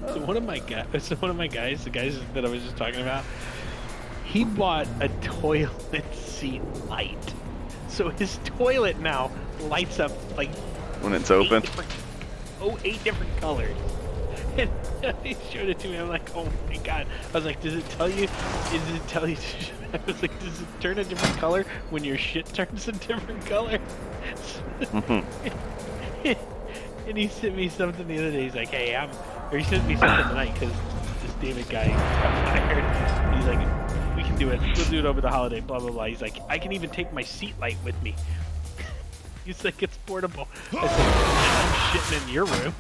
So one of my guys, the guys that I was just talking about, he bought a toilet seat light. So his toilet now lights up like When it's open. 8 different colors. And he showed it to me. I'm like, oh my god. I was like, does it tell you? Does it tell you? I was like, does it turn a different color when your shit turns a different color? And he sent me something the other day. He's like, hey, or he sent me something tonight because this David guy got fired. He's like, we can do it. We'll do it over the holiday, blah, blah, blah. He's like, I can even take my seat light with me. He's like, it's portable. I said, I'm shitting in your room.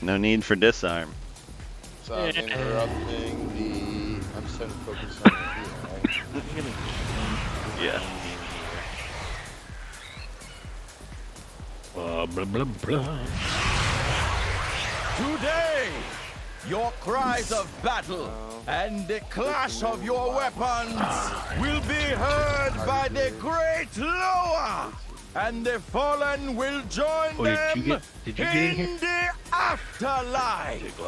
No need for disarm. So I'm interrupting the. I'm setting focus on the view, right? Yeah. Blah, blah, blah, blah. Today, your cries of battle and the clash of your weapons will be heard by the great Loa, and the fallen will join them did you get in here? the afterlife.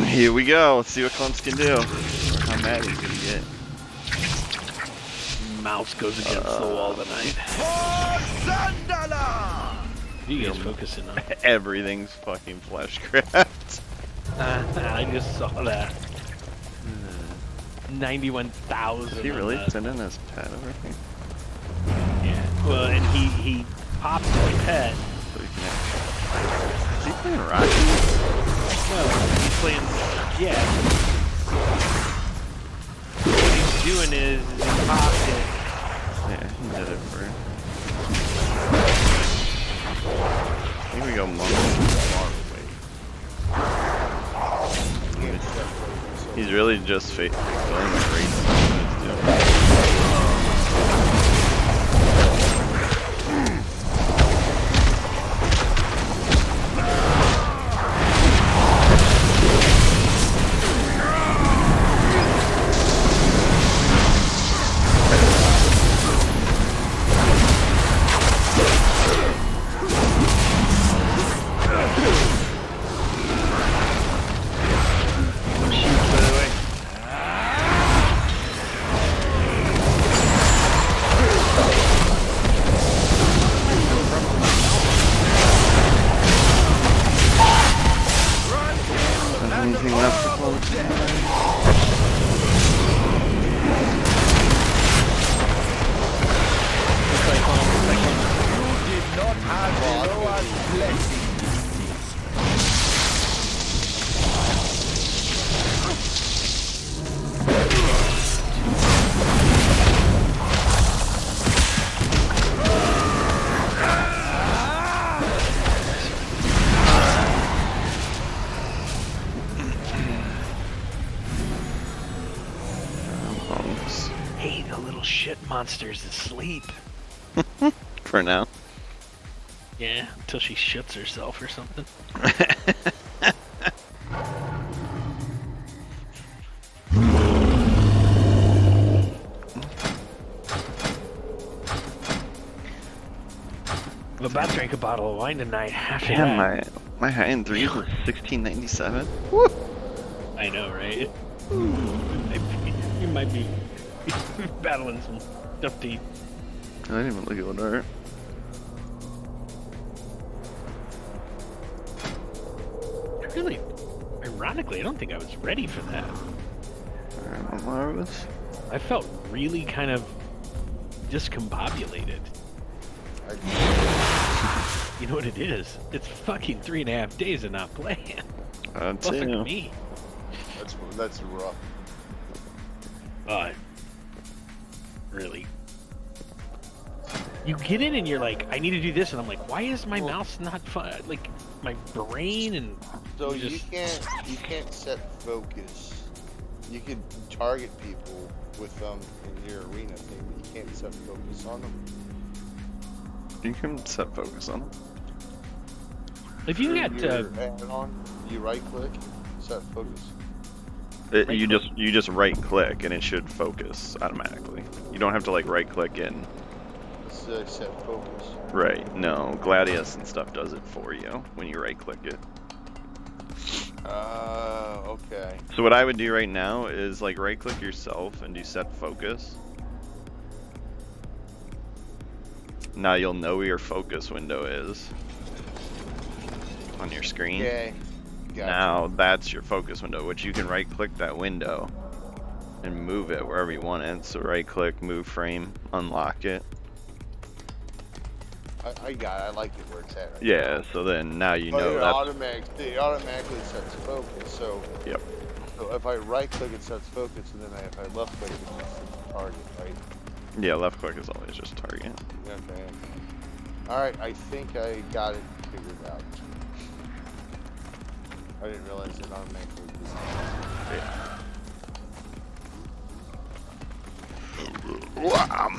Here we go. Let's see what Clumps can do. How mad he's gonna get. Mouse goes against the wall tonight. For Sandala! What are you guys focusing on? Everything's fucking fleshcraft. I just saw that. 91,000. Did he really send in his pet over here? Yeah. Well, and he popped his pet. So he can... Is he playing Rocky? No, he's playing. Yeah. What he's doing is he popped it. Yeah, he did it for... I think we go monk. He's really just going great. Anything left to close? You did not have Loa's blessing. Hey, the little shit monster's asleep. For now. Yeah, until she shits herself or something. I'm about to drink a bottle of wine tonight. After Damn, that. my high end 3 was 1697. Woo! I know, right? You might be battling some stuff to eat. I didn't even look at what art. Really, ironically, I don't think I was ready for that. Alright, what more was? I felt really kind of discombobulated. You know what it is? It's fucking 3.5 days of not playing. I'd Fuck say no. me. That's rough. Really. You get in and you're like, I need to do this, and I'm like, why is my mouse not fun? Like my brain and. So you you can't set focus. You can target people with them in your arena thing, but you can't set focus on them. You can set focus on it. If you Your got add-on, you right click, set focus. You just right click and it should focus automatically. You don't have to like right click in. Let's set focus. Right. No, Gladius and stuff does it for you when you right click it. Okay. So what I would do right now is like right click yourself and do set focus. Now you'll know where your focus window is on your screen. Okay. Gotcha. Now that's your focus window, which you can right click that window and move it wherever you want it. So right click, move frame, unlock it. I got it. I like it where it's at right Yeah, now. so then now you But know it that. automatically sets focus. So, Yep. so if I right click it sets focus, and then if I left click it sets target, right? Yeah, left click is always just target. Okay. Alright, I think I got it figured out. I didn't realize it automatically did that. Yeah. Wow.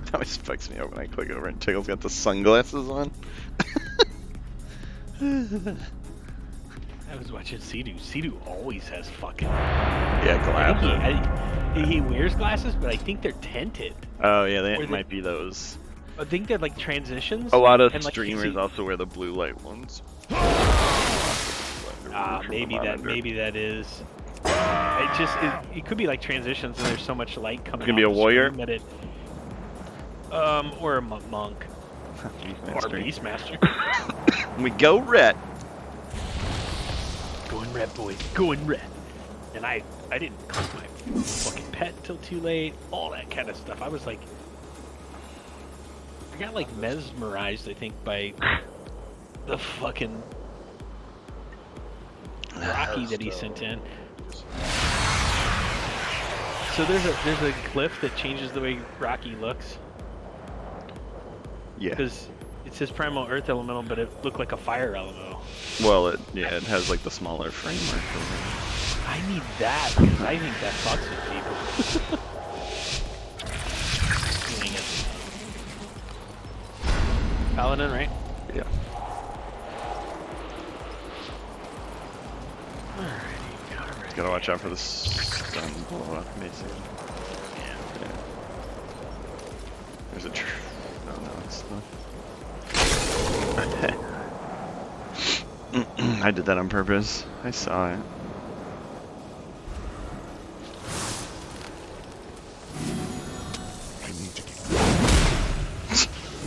That always fucks me up when I click over and Tickle's got the sunglasses on. I was watching Sea-Doo. Sea-Doo always has fucking. Yeah, glasses. He wears glasses, but I think they're tinted. Oh yeah, they Or might be those. I think they're like transitions. A lot of and, like, streamers also wear the blue light ones. Maybe that is. It could be like transitions, and there's so much light coming. It's gonna be off a the warrior? screen that it, or a monk, or Beastmaster. We go red. Going red, boys. Going red. And I didn't cook my fucking pet till too late. All that kind of stuff. I was like, I got like mesmerized, I think, by the fucking Rocky that he sent in. So there's a glyph that changes the way Rocky looks. Yeah. Because it says primal earth elemental, but it looked like a fire elemental. Well, it has like the smaller framework. I need that because I think that fucks with people. Paladin, right? Yeah. Alrighty. Gotta watch out for the stun blow up, basically. Yeah. There's a no, it's not. I did that on purpose. I saw it.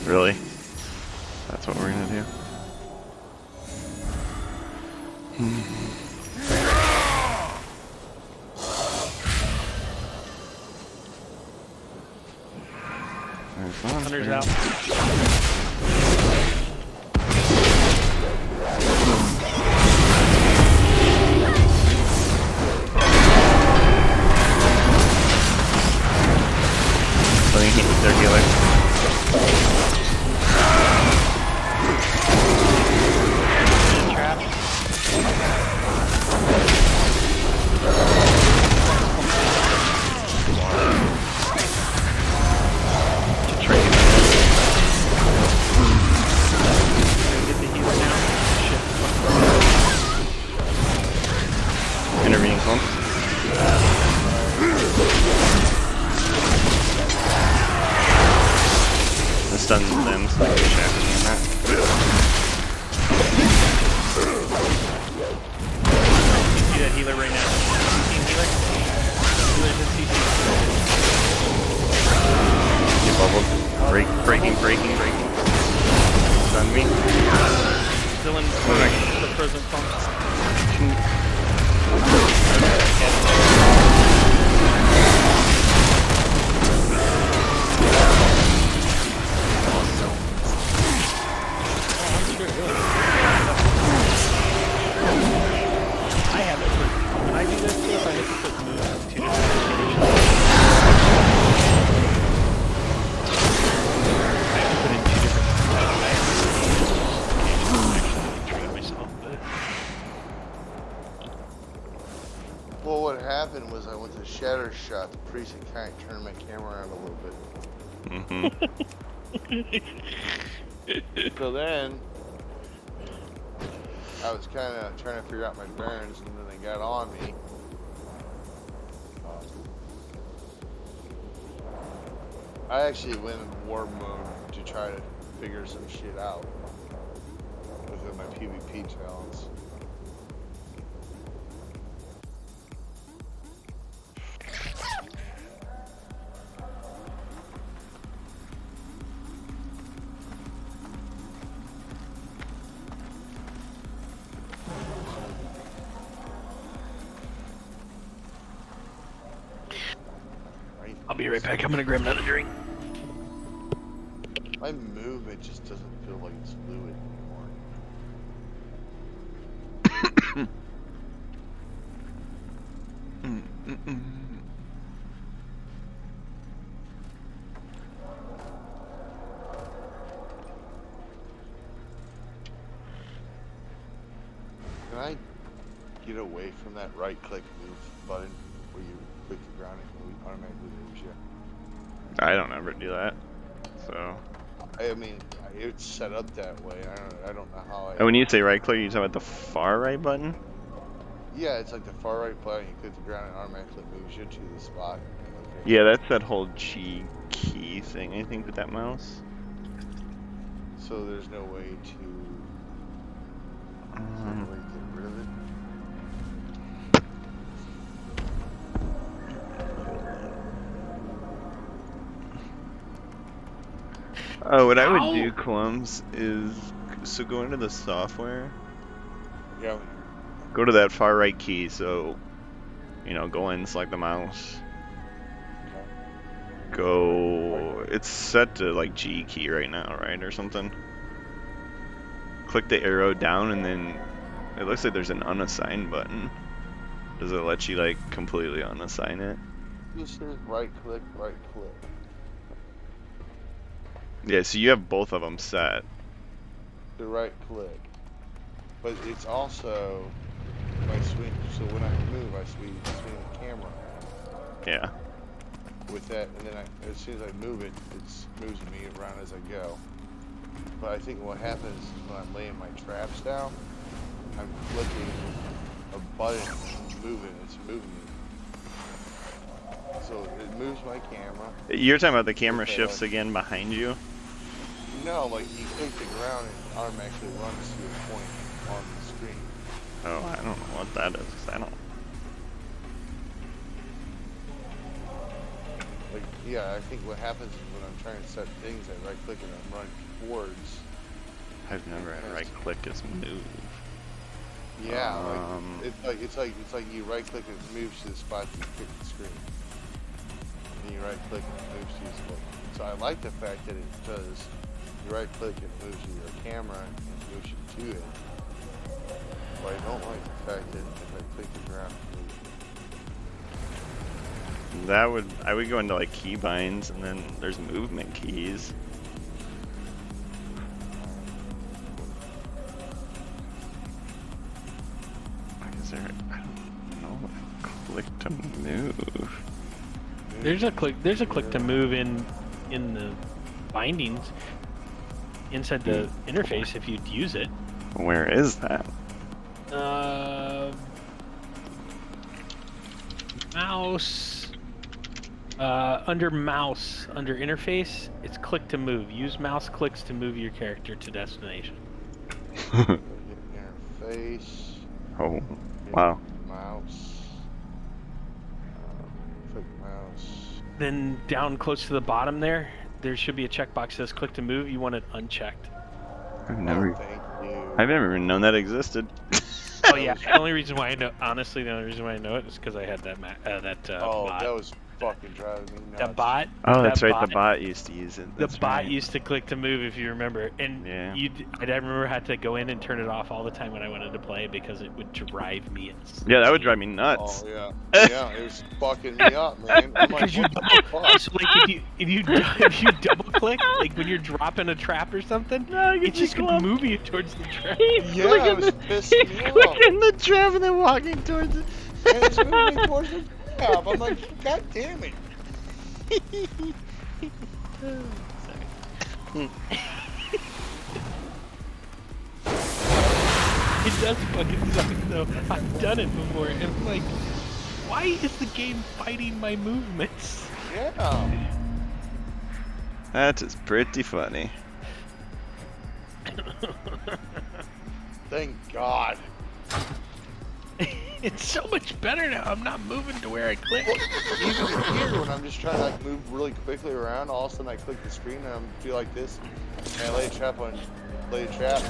Really? That's what we're gonna do? Hunter's out. Their healer. Trap. Get the healer now. Shit. Intervening clone. This stuns them, so they can shatter me in that. See that healer right now. CC healer. Healer's in CC. Get bubbled. Breaking. Stun me. Still in the frozen pump. I have it. When I do this stuff, I have to put moves in two different situations. I have to put in two different. I have to train myself, but Well, what happened was I went to Shatter Shot. The precinct kind of turned my camera around a little bit. So then, I was kind of trying to figure out my bearings, and then they got on me. I actually went in war mode to try to figure some shit out within my PvP talents. I'll be right back. I'm gonna grab another drink. My movement just doesn't feel like it's fluid anymore. Can I get away from that right-click move button where you click the ground and it automatically moves you? I don't ever do that. So. I mean, it's set up that way. I don't know how I. And when you say right click, you talking about the far right button? Yeah, it's like the far right button. You click the ground and it automatically moves you to the spot. Yeah, that's that whole G key thing, I think, with that mouse. So there's no way to. Get rid of it. Oh, what I would do, Clums, is so go into the software. Yeah. Go to that far right key. So, you know, go in, select the mouse. Go. It's set to like G key right now, right, or something. Click the arrow down, and then it looks like there's an unassigned button. Does it let you like completely unassign it? This is right click, right click. Yeah, so you have both of them set. The right click. But it's also my swing. So when I move, I swing the camera. Yeah. With that, and then as soon as I move it, it moves me around as I go. But I think what happens is when I'm laying my traps down, I'm flicking a button and moving. It's moving me. So it moves my camera. You're talking about the camera Okay, shifts like, again behind you? No, like you click the ground and it automatically runs to a point on the screen. Oh, I don't know what that is. 'Cause I don't. Like, yeah, I think what happens is when I'm trying to set things, I right click and I'm running towards. I've never had right click as move. Yeah, it's like you right click and it moves to the spot that you pick the screen. And you right click and it moves to the spot. So I like the fact that it does. You right click and it moves to your camera and it moves you to it. But I don't like the fact that if I click the ground, it moves. I would go into like keybinds, and then there's movement keys. Is there? I don't know. Click to move. There's a click to move in the bindings inside the interface if you'd use it. Where is that? Mouse. Under mouse, under interface, it's click to move. Use mouse clicks to move your character to destination. Interface. Oh, wow. Mouse. Click mouse. Then down close to the bottom there should be a checkbox that says click to move. You want it unchecked. I've never Thank you. even known that existed. Oh yeah, the only reason why I know it is because I had that bot. That was fucking driving me nuts. That bot. Oh, that's that right. bot, The bot used to use it. The That's bot right. used to click to move, if you remember, and Yeah. I remember I had to go in and turn it off all the time when I wanted to play because it would drive me insane. Yeah, that would drive me nuts. Oh yeah, yeah, it was fucking me up, man. I'm like, Because you what the fuck? so like if you double click, like when you're dropping a trap or something, it's just gonna move you towards the trap. Yeah, it was pissing me off. Clicking the trap and then walking towards it. And it's moving me towards the trap. I'm like, god damn it. It does fucking suck though. I've done it before, and I'm like, why is the game fighting my movements? Yeah. That is pretty funny. Thank God. It's so much better now. I'm not moving to where I click. Even here, when I'm just trying to like move really quickly around, all of a sudden I click the screen and I'm feel like this, and I lay a trap.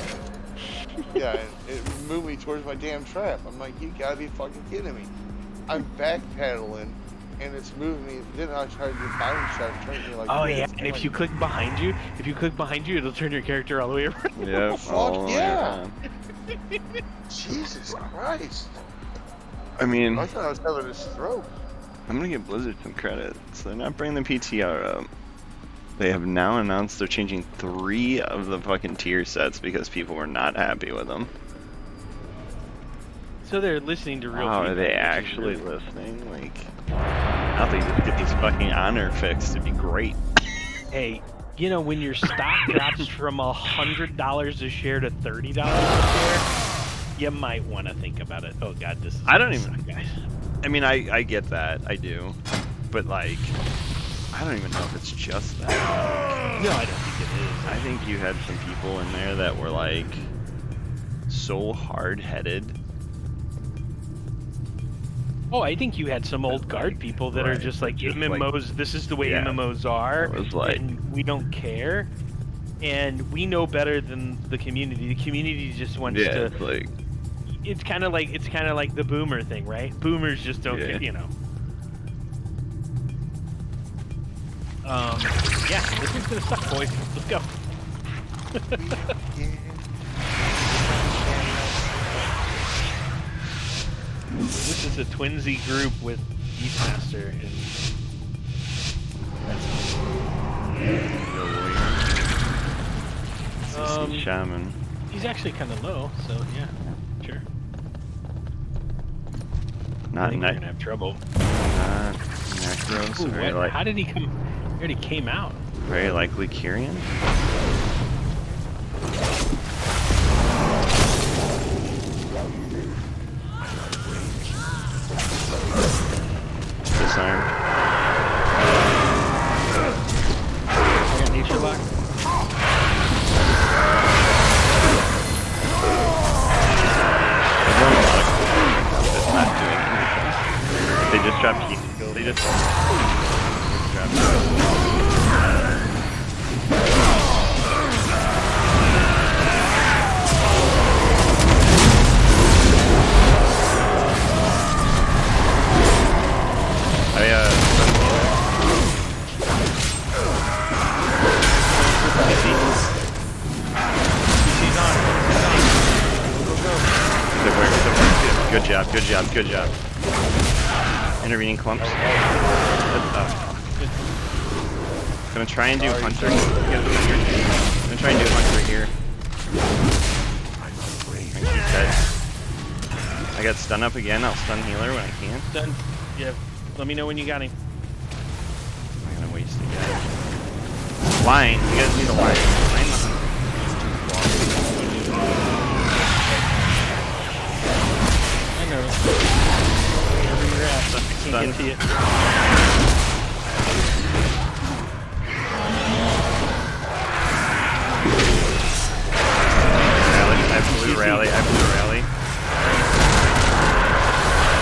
Yeah, and it moved me towards my damn trap. I'm like, you gotta be fucking kidding me. I'm back pedaling, and it's moving me. Then I try to do bottom trap, turning me like. Oh this. yeah, and if you click behind you, it'll turn your character all the way around. Yeah. Fuck yeah. Jesus Christ. I mean, I thought I was having a stroke. I'm gonna give Blizzard some credit. So they're not bringing the PTR up. They have now announced they're changing 3 of the fucking tier sets because people were not happy with them. So they're listening to real Wow, feedback. are they actually listening? Like, now they just get these fucking honor fixed to be great. Hey, you know, when your stock drops from $100 a share to $30 a share, you might want to think about it. Oh god, this is I don't gonna even- suck, guys. I mean, I get that, I do, but like, I don't even know if it's just that. No, I don't think it is. I think you had some people in there that were like so hard-headed. Oh, I think you had some old guard people that are Right, just like just MMOs. This is the way yeah, MMOs are, it was like- and we don't care. And we know better than the community. The community just wants Yeah, to. it's like, It's kind of like the boomer thing, right? Boomers just don't Yeah. get, you know. Yeah, this one's gonna suck, boys. Let's go. This is a twinsy group with Beastmaster and CC Shaman. he's actually kind of low, so yeah, sure. I Not think we're gonna Necro. have trouble. Not Necro. So Ooh, very, what? How did he come? He already came out. very likely Kyrian. Disarmed. I got nature lock. I've run a lot of cool that's not doing anything. They just dropped heat. They just dropped. Good job, good job, good job. Intervening clumps. Gonna try and do hunter. Gonna try and do hunter here. Thank you, Ted. I got stun up again. I'll stun healer when I can. Done. Yeah. Let me know when you got him. I'm gonna waste it again. Line. You guys need a line. Line the hunter. I know. Wherever you're at, but I can't get to you. Rally. I blew rally. I blew rally.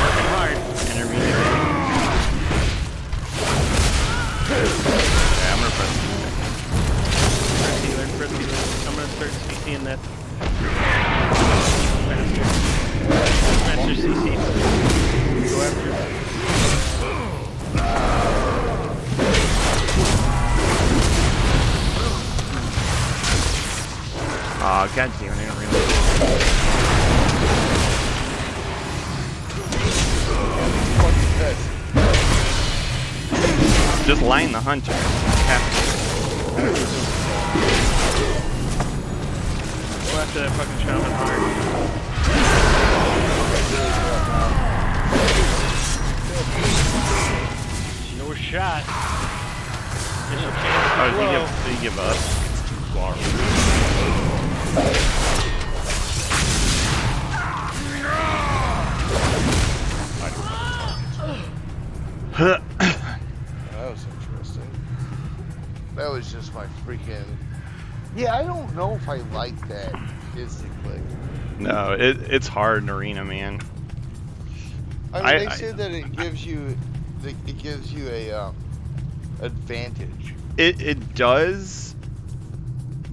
Working hard. Intermediate. Yeah, I'm gonna press. Press healer. I'm gonna start CCing that. Master CC. Go after it. Aw, god damn it, I didn't realize. Just line the hunter. Go after that fucking shaman hard. No shot. Initial chance Oh, to blow. did he give up? That was interesting. That was just my freaking... Yeah, I don't know if I like that instant click. No, it's hard in Arena, man. I mean, they said that it gives you a advantage. It does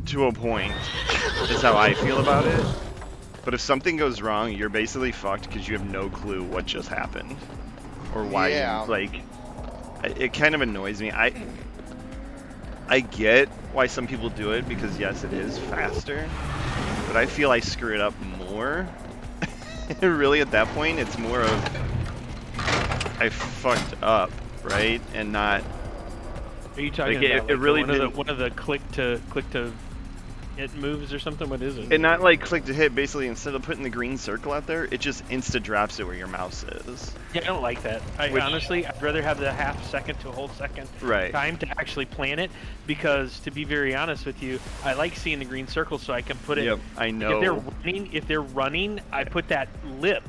to a point. Is how I feel about it. But if something goes wrong, you're basically fucked because you have no clue what just happened or why. Yeah. Like, it kind of annoys me. I get why some people do it because yes, it is faster, but I feel I screw it up more. Really, at that point, it's more of I fucked up, right, and not. Are you talking like, about it really one of the click to hit moves or something? What is it? And not like click to hit. Basically, instead of putting the green circle out there, it just insta drops it where your mouse is. Yeah, I don't like that. Honestly, I'd rather have the half second to a whole second time to actually plan it, because to be very honest with you, I like seeing the green circle so I can put it. Yep, I know. If they're running, I put that lip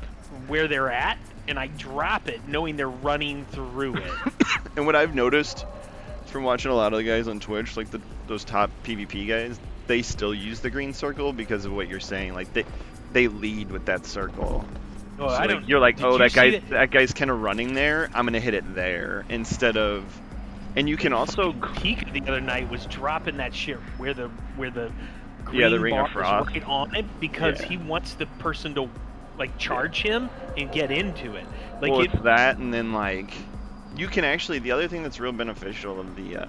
where they're at, and I drop it, knowing they're running through it. And what I've noticed from watching a lot of the guys on Twitch, like those top PvP guys, they still use the green circle because of what you're saying. Like they lead with that circle. Well, so I like, don't. You're like, oh, that guy's kind of running there. I'm gonna hit it there instead of. And you can also peak the other night was dropping that shit where the green the ring bar of frost is right on it, because he wants the person to like charge him and get into it. Like well, it's that, and then like you can actually, the other thing that's real beneficial of the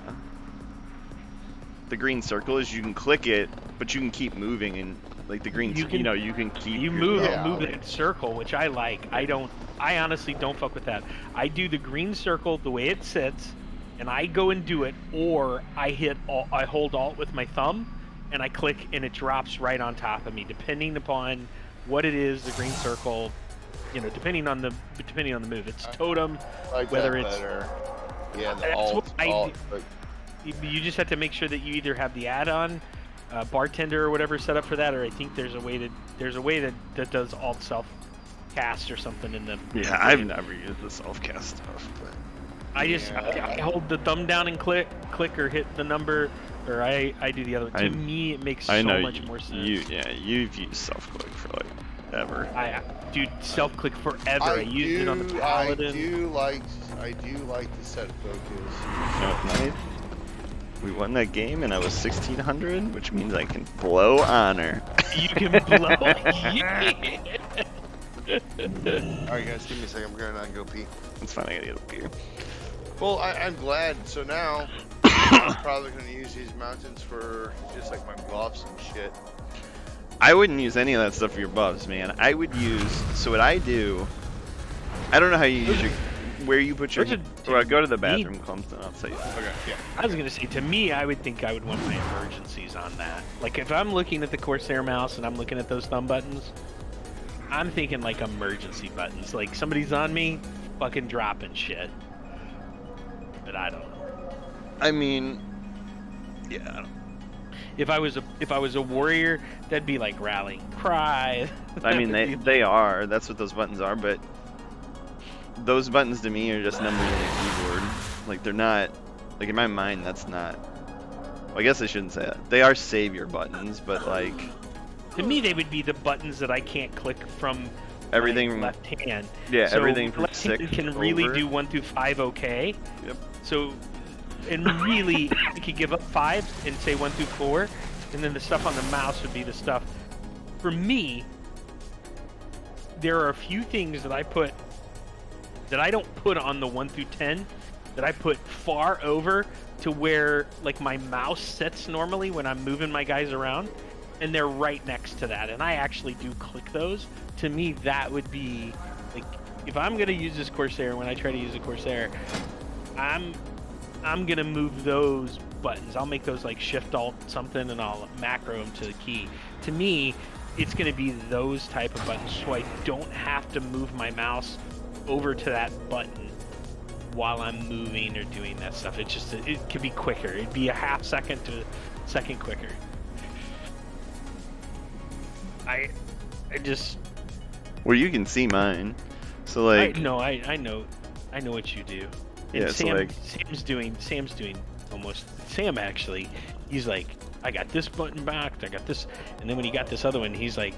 green circle is you can click it, but you can keep moving, and like the green, you can keep. You move that circle, which I like. I honestly don't fuck with that. I do the green circle the way it sits, and I go and do it, or I hold Alt with my thumb, and I click, and it drops right on top of me, depending upon what it is. The green circle, depending on the move. It's totem, like whether it's better. Yeah, the alt. You just have to make sure that you either have the add-on bartender or whatever set up for that, or I think there's a way that does alt self cast or something in the. Yeah, I've never used the self cast stuff, but I hold the thumb down and click or hit the number, or I do the other one. To me, it makes so much more sense. You've used self click for like ever. Dude, self click forever. I used it on the paladin. I do like the set focus. Nice. We won that game, and I was 1600, which means I can blow honor. You can blow. Alright, guys, give me a second. I'm gonna go pee. It's fine. I gotta get a beer. Well, I'm glad. So now I'm probably gonna use these mountains for just like my buffs and shit. I wouldn't use any of that stuff for your buffs, man. I would use. So what I do, I don't know how you use your. Where you put your. Well, go to the bathroom, Clumpton. I'll tell you. Okay, yeah. I was gonna say, to me, I would think I would want my emergencies on that. Like if I'm looking at the Corsair mouse and I'm looking at those thumb buttons, I'm thinking like emergency buttons. Like somebody's on me, fucking dropping shit. But I don't know. I mean, yeah. I don't. If I was a warrior, that'd be like rallying cry. I mean, they are. That's what those buttons are. But those buttons to me are just numbers on the keyboard. Like they're not. Like in my mind, that's not. Well, I guess I shouldn't say that. They are savior buttons, but like. To me, they would be the buttons that I can't click from everything my left hand. Yeah, so everything from left 6 hand can really do 1 through 5 okay. Yep. So, and really, you could give up 5 and say 1 through 4, and then the stuff on the mouse would be the stuff. For me, there are a few things that I don't put on the 1 through 10, that I put far over to where like my mouse sits normally when I'm moving my guys around. And they're right next to that, and I actually do click those. To me, that would be like, if I'm gonna use this Corsair, when I try to use a Corsair, I'm gonna move those buttons. I'll make those like Shift Alt something, and I'll macro them to the key. To me, it's gonna be those type of buttons, so I don't have to move my mouse over to that button while I'm moving or doing that stuff. It could be quicker. It'd be a half second to a second quicker. I just. Well, you can see mine. So like. I know what you do. And Yeah, so like. Sam's doing almost. Sam actually, he's like, I got this button back, I got this, and then when he got this other one, he's like,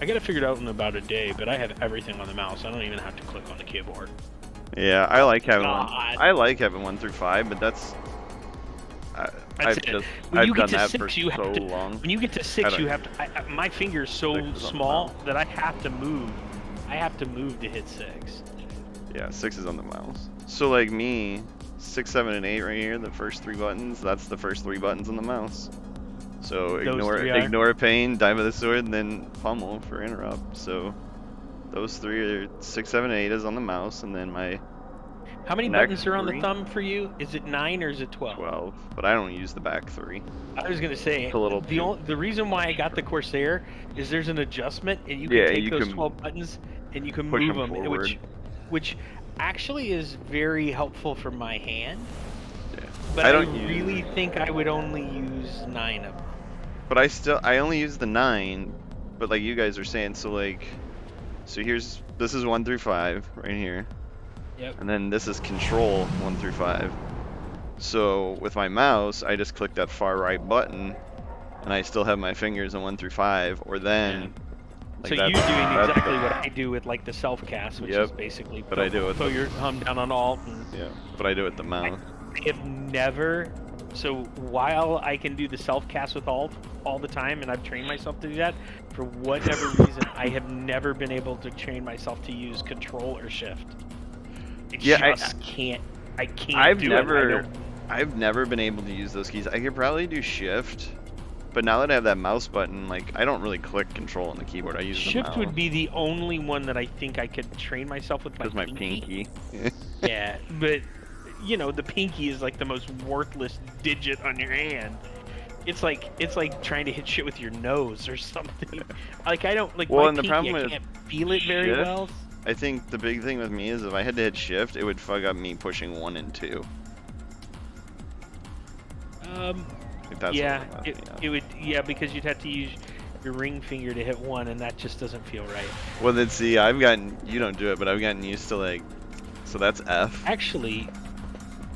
I got to figure it out in about a day, but I have everything on the mouse. I don't even have to click on the keyboard. Yeah, I like having God. I like having 1 through 5, but that's. I've done that for so long. When you get to 6, you have to. My finger's so small that I have to move. I have to move to hit 6. Yeah, 6 is on the mouse. So like me, 6, 7, and 8 right here, the first 3 buttons. That's the first 3 buttons on the mouse. So ignore pain, dive with the sword, and then pummel for interrupt. So those 3 are 6, 7, 8 is on the mouse, and then my. How many buttons are on the thumb for you? Is it 9 or is it 12? 12, but I don't use the back 3. I was gonna say the reason why I got the Corsair is there's an adjustment, and you can take those 12 buttons and you can move them, which actually is very helpful for my hand. Yeah. But I really think I would only use 9 of them. But I only use the 9, but like you guys are saying, so this is 1 through 5 right here. Yep. And then this is control 1 through 5. So with my mouse, I just click that far right button, and I still have my fingers on 1 through 5. Or then. Yeah. Like so you're doing exactly what I do with like the self cast, which is basically. But I do it. Throw your thumb down on Alt. Yeah. But I do it with the mouse. I have never. So while I can do the self cast with Alt all the time, and I've trained myself to do that, for whatever reason, I have never been able to train myself to use Control or Shift. I can't. I've never been able to use those keys. I could probably do Shift, but now that I have that mouse button, like I don't really click Control on the keyboard. I use Shift the mouse. Would be the only one that I think I could train myself with. My pinky. Yeah, but you know the pinky is like the most worthless digit on your hand. It's like trying to hit shit with your nose or something. Like I don't like. Well, and the problem I can't feel it very well. I think the big thing with me is if I had to hit Shift, it would fuck up me pushing 1 and 2. It would. Yeah, because you'd have to use your ring finger to hit 1, and that just doesn't feel right. Well, then see, you don't do it, but I've gotten used to like, so that's F. Actually,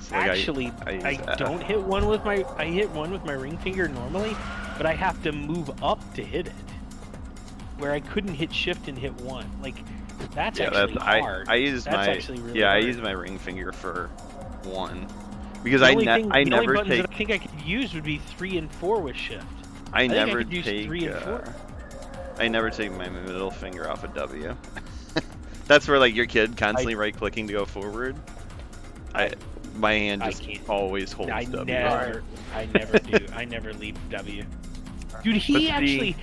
I don't hit 1 with my. I hit 1 with my ring finger normally, but I have to move up to hit it. Where I couldn't hit Shift and hit 1, like. That's actually hard. I use that's my really I hard. use my ring finger for 1 because the I only never buttons take. That I think I could use would be 3 and 4 with Shift. I never think I could use 3 and 4. I never take my middle finger off of W. That's where like your kid constantly right clicking to go forward. My hand just always holds W. I never do. I never leave W. Dude,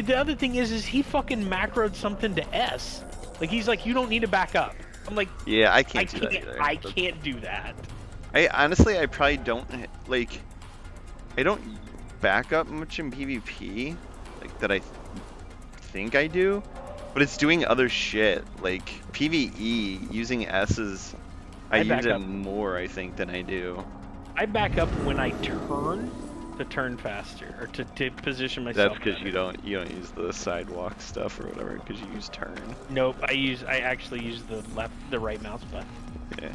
the other thing is he fucking macroed something to S. Like he's like, you don't need to back up. I'm like, yeah, I can't do that either. I can't do that. I probably don't like. I don't back up much in PvP, like that. I think I do, but it's doing other shit like PvE using S's. I use it more, I think, than I do. I back up when I turn. To turn faster, or to position myself. That's because you don't use the sidewalk stuff or whatever, because you use turn. Nope, I actually use the right mouse button. Yeah.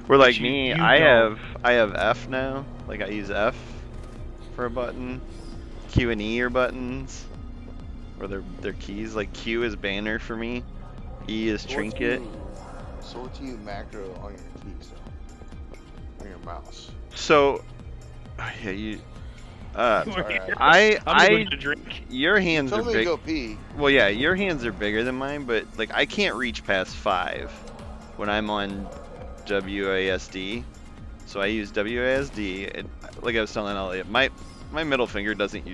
Where like me, I have F now. Like I use F for a button. Q and E are buttons, or they're keys. Like Q is banner for me. E is trinket. So what do you macro on your keys though? On your mouse. So. Yeah, you. Your hands are big. Go pee. Well, yeah, your hands are bigger than mine, but like I can't reach past 5 when I'm on WASD. So I use WASD. Like I was telling Elliot, my middle finger doesn't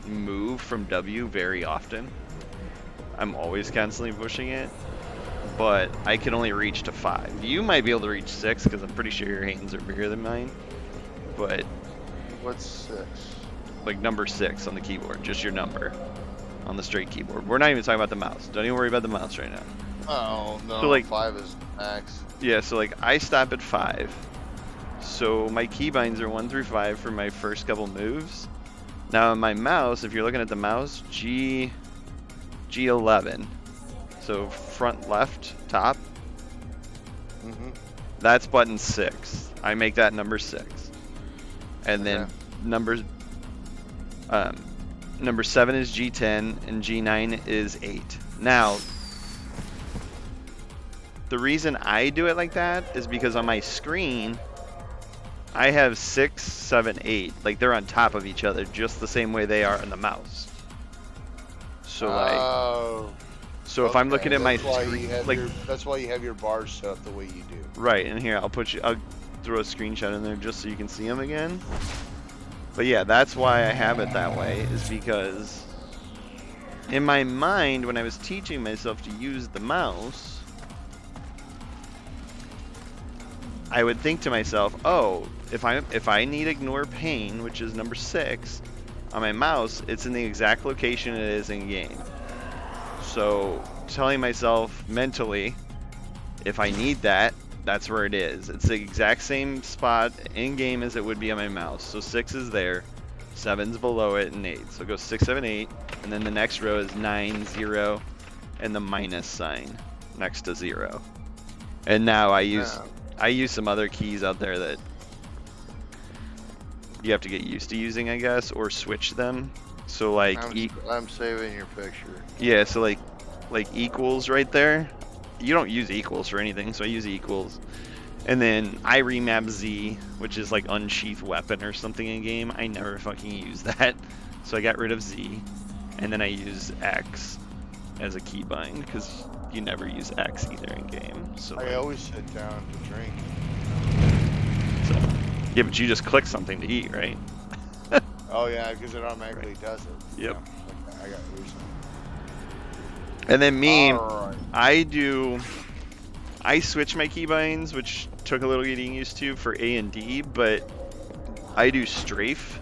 move from W very often. I'm always constantly pushing it, but I can only reach to 5. You might be able to reach 6 because I'm pretty sure your hands are bigger than mine, but. What's 6? Like number 6 on the keyboard, just your number on the straight keyboard. We're not even talking about the mouse. Don't even worry about the mouse right now. Oh no, so like 5 is max. Yeah, so like I stop at 5. So my keybinds are 1 through 5 for my first couple moves, Now on my mouse, if you're looking at the mouse, G11. So front left top. That's button 6. I make that number 6. And then number 7 is G10 and G9 is 8. Now, the reason I do it like that is because on my screen, I have 6, 7, 8. Like they're on top of each other, just the same way they are on the mouse. So so if I'm looking at my screen, that's why you have your bars set up the way you do. Right, and here I'll throw a screenshot in there just so you can see them again. But yeah, that's why I have it that way, is because in my mind, when I was teaching myself to use the mouse, I would think to myself, oh, if I need ignore pain, which is number 6, on my mouse, it's in the exact location it is in game. So telling myself mentally, if I need that, that's where it is. It's the exact same spot in game as it would be on my mouse. So 6 is there, 7's below it, and 8. So it goes 6, 7, 8, and then the next row is 9, 0, and the minus sign next to 0. And now I use some other keys out there that you have to get used to using, I guess, or switch them. So like I'm saving your picture. Yeah, so like equals right there. You don't use equals for anything, so I use equals. And then I remap Z, which is like unsheath weapon or something in game. I never fucking use that. So I got rid of Z. And then I use X as a keybind, because you never use X either in game. So I always sit down to drink. So, yeah, but you just click something to eat, right? Oh yeah, because it automatically does it. Yep. Yeah, I got yours. And then me, Right. I switch my keybinds, which took a little getting used to for A and D, but I do strafe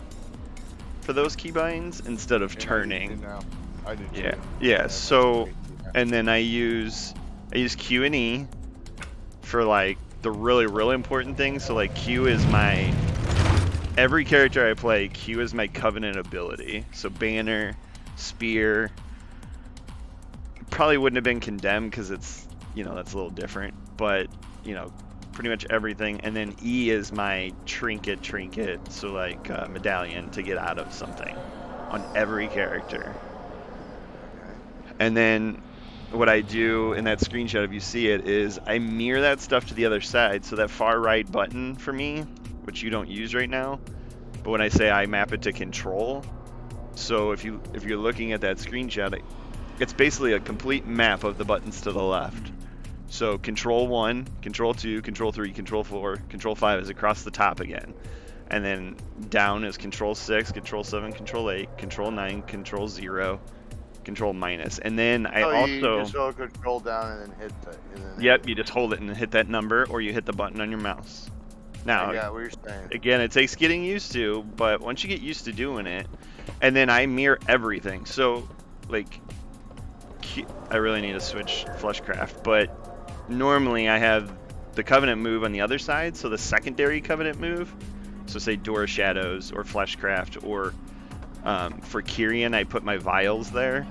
for those keybinds instead of turning. I do too. Yeah. So, and then I use Q and E for like the really important things. So like Q is every character I play, Q is my covenant ability. So banner, spear. Probably wouldn't have been condemned because it's, that's a little different, but pretty much everything. And then E is my trinket, so like medallion to get out of something on every character. And then what I do in that screenshot, if you see it, is I mirror that stuff to the other side. So that far right button for me, which you don't use right now, but when I say I map it to control, so if you're looking at that screenshot, it's basically a complete map of the buttons to the left. So control 1, control 2, control 3, control 4, control 5 is across the top again. And then down is control 6, control 7, control 8, control 9, control 0, control minus. And then you just hold control down and then hit Yep, you just hold it and hit that number, or you hit the button on your mouse. Now, I got what you're saying. Again, it takes getting used to, but once you get used to doing it, and then I mirror everything. So, like, I really need to switch Fleshcraft, but normally I have the Covenant move on the other side, so the secondary Covenant move, so say Door of Shadows or Fleshcraft, or for Kyrian I put my vials there,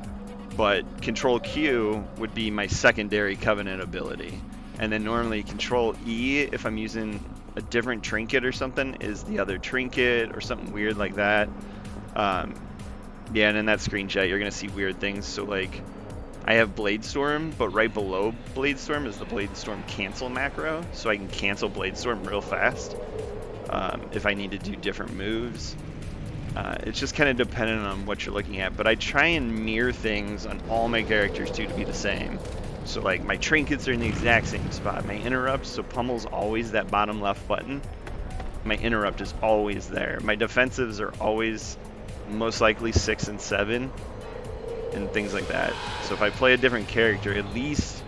but Control Q would be my secondary Covenant ability, and then normally Control E, if I'm using a different trinket or something, is the other trinket or something weird like that. Yeah, and in that screenshot you're gonna see weird things, so like I have Bladestorm, but right below Bladestorm is the Bladestorm cancel macro, so I can cancel Bladestorm real fast if I need to do different moves. It's just kind of dependent on what you're looking at, but I try and mirror things on all my characters too to be the same. So like my trinkets are in the exact same spot. My interrupt, so pummel's always that bottom left button. My interrupt is always there. My defensives are always most likely 6 and 7. And things like that. So if I play a different character, at least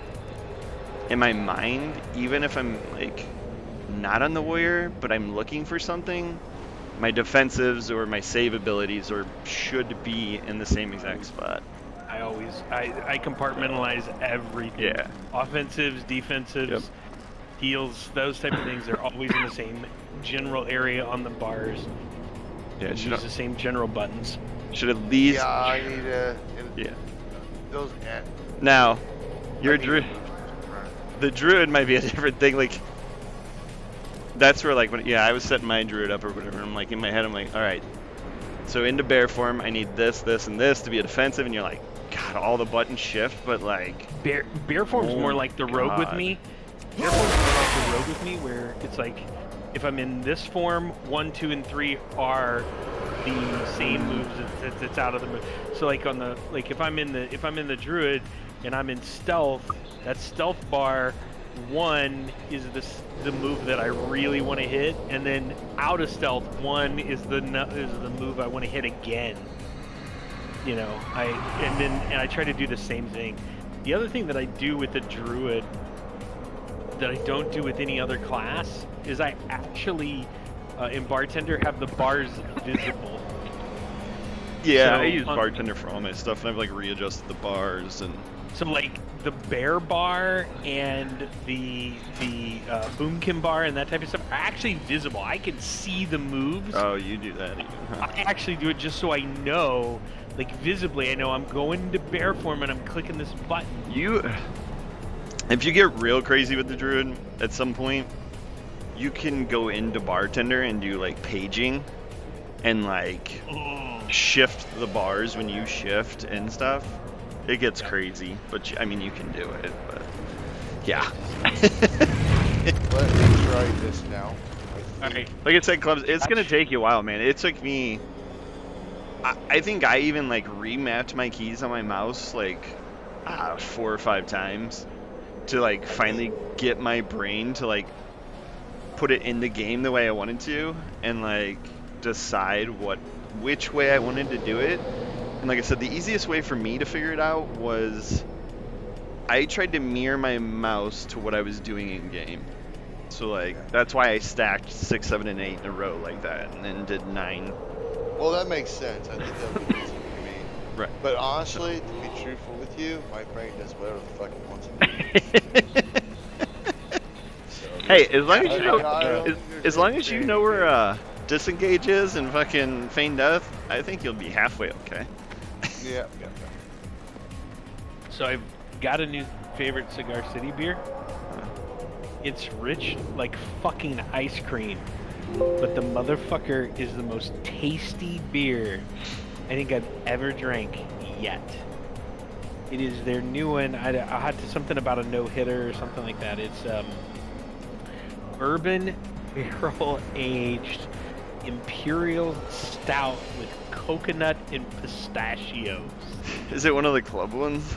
in my mind, even if I'm like not on the warrior, but I'm looking for something, my defensives or my save abilities should be in the same exact spot. I compartmentalize everything. Yeah. Offensives, defensives, heals, those type of things are always in the same general area on the bars. Yeah, and use the same general buttons. should at least. Yeah, I need Yeah. those. Now, your I need druid. to move. The druid might be a different thing. Like, that's where like when I was setting my druid up or whatever. I'm like in my head, I'm like, all right. So into bear form, I need this, this, and this to be a defensive, and you're like, God, all the buttons shift, but like. Bear form's more like the rogue with me. Bear form's more like the rogue with me, where it's like, if I'm in this form, 1, 2, and 3 are the same moves that's out of the move. So like on the if I'm in the druid and I'm in stealth, that stealth bar 1 is the move that I really want to hit, and then out of stealth 1 is the move I want to hit again. You know, and I try to do the same thing. The other thing that I do with the druid that I don't do with any other class is I actually in bartender have the bars visible. Yeah, So I use bartender for all my stuff, and I've like readjusted the bars and. So like the bear bar and the boomkin bar and that type of stuff are actually visible. I can see the moves. Oh, you do that even, huh? I actually do it just so I know, like visibly, I know I'm going into bear form and I'm clicking this button. If you get real crazy with the druid at some point, you can go into bartender and do like paging and like shift the bars when you shift and stuff. It gets crazy, but I mean you can do it. But yeah. Let me try this now. Alright. Like I said, Clubs, it's gonna take you a while, man. It took me. I think I even like remapped my keys on my mouse like 4 or 5 times to like finally get my brain to like put it in the game the way I wanted to and like decide which way I wanted to do it. And like I said, the easiest way for me to figure it out was I tried to mirror my mouse to what I was doing in game. So like that's why I stacked 6, 7, and 8 in a row like that, and then did 9. Well, that makes sense. I think that would be easy for me. Right. But honestly, to be truthful with you, my brain does whatever the fuck it wants to do. So, Hey, as long as you know, I as long as you know where disengage is and fucking feign death, I think you'll be halfway okay. Yeah. So I've got a new favorite Cigar City beer. It's rich like fucking ice cream, but the motherfucker is the most tasty beer I think I've ever drank yet. It is their new one. I had something about a no-hitter or something like that. It's bourbon barrel aged imperial stout with coconut and pistachios. Is it one of the club ones?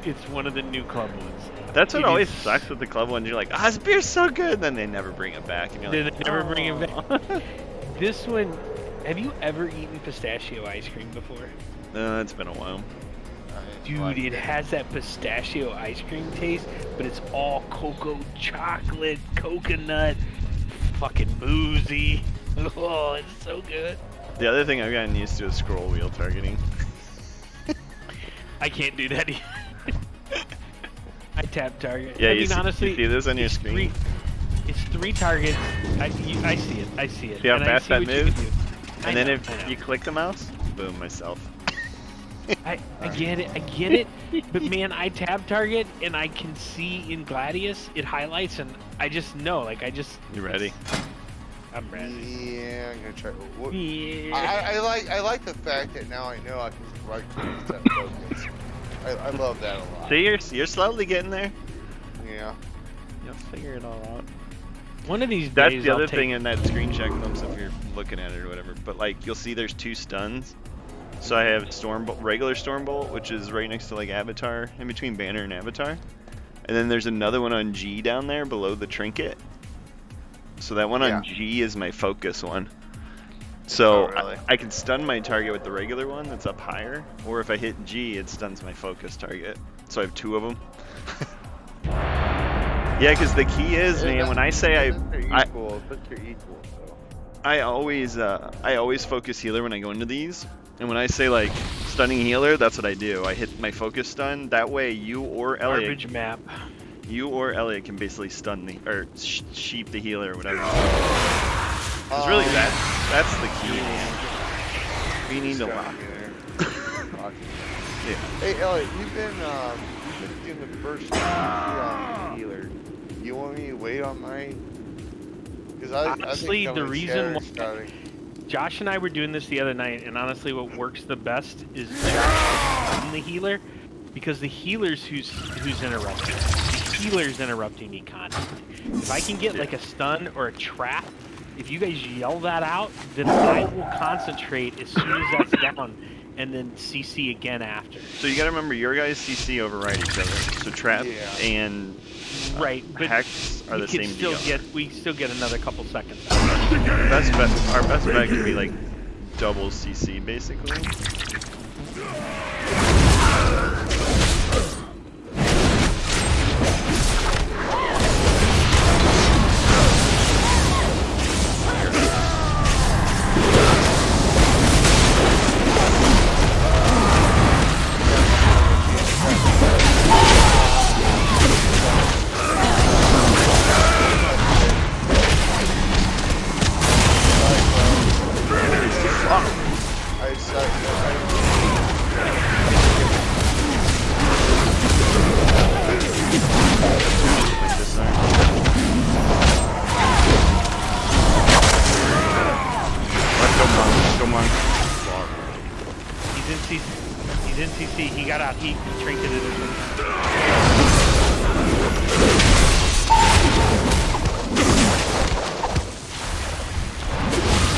It's one of the new club ones. That's what It always is- sucks with the club ones. You're like, this beer's so good, then they never bring it back, and you're They like, never bring it "Oh." back. This one, have you ever eaten pistachio ice cream before? It's been a while. Dude, it has that pistachio ice cream taste, but it's all cocoa, chocolate, coconut, fucking boozy. Oh, it's so good. The other thing I've gotten used to is scroll wheel targeting. I can't do that. I tap target. Yeah, I you mean, see- honestly, you see this on your it's screen? It's 3 targets. I see it. I see it. See how and fast I see that what you moves? can do. I And then know, if I know. you click the mouse, boom, myself. I get it, but man, I tab target and I can see in Gladius it highlights and I just know, like You ready? I'm ready. Yeah, I'm gonna try. What, Yeah. I like the fact that now I know I can just right click and set focus. I love that a lot. See, you're slowly getting there. Yeah. You'll figure it all out. One of these That's days the I'll other take, thing in that screen check bumps if you're looking at it or whatever. But like, you'll see there's 2 stuns. So I have regular Stormbolt, which is right next to like Avatar, in between Banner and Avatar. And then there's another one on G down there below the trinket. So that one on G is my focus one. So Oh, really? I can stun my target with the regular one that's up higher, or if I hit G, it stuns my focus target. So I have 2 of them. Yeah, because the key is, man, when I say they're equal, but they're equal. So. I always focus healer when I go into these. And when I say like stunning healer, that's what I do. I hit my focus stun. That way you or Elliot can basically stun the or sheep the healer or whatever. Because really that's the key. We need to lock. Yeah. Hey, Elliot, you've been doing the first healer. You want me to wait on mine? Because Honestly, I think the reason why starting. Josh and I were doing this the other night, and honestly, what works the best is Josh being the healer, because the healer's who's interrupting. The healer's interrupting me constantly. If I can get like a stun or a trap, if you guys yell that out, then I will concentrate as soon as that's down, and then CC again after. So you gotta remember, your guys CC override each other. So trap and right, but hex are the same deal. We still get another couple seconds. Our best bet could be like double CC basically. He's in CC. He got out. He trinketed it.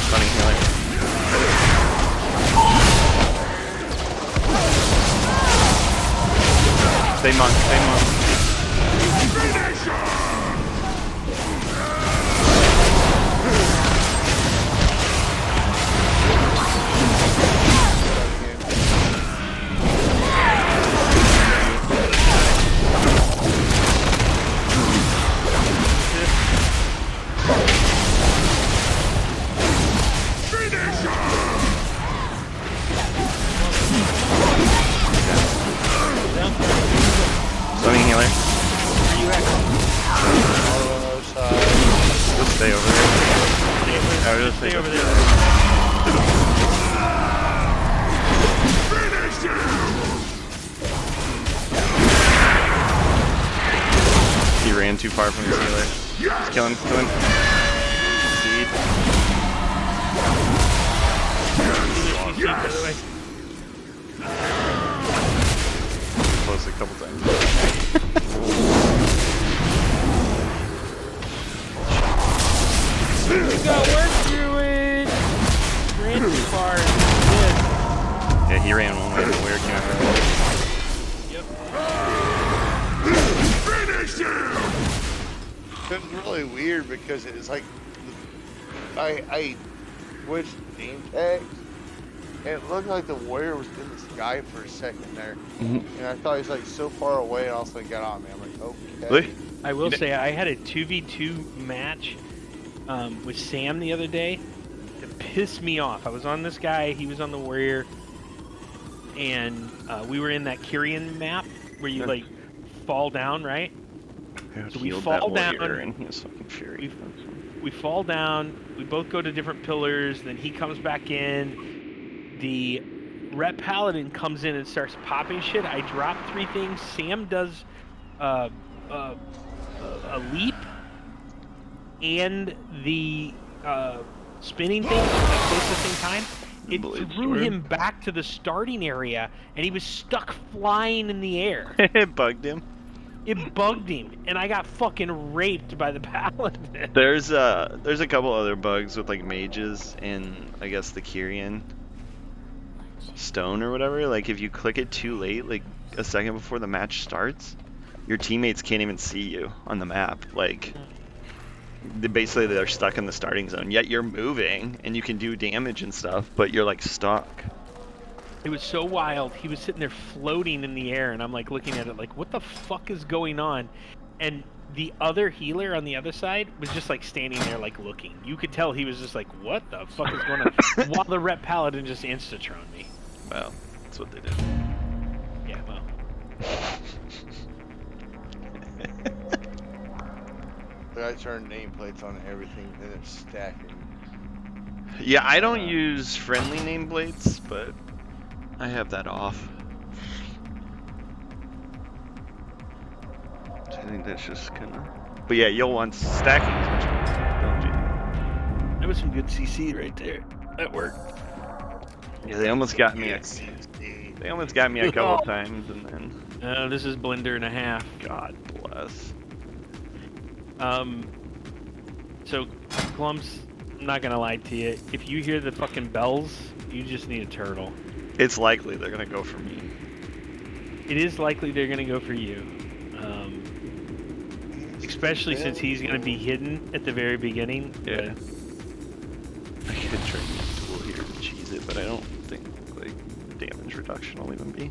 Stunning healer. Stay monk. Stay monk. Stunning healer. Just stay over there. Stay over there. He ran too far from his healer. Just kill him. Kill him. Seed. Close a couple times. We got work through it. Ran too far. Yeah, he ran one way. The weird came after him. Finish him! It was really weird because it's like I switched name tags. And it looked like the warrior was in the sky for a second there. And I thought he was like so far away, and also got on me. I'm like, okay. I will say, I had a 2v2 match with Sam the other day. It pissed me off. I was on this guy, he was on the warrior. And we were in that Kyrian map where you like fall down, right? So we fall down. And he was fucking fury. We fall down. We both go to different pillars. Then he comes back in. The Ret Paladin comes in and starts popping shit. I drop 3 things. Sam does a leap and the spinning thing at close to the same time. It threw him back to the starting area, and he was stuck flying in the air. It bugged him. It bugged him, and I got fucking raped by the Paladin. There's a couple other bugs with like mages and I guess the Kyrian stone or whatever. Like if you click it too late, like a second before the match starts, your teammates can't even see you on the map. Like basically they're stuck in the starting zone, yet you're moving and you can do damage and stuff, but you're like stuck. It was so wild. He was sitting there floating in the air, and I'm like looking at it like, what the fuck is going on? And the other healer on the other side was just like standing there like looking. You could tell he was just like, what the fuck is going on? While the Ret Paladin just insta-troned me. Well, that's what they did. Yeah, well. But I turned nameplates on everything, and it's stacking. Yeah, I don't use friendly nameplates, but I have that off. So I think that's just kinda... But yeah, you'll want stacking, don't you? That was some good CC right there. That worked. Yeah, they almost got me. They almost got me a couple times, and then... This is blender and a half. God bless. So, Clumps, I'm not gonna lie to you. If you hear the fucking bells, you just need a turtle. It's likely they're gonna go for me. It is likely they're gonna go for you. Especially since he's gonna be hidden at the very beginning. Yeah. I could try to use a tool here to cheese it, but I don't think like damage reduction will even be.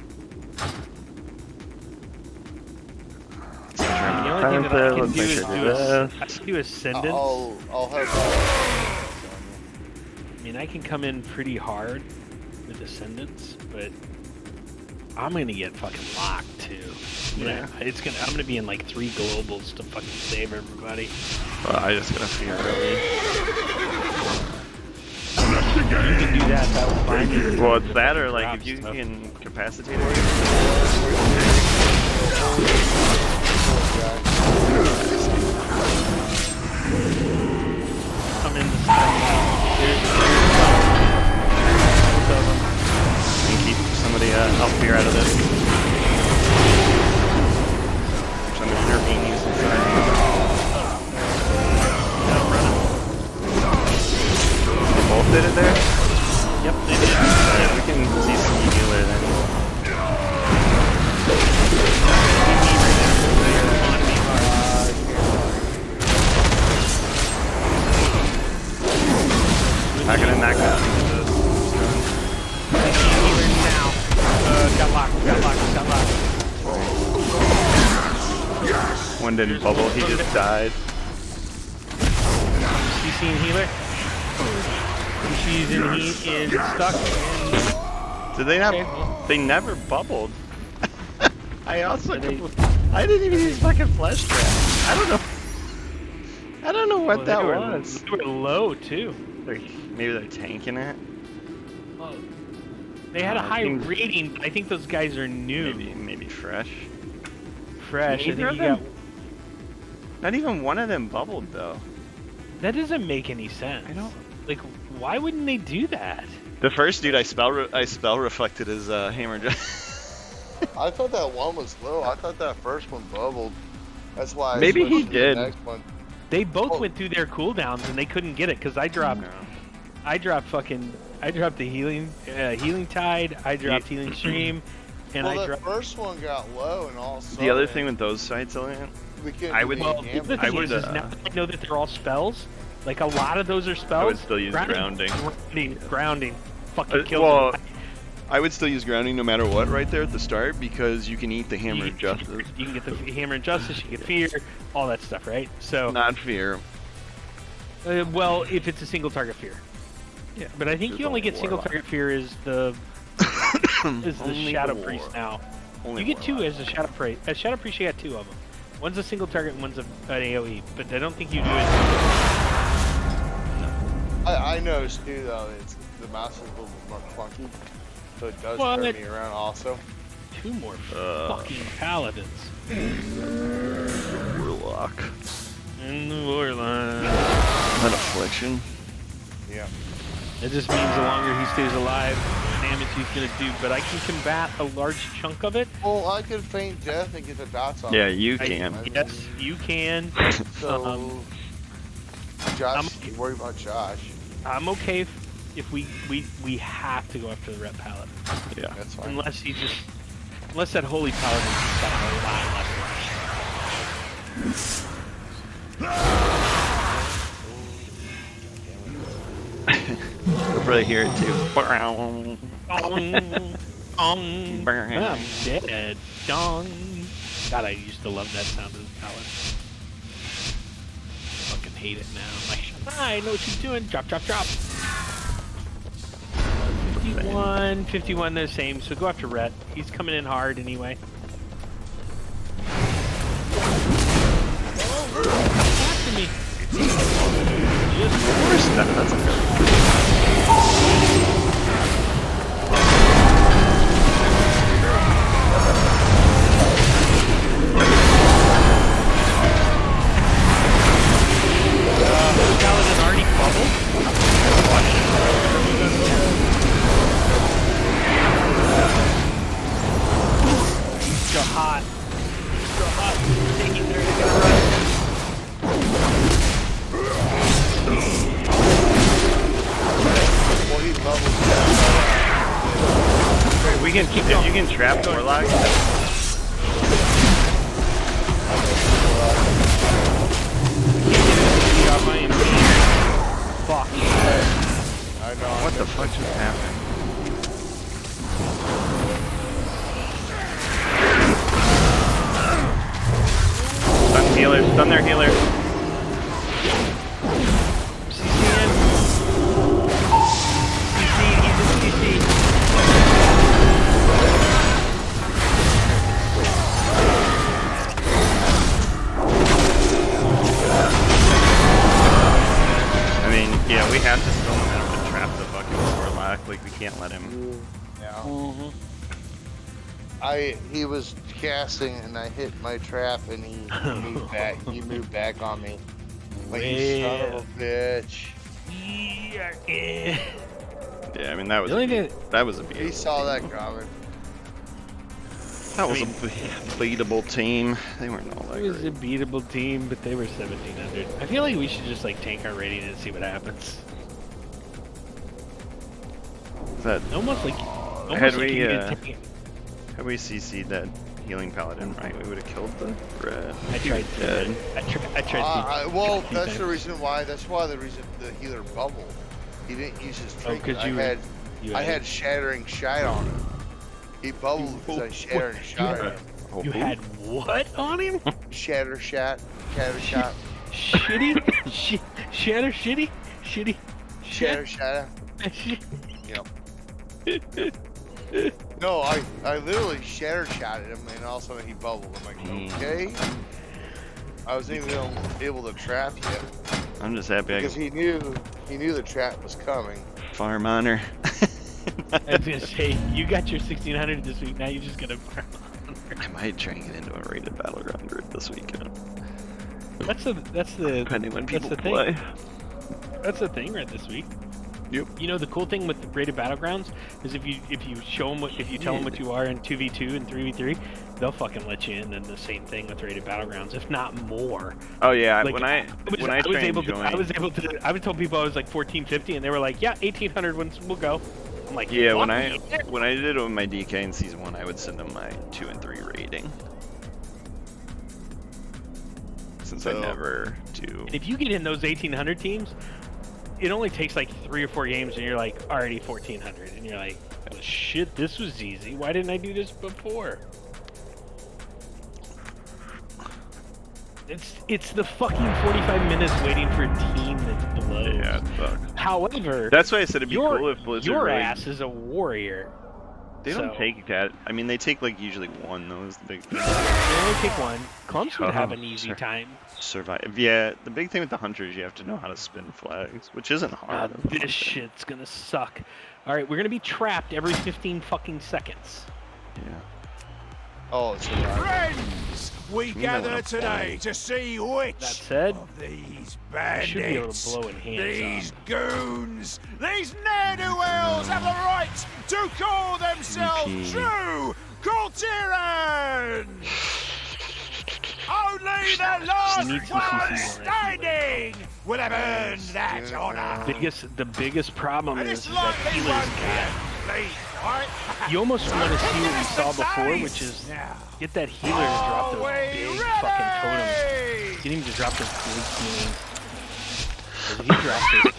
The only thing that I can do is do Ascendance. I'll have. I mean, I can come in pretty hard with Ascendance, but I'm gonna get fucking locked too. Yeah. I'm gonna be in like 3 globals to fucking save everybody. Well, I just gotta fear early. You can do that. That will find me. Well, it's that or like if you can incapacitate it. Come in. And keep somebody help fear out of this. Some of your beanies inside. They both did it there? Yep, they did. Yeah, we can see some healer then. Not gonna knock out into this. Now. Got locked. One didn't bubble, he just died. CC and healer. She's in heat is stuck. Did they not? Okay, well. They never bubbled. I also. I didn't even use fucking flesh trap. I don't know what that was. They were low too. Maybe they're tanking it. Well, they had a high rating, but I think those guys are new. Maybe fresh. Fresh. I think you got. Not even one of them bubbled though. That doesn't make any sense. I don't. Like, why wouldn't they do that? The first dude I spell reflected his hammer. I thought that one was low. I thought that first one bubbled. That's why. Maybe he to did. The next one. They both went through their cooldowns and they couldn't get it because I dropped. I dropped the healing tide. I dropped healing stream, and the first one got low and all. The other thing with those sites, Elian, I would now that I know that they're all spells. Like a lot of those are spells. I would still use grounding. Grounding. Fucking kills them. I would still use grounding no matter what right there at the start because you can eat the hammer of justice. You can get the hammer of justice, you get fear, all that stuff, right? So not fear. Well, if it's a single target fear. Yeah, but I think you only get single target fear is the Shadow Priest now. You get 2 as a Shadow Priest. As Shadow Priest, you got 2 of them. One's a single target and one's an AoE, but I don't think you do it. I noticed too though, the mouse is a little bit more clunky, so it does turn me around also. 2 more fucking paladins. Warlock. And the Warlock. That affliction. Yeah. It just means the longer he stays alive, the damage he's gonna do. But I can combat a large chunk of it. Well, I can feign death and get the dots on. Yeah, you can. Yes, you can. So, Josh, you worry about Josh. I'm okay if we have to go after the rep paladin. Yeah, that's fine. Unless that holy paladin just got a lot We'll probably hear it too. I'm dead. Dong. God, I used to love that sound of the paladin. Fucking hate it now. I'm like, I know what you're doing. Drop. 51, they're the same, so go after Rhett. He's coming in hard anyway. After me. That's okay. Paladin already bubbled? Still hot. Still hot. Taking they're gonna run. Well, he bubbled. Wait, we can keep if you can trap Warlock. Fuck. I know. What the fuck just happened? Stun healers, stun their healer. CCN. CC, he's in CC. I mean, yeah, we have to still let him to trap the fucking Warlock. Like, we can't let him. Yeah. Mm-hmm. He was casting and I hit my trap and he moved back. He moved back on me. Like you son of a bitch. Yeah. Yeah, I mean, that was that was a He beatable saw team. that coming. That was a beatable team. They weren't all that It was a great. beatable team, but they were 1700. I feel like we should just like tank our rating and see what happens. That Almost like had like we you need to tank- had we CC'd that healing paladin, right? We would have killed the red. I tried to. Dead. I tried. Well, to that's the reason why. That's why the reason the healer bubbled. He didn't use his trinket. 'cause I had shattering shot on him. He bubbled because I shattering shot on him. Oh, You had what on him? Shatter shot. Shitty? Shatter shitty? Shitty? Shatter shot. Yep. No, I literally shatter shotted him and all of a sudden he bubbled. I'm like, okay. I wasn't even able to trap yet I'm just happy I because can he knew the trap was coming. farm honor. I was gonna say, you got your 1600 this week, now you're just gonna farm on. I might try and get into a rated battleground grid this weekend. That's the Depending when people that's the play. thing. That's the thing right this week. Yep. You know the cool thing with the rated battlegrounds is if you show them if you tell them what you are in 2v2 and 3v3, they'll fucking let you in. And the same thing with rated battlegrounds, if not more. Oh yeah, Like, when I I was try able and to. join, I was able to. I would tell people I was like 1450, and they were like, "Yeah, 1800 ones, we'll go." I'm like, yeah, "Fuck when yeah." I did it with my DK in season 1, I would send them my 2 and 3 rating. Since I So- never do. And if you get in those 1800 teams, it only takes like 3 or 4 games, and you're like already 1400, and you're like, well, "Shit, this was easy. Why didn't I do this before?" It's the fucking 45 minutes waiting for a team that's below. Yeah, it sucks. However, That's why I said it'd be your, cool if Blizzard your really- ass is a warrior. They don't so- take that. I mean, they take like usually one. Though is the big thing. They only take one. Clumps would have an Oh, easy sure. time. Survive. Yeah, the big thing with the hunters, you have to know how to spin flags, which isn't hard. This shit's gonna suck. All right, we're gonna be trapped every 15 fucking seconds. Yeah. Oh, it's a Friends, we know gather what I'm today to see which That said, of these I should be able bandits, to blow in hands these goons, these ne'er-do-wells have the right to call themselves GP. true Kultirans! Only the last needs to one CC more standing would have earned that honor. The biggest problem And is it's that likely healers one can't. here, please, alright? You almost want to see what we saw before, which is get that healer to drop those big fucking totems. Get him to drop those big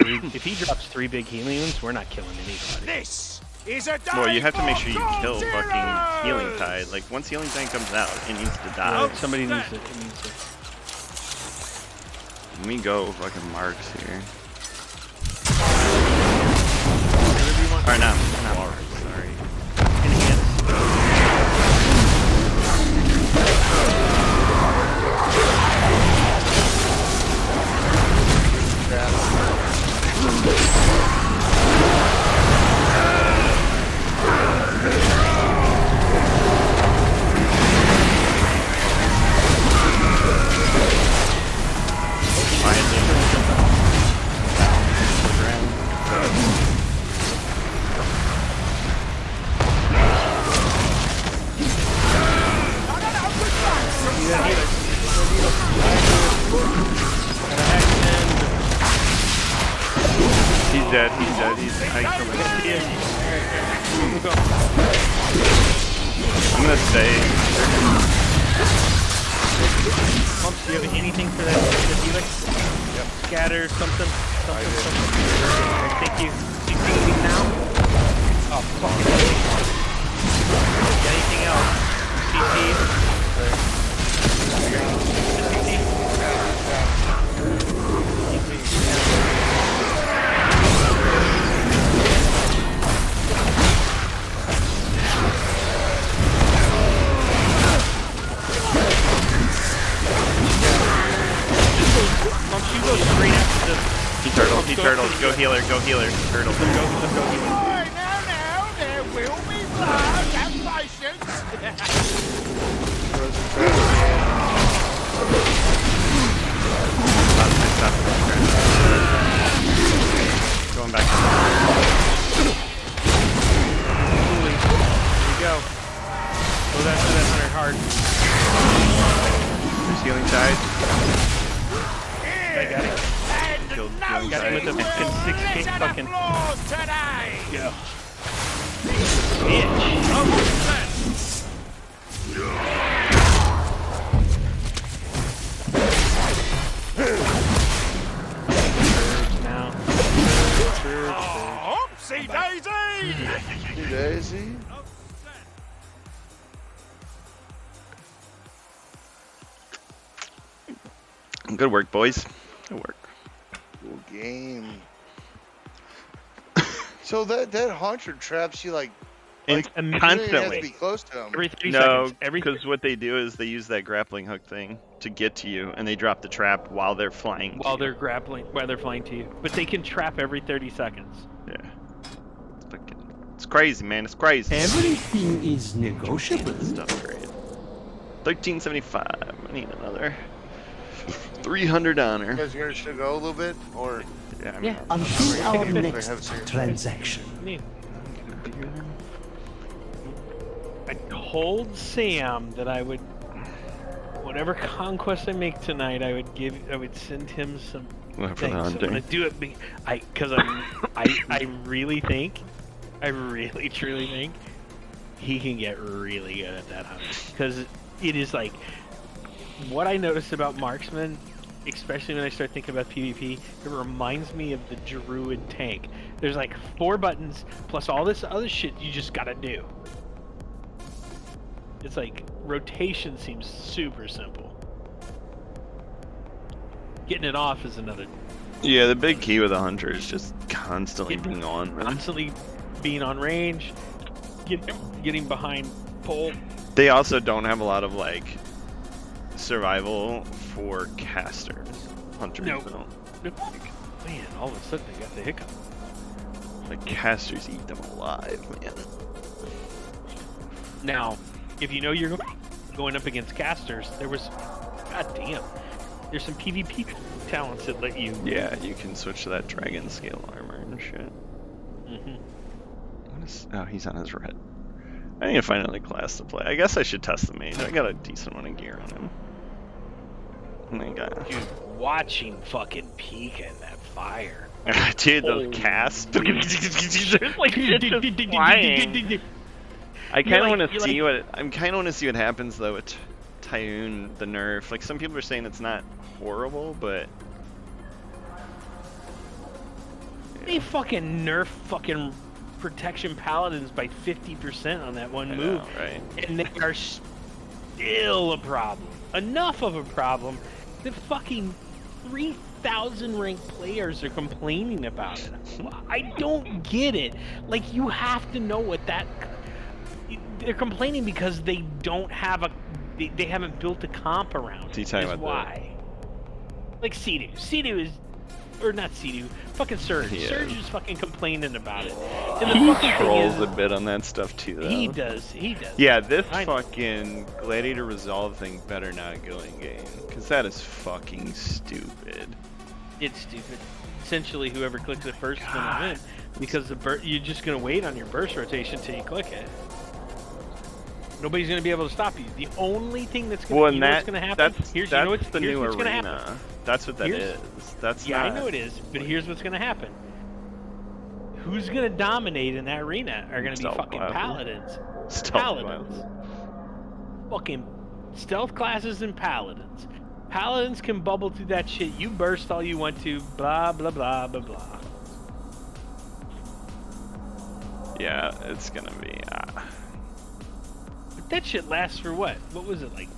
healing. If he drops 3 big healing ones, we're not killing anybody. This is a day Well, you have to make sure you for kill fucking Kultirans! Healing Tide. Like, once Healing Tide comes out, it needs to die. Somebody needs to. Let me go fucking marks here. Or not marks, sorry. dead. He's dead. I killed him. Go. I'm gonna stay. Mumps, do you have anything for that helix? Yep. Scatter, something. I did. Alright, thank you. Do you see anything now? Oh, fuck. Got anything else? Mumps, you go straight after the... He turtled. Go healer. Turtle. Go healer. Now, there will be blood. Have patience. Frozen trap. Going back. There you go. Go after that hunter hard. There's healing tide. I got it. Killed Got healing him with tide. the fucking 6K fucking... today. Go. Bitch. Now. Oopsie daisy. Daisy. Good work, boys. Good work. Cool game. So that hunter traps you like And you don't even have to constantly. be close to him. Every 3 No, seconds. because what they do is they use that grappling hook thing to get to you, and they drop the trap while they're flying. While they're grappling, while they're flying to you. But they can trap every 30 seconds. Yeah. It's crazy, man. It's crazy. Everything is negotiable. This stuff's great. 1375. I need another 300 honor. You guys here should go a little bit, or Yeah, I'm Yeah. Until our Have a next cigarette. transaction. I told Sam that I would, whatever conquest I make tonight, I would send him some Well, for things. the I'm hunting. gonna do it, because I really think, I really truly think, he can get really good at that hunting. Because it is like, what I noticed about marksman, especially when I start thinking about PvP, it reminds me of the druid tank. There's like 4 buttons plus all this other shit you just gotta do. It's like rotation seems super simple. Getting it off is another. Yeah, the big key with a hunter is just constantly being on. Man. Constantly being on range, getting behind pole. They also don't have a lot of like survival for casters. Hunters No. don't. Man, all of a sudden they got the hiccup. Like casters eat them alive, man. Now, if you know you're going up against casters, there's some PvP talents that let you. Yeah, you can switch to that dragon scale armor and shit. What is, oh, he's on his red. I need to find another class to play. I guess I should test the mage. I got a decent amount of gear on him. And I got... Dude, watching fucking Pika in that fire. Dude, those casts. There's like shit just flying. I kind of want to see what I'm kind of want to see what happens though with Tyun the nerf. Like some people are saying it's not horrible, but They fucking nerf fucking protection paladins by 50% on that one I move, know, right? and they are still a problem. Enough of a problem that fucking 3,000 ranked players are complaining about it. I don't get it. Like, you have to know what that. They're complaining because they don't have a. They haven't built a comp around. So you talking is about why? Like Sea-Doo. Sea-Doo is. Or not Sea-Doo. Fucking Surge. Yeah. Surge is fucking complaining about it. And the He fucking thing trolls is, a bit on that stuff too, though. He does. Yeah, this I know. fucking Gladiator Resolve thing better not go in game, because that is fucking stupid. It's stupid. Essentially, whoever clicks it first is gonna win, because you're just gonna wait on your burst rotation till you click it. Nobody's gonna be able to stop you. The only thing that's gonna, Well, you and know that, what's gonna happen. that's Here's the here's new what's gonna arena. happen. That's what that Here's- is. That's Yeah, not... I know it is, but here's what's gonna happen. who's gonna dominate in that arena are gonna be Stealth fucking classes. paladins. Stealth Paladins. Fucking stealth classes and paladins. Paladins can bubble through that shit. You burst all you want to. Blah blah blah blah blah. Yeah, it's gonna be. But that shit lasts for what? What was it, like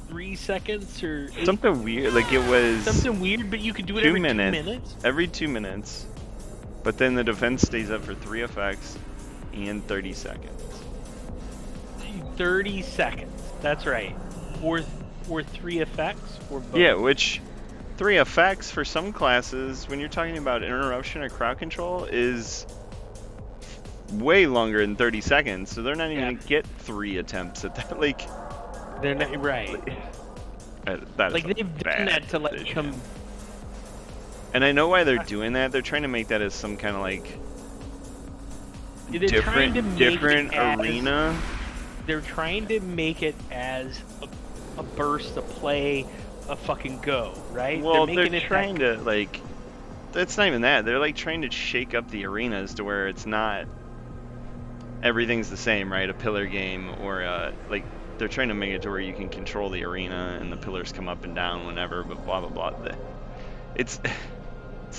3 seconds or 8? Something weird. Like it was. Something weird, but you could do it 2 every minutes. 2 minutes. Every 2 minutes. But then the defense stays up for 3 effects and 30 seconds. 30 seconds. That's right. Or 3 effects or both. Yeah, which 3 effects for some classes, when you're talking about interruption or crowd control, is way longer than 30 seconds. So they're not even gonna get 3 attempts at that. Like, they're not right. That is Like a they've done bad that to like decision. come. And I know why they're doing that. They're trying to make that as some kind of like They're trying to make different it as- arena. They're trying to make it as a burst, a play, a fucking go, right? Well, making they're it trying to like. That's not even that. They're like trying to shake up the arenas to where it's not. Everything's the same, right? A pillar game or like they're trying to make it to where you can control the arena and the pillars come up and down whenever, but blah blah blah. It's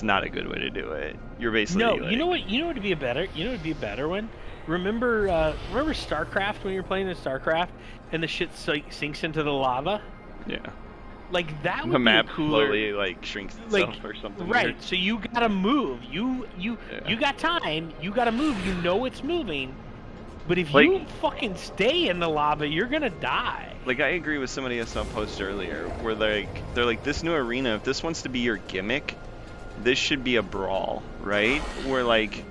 not a good way to do it. You're basically No, like, you know what? You know what would be a better? You know what would be a better one? Remember StarCraft when you're playing in StarCraft and the shit sinks into the lava? Yeah. Like that would The be map a cooler. slowly like shrinks itself or something. Right. weird. So you gotta move. You got time. You gotta move. You know it's moving. But if Like- you fucking stay in the lava, you're gonna die. Like I agree with somebody I saw post earlier, where they're like this new arena. If this wants to be your gimmick, this should be a brawl, right? Where like,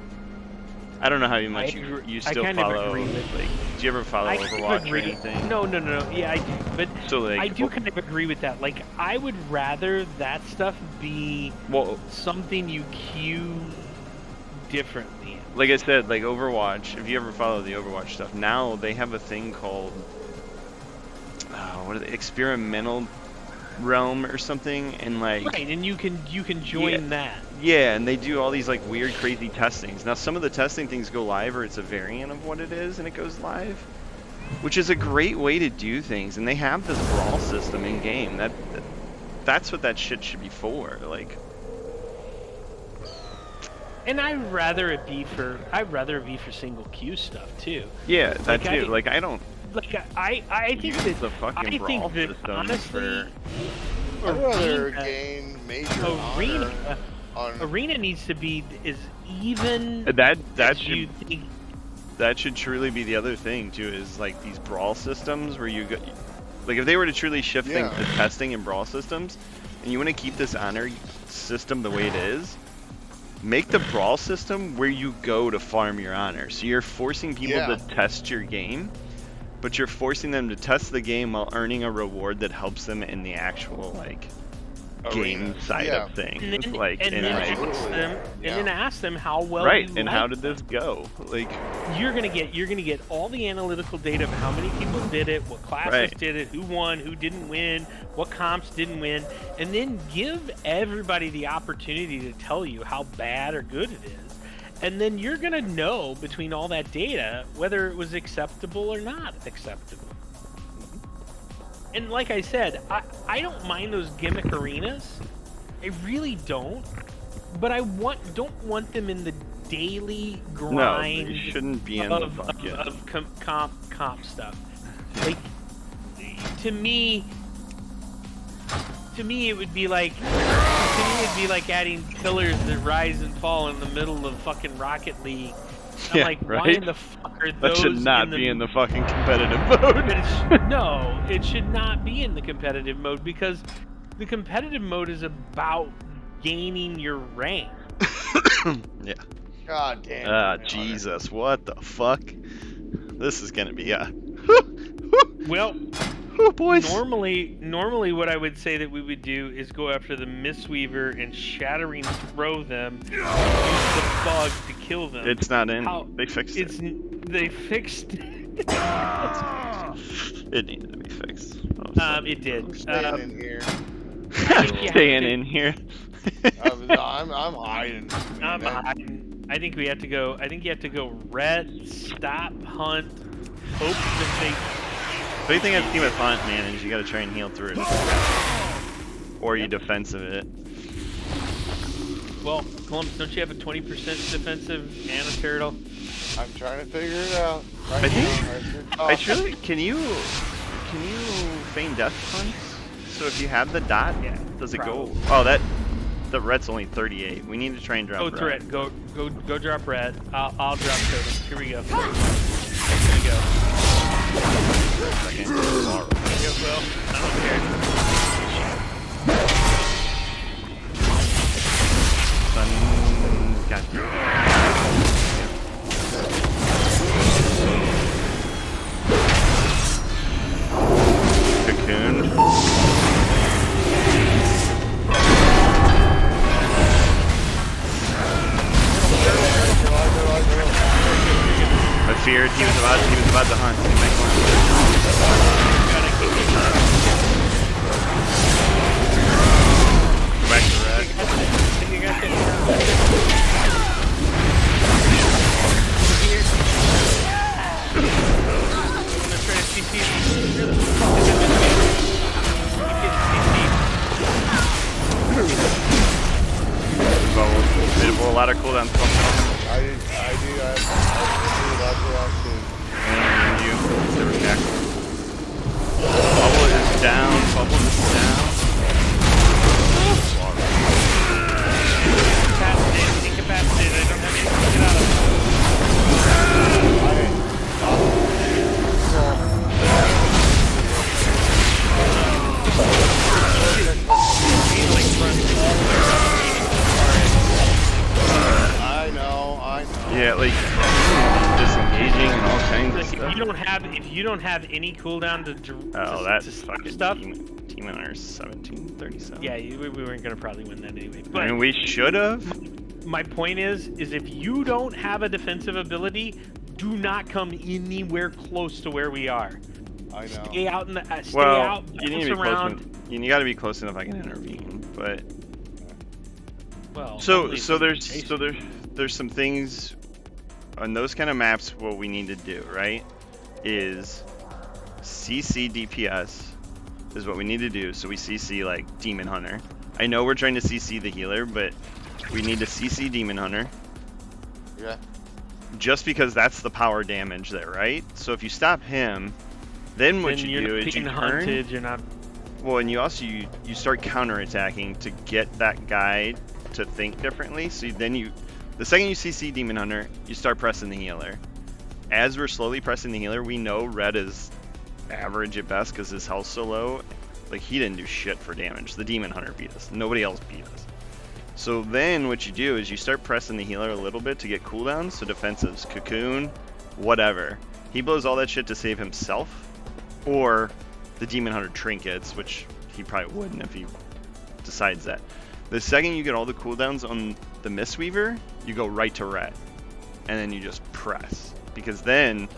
I don't know how much you I still kind of follow. agree with- Like, do you ever follow I kind of Overwatch or agree. anything? No. Yeah, I do. But So like, I do kind of agree with that. Like, I would rather that stuff be well, something you cue differently. like I said, like Overwatch. If you ever follow the Overwatch stuff, now they have a thing called what are they? Experimental realm or something, and like. Right, and you can join that. Yeah, and they do all these like weird, crazy testings. Now, some of the testing things go live, or it's a variant of what it is, and it goes live, which is a great way to do things. And they have this brawl system in game. That's what that shit should be for. Like, And I'd rather it be for single queue stuff too. yeah, that Like, too. Like, I don't Like I think use that the fucking I brawl think that system honestly, I'd rather Arena- gain major honor on. Arena needs to be as even that as you should think. that should truly be the other thing too. Is like these brawl systems where you go. Like, if they were to truly shift things to testing and brawl systems, and you want to keep this honor system the way it is, make the brawl system where you go to farm your honor. So you're forcing people to test your game, but you're forcing them to test the game while earning a reward that helps them in the actual like game side of things. And then, Like, and and then like, ask them, and then ask them how well. right, you and like how did this go? Like, you're gonna get all the analytical data of how many people did it, what classes did it, who won, who didn't win, what comps didn't win, and then give everybody the opportunity to tell you how bad or good it is. And then you're gonna know between all that data whether it was acceptable or not acceptable. And like I said, I don't mind those gimmick arenas. I really don't. But I don't want them in the daily grind. no, they shouldn't be in the fucking. of comp stuff. Like, to me it would be like adding pillars that rise and fall in the middle of fucking Rocket League. I'm Yeah, like, why right? in the fuck are That those should not be in the fucking competitive mode. No, it should not be in the competitive mode because the competitive mode is about gaining your rank. Yeah. God damn. Jesus, what the fuck? This is gonna be Well, oh, boys. normally what I would say that we would do is go after the Mistweaver and shattering throw them, use the bug to kill them. It's not in. They fixed it. They fixed it. It needed to be fixed. It did. I'm staying in here. I think you have Staying to- in here. I'm hiding. I'm man. hiding. I think we have to go. I think you have to go red, stop, hunt, hope that they. What do you think a team with hunt, man? Is you gotta try and heal through it, or you defensive it. Well, Columbus, don't you have a 20% defensive and a turtle? I'm trying to figure it out. I think. I truly. Can you feign death punch? So if you have the dot, Yeah, does it probably. go? Oh, that. The red's only 38. We need to try and drop Go red. red. Go drop red. I'll drop turtle. Here we go. Here we go. Second. Here we go, Will. I don't care. Sun. Got you. Cocoon. I feared he was about to hunt. He might hunt. Go back to red. Let's try to CC. Well, a lot of cooldowns coming up. I do lots of that too. And you, there was Necro. Bubble is down. Bubble is down. Incapacitated. Incapacitated. I don't have anything to get out of I know. Yeah, like disengaging and all kinds of If stuff. you don't have any cooldown Oh, to that's fucking stuff. Team Hunter 1737. Yeah, we weren't gonna probably win that anyway. But I mean, we should have. my point is if you don't have a defensive ability, do not come anywhere close to where we are. I know. Stay out in the stay Well, out, you need bounce to be around. close. You got to be close enough I can intervene, but. Well, So only there's some things on those kind of maps. What we need to do, right, is CC DPS is what we need to do. So we CC like Demon Hunter. I know we're trying to CC the healer, but we need to CC Demon Hunter. Yeah. Just because that's the power damage there, right? So if you stop him, then what then you you're do is you being turn. hunted. You're not. Well, and you also you start counterattacking to get that guy to think differently. So then the second you CC Demon Hunter, you start pressing the healer. As we're slowly pressing the healer, we know red is average at best because his health's so low. Like, he didn't do shit for damage. The Demon Hunter beat us. Nobody else beat us. So then what you do is you start pressing the healer a little bit to get cooldowns. So defensives, Cocoon, whatever. He blows all that shit to save himself, or the Demon Hunter trinkets, which he probably wouldn't if he decides that. The second you get all the cooldowns on the Mistweaver, you go right to red, and then you just press, because then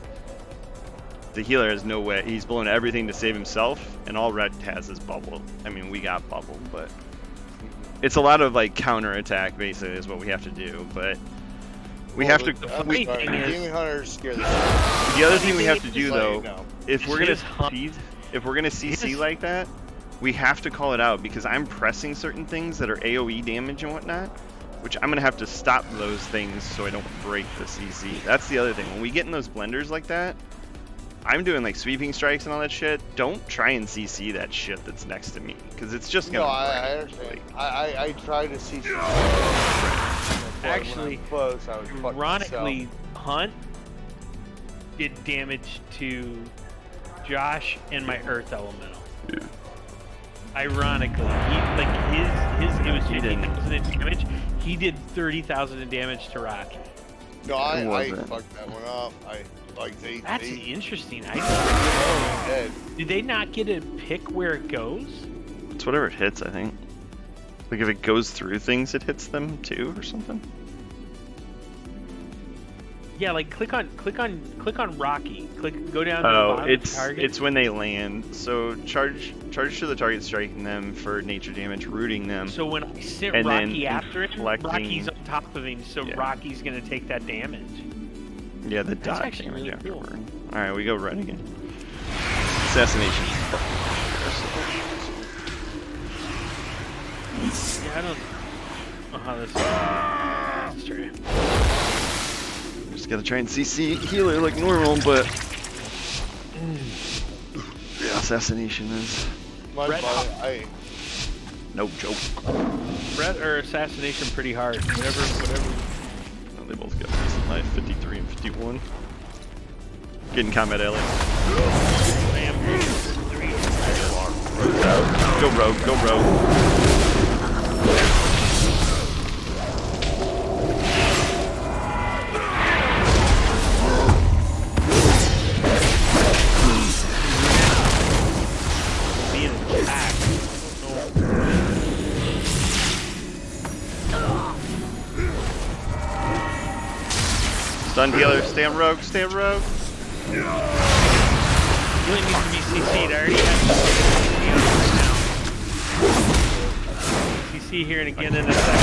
the healer has no way. He's blowing everything to save himself, and all red has is bubble. I mean, we got bubble, but it's a lot of like counter attack basically is what we have to do. But we have to. Demon Hunters scare the The other thing we have to do though, if we're gonna Just hunt. CC like that, we have to call it out, because I'm pressing certain things that are AoE damage and whatnot, which I'm gonna have to stop those things so I don't break the CC. That's the other thing. When we get in those blenders like that, I'm doing like sweeping strikes and all that shit. Don't try and CC that shit that's next to me, because it's just gonna. No, I break. understand. Like, I tried to see. Actually, close, I would fuck ironically, Hunt did damage to Josh and my Earth Elemental. Ironically, it was 50,000 in damage. He did 30,000 in damage to Rocky. No, I wasn't. fucked that one up. That's interesting. Did they not get to pick where it goes? it's whatever it hits, I think. Like if it goes through things, it hits them too, or something. Yeah, like click on Rocky. Go down to the Oh, bottom of the target. it's when they land. So charge to the target, striking them for nature damage, rooting them. So when I sent and Rocky then after him, inflecting- Rocky's on top of him, so Yeah. Rocky's gonna take that damage. Yeah, the That's dot actually damage really cool. afterward. Alright, we go run again. Assassination. Yeah, I don't know how this. That's true. Just gotta try and CC healer like normal, but yeah, assassination is My Red Hot. no joke. Threat or assassination pretty hard. Whatever. No, they both got decent life, 53 and 51. Get in combat, Ellie. Bam. 3. Rogue's out. Go rogue, go rogue. Being attacked. Stun healer, stay on rogue, stay on rogue. Really needs to be CC'd. I already have CC here and again in a second.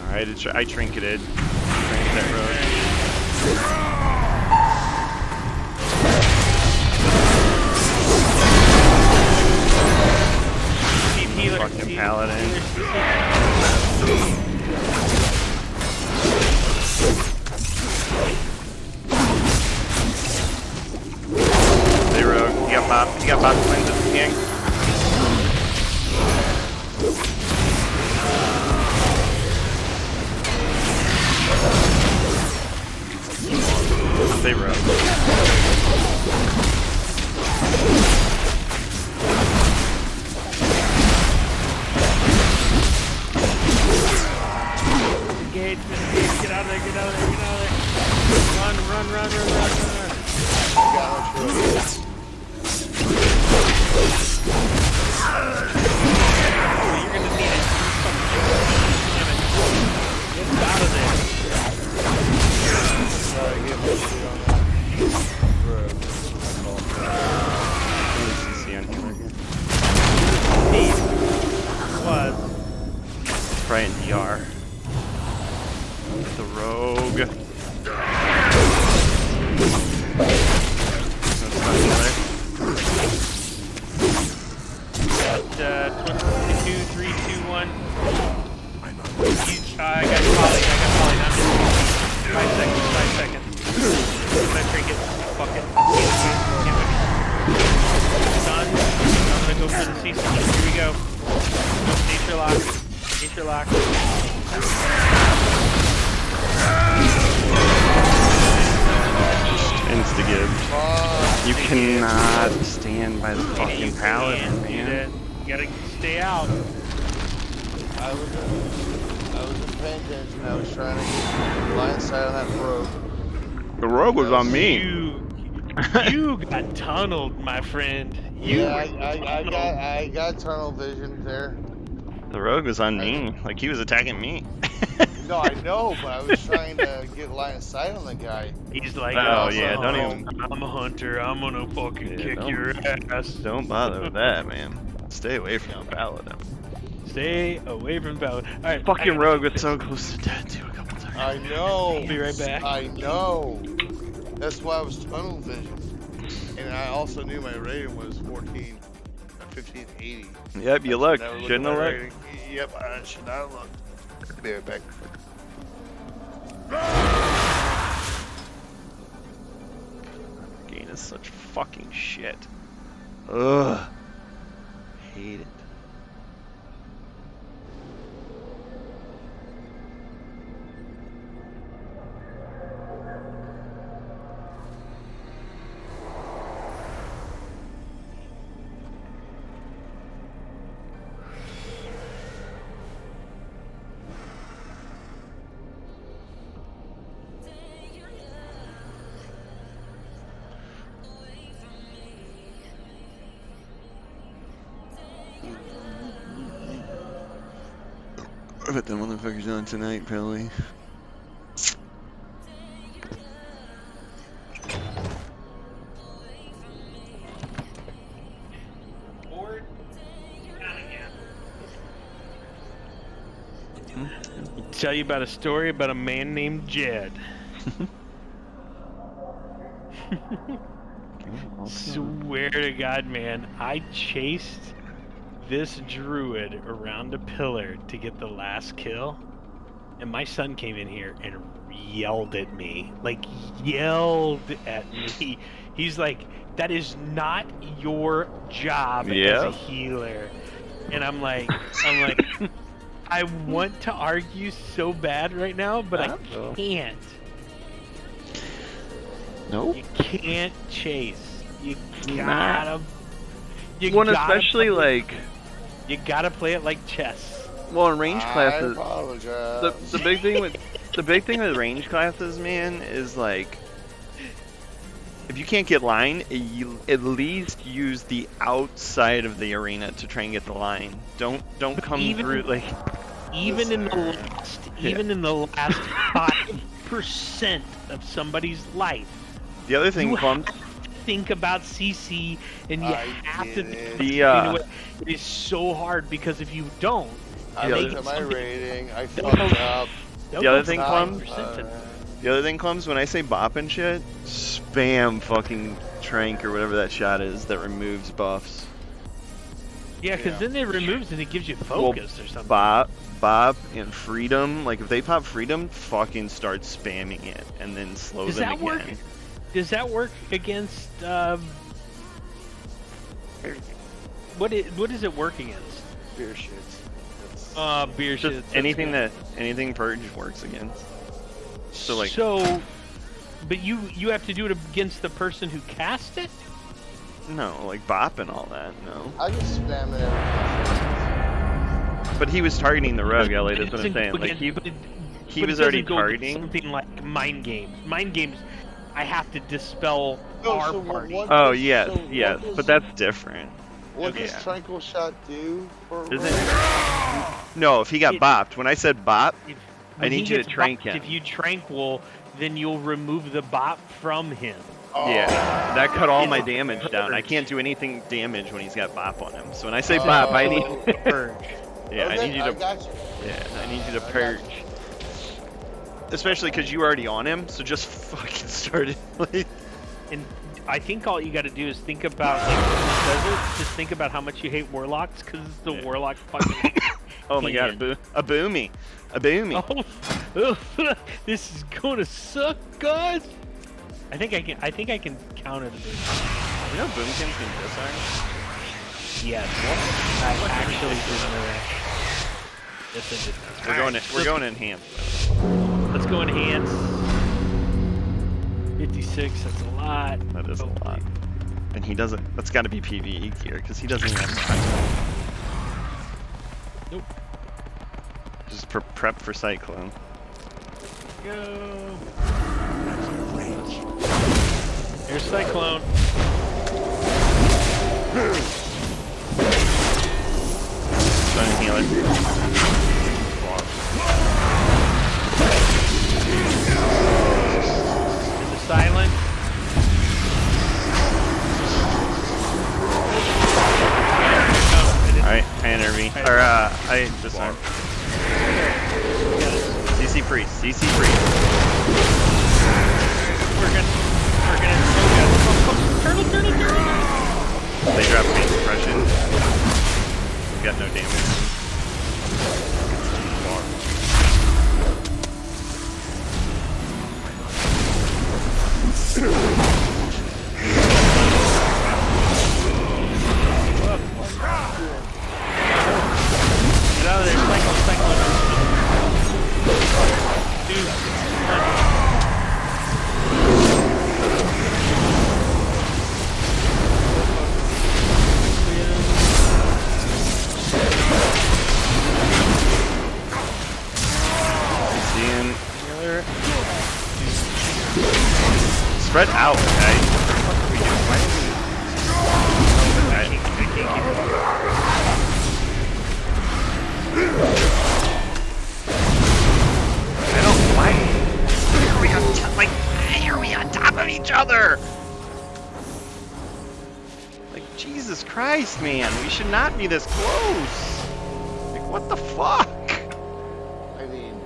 Alright, I trinketed. Trinket that rogue. Healer. Fucking paladin. Stay rogue. You got bot cleanse at the king. Stay rogue. Engage, get out of there, get out of there, get out of there. Run. got You're gonna need it. Damn it. Get out of there. Sorry, get my shit on that. CC on healer again. What? Try and DR. The rogue. Got 22, 3, 2, 1. I got Polly. Not 5 seconds. I'm gonna trinket. Fuck it. Done. I'm gonna go for the CC. Here we go. Nature lock. Insta-give. You cannot stand by the fucking paladin, man. You gotta stay out. I wasn't paying attention. I was trying to get line of sight on that rogue. The rogue was on me. You got tunneled, my friend. I got tunnel vision there. The rogue was on me. Like, he was attacking me. No, I know, but I was trying to get line of sight on the guy. He's like, Oh, yeah, don't even... I'm a hunter. I'm gonna fucking kick your ass. Don't bother with that, man. Stay away from the paladin. Stay away from Paladin. Alright. Fucking rogue was so close to death, too, a couple times. I know. I'll be right back. I know. That's why I was tunnel vision. And I also knew my rating was 1580. Yep, you looked. Never looked Shouldn't at have my looked. rating. Yep, I should not have looked. Be right back. Game is such fucking shit. Ugh. Hate it. I bet the motherfucker's on tonight, probably. tell you about a story about a man named Jed. Swear to God, man, I chased this druid around a pillar to get the last kill, and my son came in here and yelled at me. Like, yelled at me. He's like, that is not your job as a healer. And I'm like, I want to argue so bad right now, but I can't. Nope. You can't chase. You gotta. Especially like. You gotta play it like chess. Well, in range classes, I apologize. the big thing with range classes, man, is like, if you can't get line, you at least use the outside of the arena to try and get the line. Don't come through like. Even in the last 5% of somebody's life. The other thing, Clump, think about CC, and you have to. It is so hard because if you don't, I looked at my rating. I fucked up. The other thing, Clums, when I say bop and shit, spam fucking Trank or whatever that shot is that removes buffs. Yeah, because then it removes and it gives you focus or something. Bop and Freedom, like if they pop Freedom, fucking start spamming it and then slow them again. Work? Does that work against? What does it work against? Beer shits. Beer shits. Anything Purge works against. So like. But you have to do it against the person who cast it. No, like Bop and all that. No. I just spam it every 10 seconds. But he was targeting the rogue, Elliot. That's what I'm saying. Like he was already targeting something like mind games. Mind games. I have to dispel our party. Oh yes, but that's different. What does Tranquil Shot do for? No, if he got bopped. When I said bop, I need you to trank him. If you tranquil, then you'll remove the bop from him. Oh. Yeah, that cut all my damage down. I can't do anything damage when he's got bop on him. So when I say bop, I need to purge. Yeah, okay, I need you to. Yeah, I need you to purge. Especially because you were already on him, so just fucking start it. And I think all you got to do is think about, like, when he does it, just think about how much you hate warlocks, because the warlock fucking. Oh my god, a boomy. Oh, this is gonna suck, guys. I think I can counter the boom. You know boomkins can disarm? Yes. I actually didn't know that. Yes, I did. We're going enhanced. Let's go enhance. 56, that's a lot. That is a lot. And he doesn't, that's gotta be PvE gear, because he doesn't even have time. Nope. Just prep for Cyclone. Go. Here's Cyclone. Trying to heal it. Silent. Alright, I intervene. Or, I disarm. CC freeze. CC freeze. We're gonna turtle. They drop pain suppression. We got no damage. Get out of there, cyclone. Dude. Spread out, guys. I don't like. Why are we on top of each other? Like, Jesus Christ, man. We should not be this close. Like, what the fuck? I mean,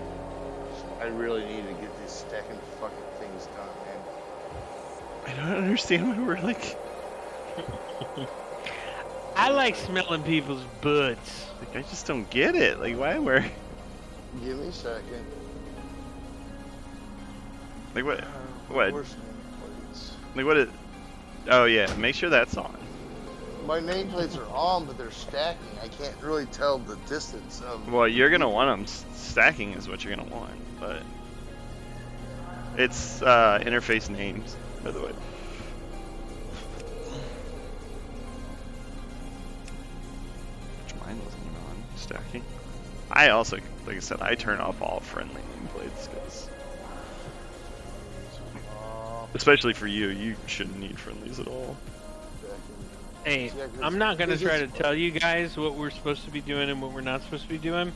really need to get these stacking fucking things done, man. I don't understand why we're like. I like smelling people's butts. Like, I just don't get it. Like, why we're. Give me a second. Like, what? What? Where's nameplates? Like, what is. Oh, yeah, make sure that's on. My nameplates are on, but they're stacking. I can't really tell the distance of. Well, you're gonna want them. Stacking is what you're gonna want, but. It's interface names, by the way. Which mine wasn't even on stacking. I also, like I said, I turn off all friendly nameplates because, especially for you, you shouldn't need friendlies at all. Hey, I'm not gonna try to tell you guys what we're supposed to be doing and what we're not supposed to be doing.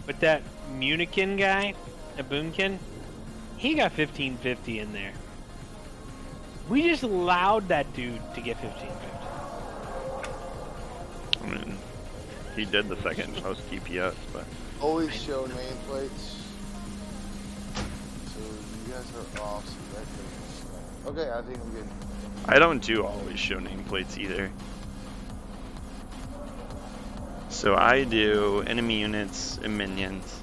But that Munikin guy, that Boomkin, he got 1550 in there. We just allowed that dude to get 1550. I mean, he did the second most DPS, but Always show nameplates. So you guys are off. So that thing's, okay, I think I'm good. I don't do always show nameplates either. So I do enemy units and minions.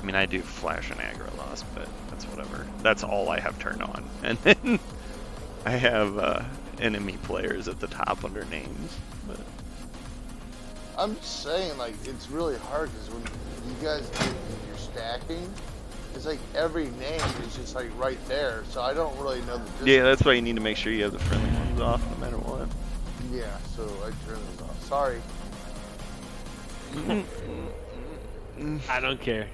I mean, I do flash and aggro loss, but that's whatever. That's all I have turned on. And then I have enemy players at the top under names. But I'm just saying, like, it's really hard because when you guys get your stacking, it's like every name is just like right there, so I don't really know the distance. yeah, that's why you need to make sure you have the friendly ones off no matter what. Yeah, so I turn those off. Sorry. I don't care.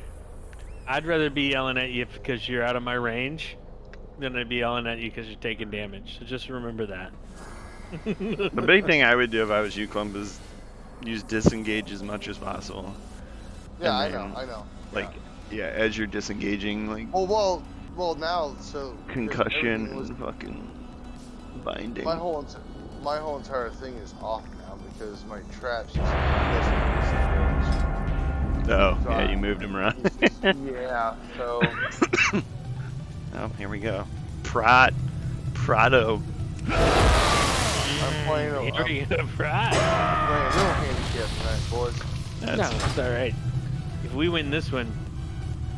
I'd rather be yelling at you because you're out of my range than I'd be yelling at you because you're taking damage. So just remember that. The big thing I would do if I was you, Clump, is use disengage as much as possible. Yeah, And I know. Like, yeah, as you're disengaging, like Well, now, so concussion was, and fucking binding. my whole entire thing is off now because my traps just Oh, so yeah, you moved him around. yeah, so Oh, here we go. Prado. I'm playing a Here you go, right. little handicap tonight, boys. No, it's all right. If we win this one,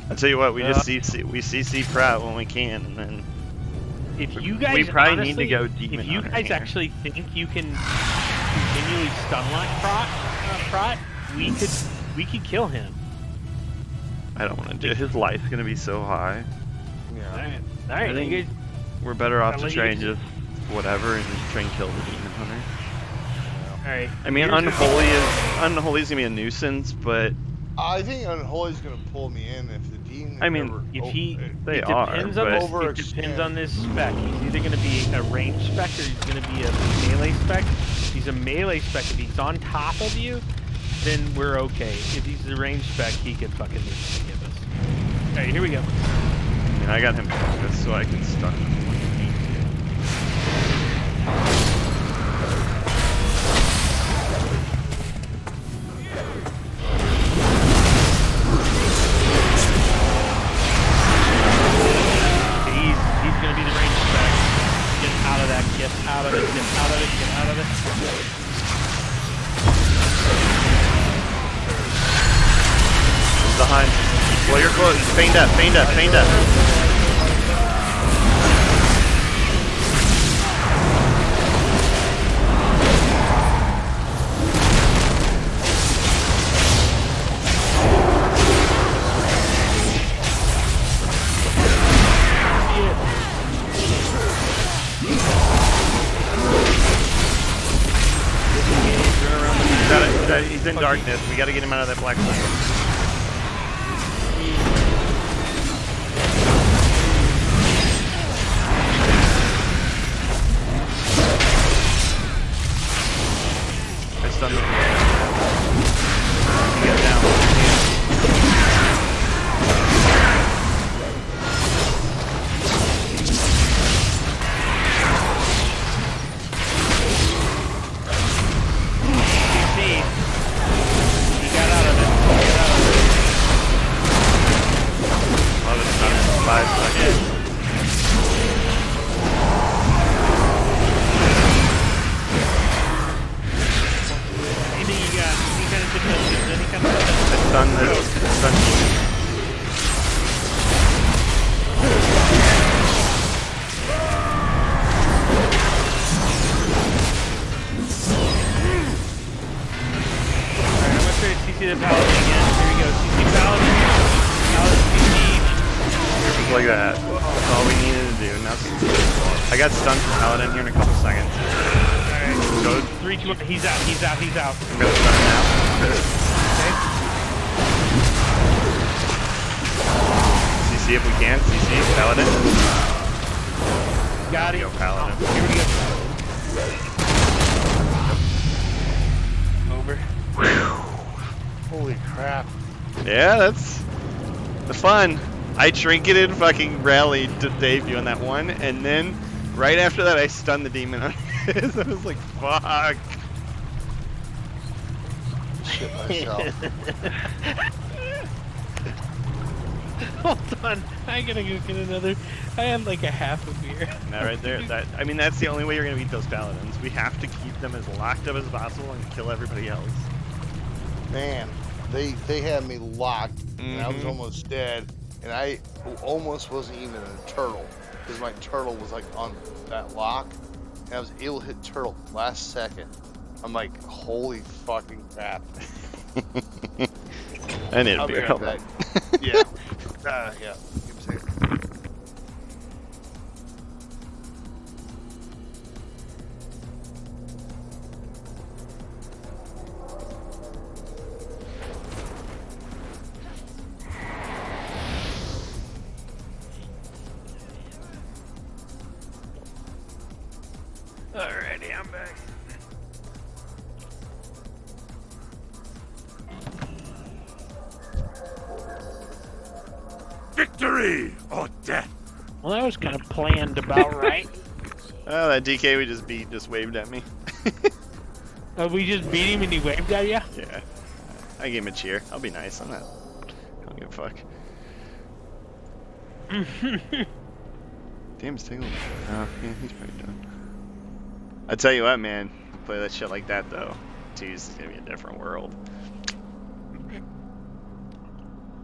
I'll tell you what, we just CC Pratt when we can, and then if you guys we probably honestly, need to go demon if you hunter guys here. actually think you can continually stun lock Prot, we could kill him. I don't want to do it. His life's gonna be so high. Yeah. All right, I think you guys, we're better off I'll to let try you and just whatever and just try and kill the demon hunter. all right. I mean, Here's the thing. Unholy's gonna be a nuisance, but I think Unholy's gonna pull me in if the demon. I mean, never, If he, They it are, depends but- on this. It depends on this spec. He's either going to be a range spec or he's going to be a melee spec. If he's a melee spec, if he's on top of you, then we're okay. If he's a range spec, he could fucking give us. All right, here we go. I mean, I got him focused so I can stun him when I need He's going to be the range spec. Get out of that. Get out of it. Get out of it. Get out of it. He's behind. Well, you're close. Feign death, feign death, feign death. He's in darkness. We gotta get him out of that black hole. I stunned him. Get down. He got out of it. that. That's all we needed to do. Nothing. I got stunned from Paladin here in a couple seconds. Alright, Go. 3, 2, 1. He's out. I'm gonna stun now. Okay. CC if we can. CC Paladin. Got it. Go Paladin. Here we go. Over. Holy crap. Yeah, that's the fun. I trinketed fucking rallied to debut on that one, and then right after that I stunned the demon on his. I was like, fuck. Shit myself. Hold on. I gotta go get another. I have like a half a beer. That right there. I mean, that's the only way you're gonna beat those paladins. We have to keep them as locked up as possible and kill everybody else. Man, they had me locked, and I was Mhm. almost dead, and I almost wasn't even a turtle, because my turtle was like on that lock, and I was able to hit turtle last second. I'm like, holy fucking crap. I need a I'll be beer. right Hold on. back. Yeah. Yeah. Give me a second. Alrighty, I'm back. Victory or death. Well, that was kind of planned about right. Oh, that DK we just beat just waved at me. We just beat him and he waved at you? Yeah. I gave him a cheer. I'll be nice. I don't give a fuck. Damn, it's taking. Oh, yeah, he's probably done. I tell you what, man. You play that shit like that though. Geez, it's gonna be a different world.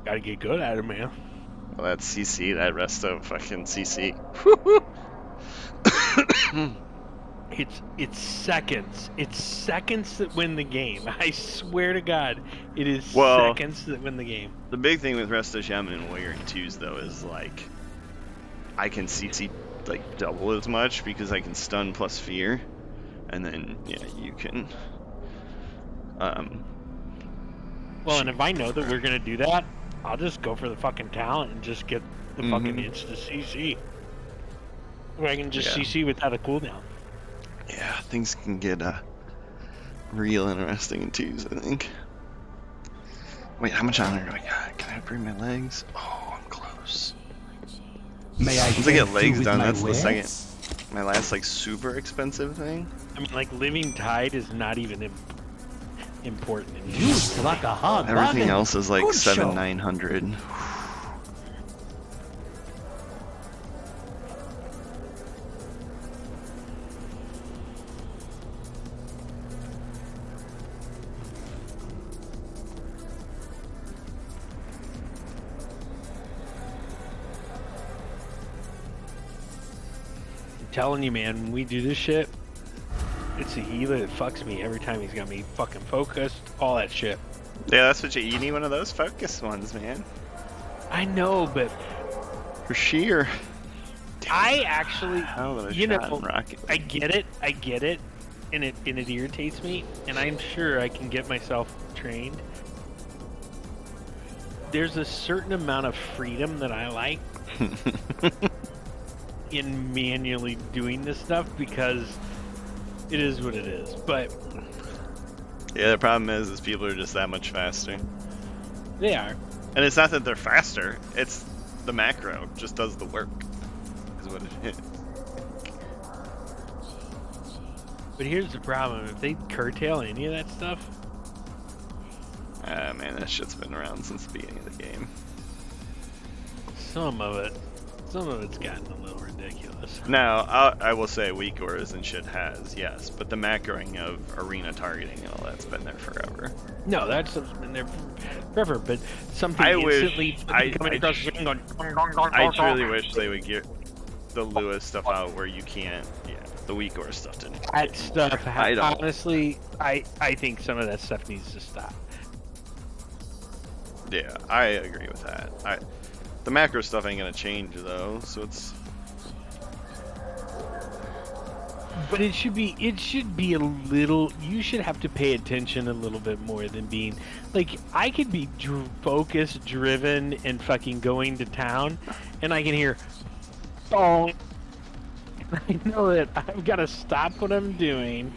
Gotta get good at it, man. Well, that CC, that resto fucking CC. It's seconds. It's seconds that win the game. I swear to God, it is Well, seconds that win the game. The big thing with Resto Shaman and Warrior 2s though is like I can CC like double as much because I can stun plus fear, and then yeah, you can. Well, and if I know that we're gonna do that, I'll just go for the fucking talent and just get the fucking insta CC. Where I can just Yeah. CC without a cooldown. Yeah, things can get real interesting in 2s, I think. Wait, how much honor do I got? Can I bring my legs? Oh, I'm close. May I Once I get tempt you legs with done, my that's the second. wares? My last like super expensive thing. I mean, like Living Tide is not even important in You struck a hard Everything bargain. else is like Good show. 7,900. I'm telling you, man, when we do this shit, it's a healer that fucks me every time he's got me fucking focused, all that shit. Yeah, that's what you need one of those focus ones, man. I know, but For sheer. I actually, How would I you shot know, in Rocket I get it, and it irritates me, and I'm sure I can get myself trained. There's a certain amount of freedom that I like in manually doing this stuff because it is what it is. But Yeah, the problem is people are just that much faster. they are. And it's not that they're faster, it's the macro just does the work, is what it is. But here's the problem: if they curtail any of that stuff, Man, that shit's been around since the beginning of the game. some of it's gotten a little ridiculous. Now, I will say weak auras and shit has, yes, but the macroing of arena targeting and all that's been there forever. No, that stuff's been there forever. But something I wish- instantly coming across the screen going. I truly wish they would get the Lewis stuff out where you can't, yeah, the weak aura stuff didn't. That stuff, I don't. honestly, I think some of that stuff needs to stop. Yeah, I agree with that. The macro stuff ain't gonna change though, so it's. But it should be a little. You should have to pay attention a little bit more than being like I could be focused, driven, and fucking going to town, and I can hear, bong. I know that I've got to stop what I'm doing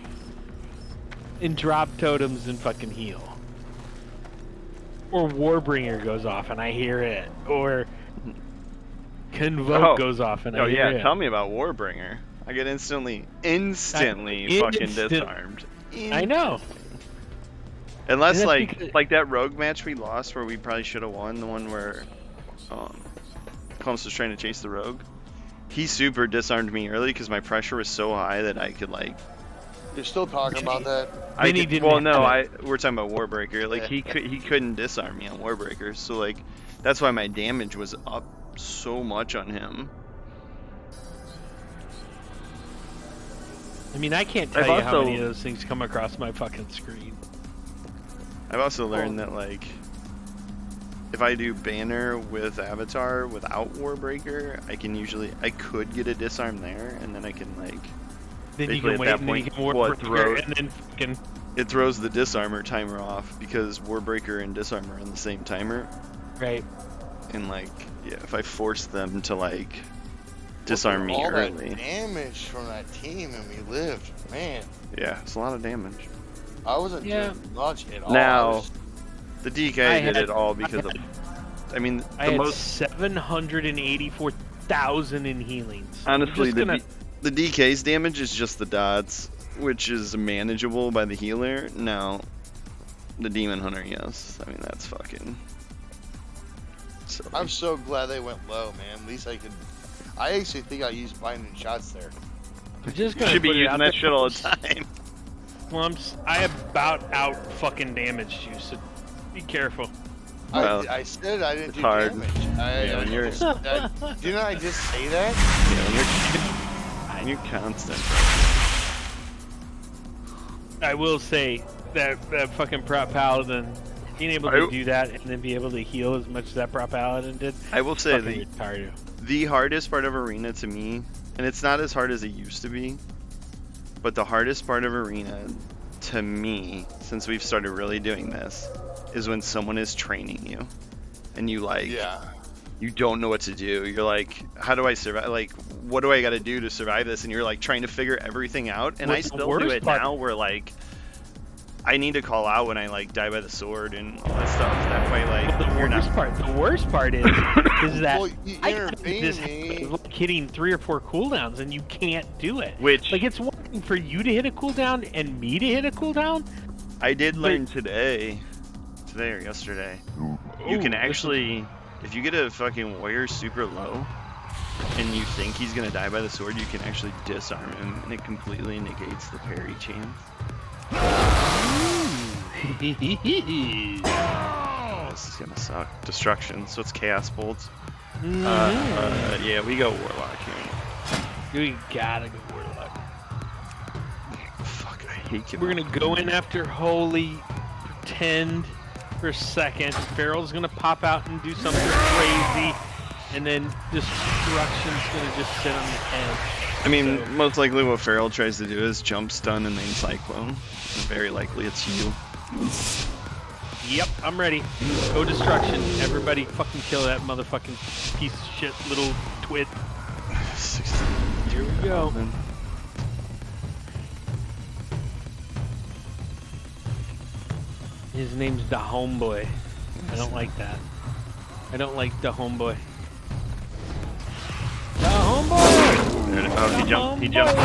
and drop totems and fucking heal. Or Warbringer goes off and I hear it. Or Convoke goes off and I hear it. Tell me about Warbringer. I get instantly fucking disarmed. I know. Unless like that rogue match we lost where we probably should have won, the one where Clumps was trying to chase the rogue. He super disarmed me early because my pressure was so high that I could like. You're still talking about that? We're talking about Warbreaker. Like he couldn't disarm me on Warbreaker, so like that's why my damage was up so much on him. I mean, I can't tell you how many of those things come across my fucking screen. I've also learned that like if I do banner with Avatar without Warbreaker, I could get a disarm there, and then I can like. Then you can wait, and then you can Warbreaker, and then fucking. It throws the disarmor timer off because Warbreaker and disarmor are on the same timer. Right. And like, yeah, if I force them to like disarm me early. All that damage from that team, and we lived, man. Yeah, it's a lot of damage. I wasn't doing much at all. Now, the DK did it all because of. I mean, I had 784,000 in healings. Honestly, the DK's damage is just the dots, which is manageable by the healer. Now, the Demon Hunter, yes. I mean, that's fucking. Silly. I'm so glad they went low, man. At least I could. I actually think I used binding shots there. I'm just you should be using that shit all the time. Clumps, I about out fucking damaged you, so be careful. Well, I said I didn't do hard. damage. When you're, didn't I just say that? Yeah, when you're constant. I will say that fucking prop paladin, being able to do that and then be able to heal as much as that prop paladin did. I will say the hardest part of arena to me, and it's not as hard as it used to be, but the hardest part of arena to me, since we've started really doing this, is when someone is training you, and you you don't know what to do. You're like, how do I survive? Like, what do I got to do to survive this? And you're like trying to figure everything out. And I still do it now, where like I need to call out when I like die by the sword and all that stuff. That way, like the worst part is that I got this hitting 3 or 4 cooldowns and you can't do it. Which like it's one thing for you to hit a cooldown and me to hit a cooldown. I did learn today or yesterday. You can actually, if you get a fucking warrior super low and you think he's gonna die by the sword, you can actually disarm him and it completely negates the parry chance. This is gonna suck. Destruction, so it's chaos bolts. Yeah, we go warlock here. We gotta go warlock. Fuck, I hate him. We're gonna go in after holy, pretend for a second. Farrell's gonna pop out and do something crazy, and then destruction's gonna just sit on the edge. I mean, most likely what Farrell tries to do is jump stun and then cyclone. Very likely it's you. Yep, I'm ready. Go destruction. Everybody fucking kill that motherfucking piece of shit little twit. 16. Here we go. His name's the homeboy. I don't like that. I don't like the homeboy. The homeboy! Oh, he jumped on.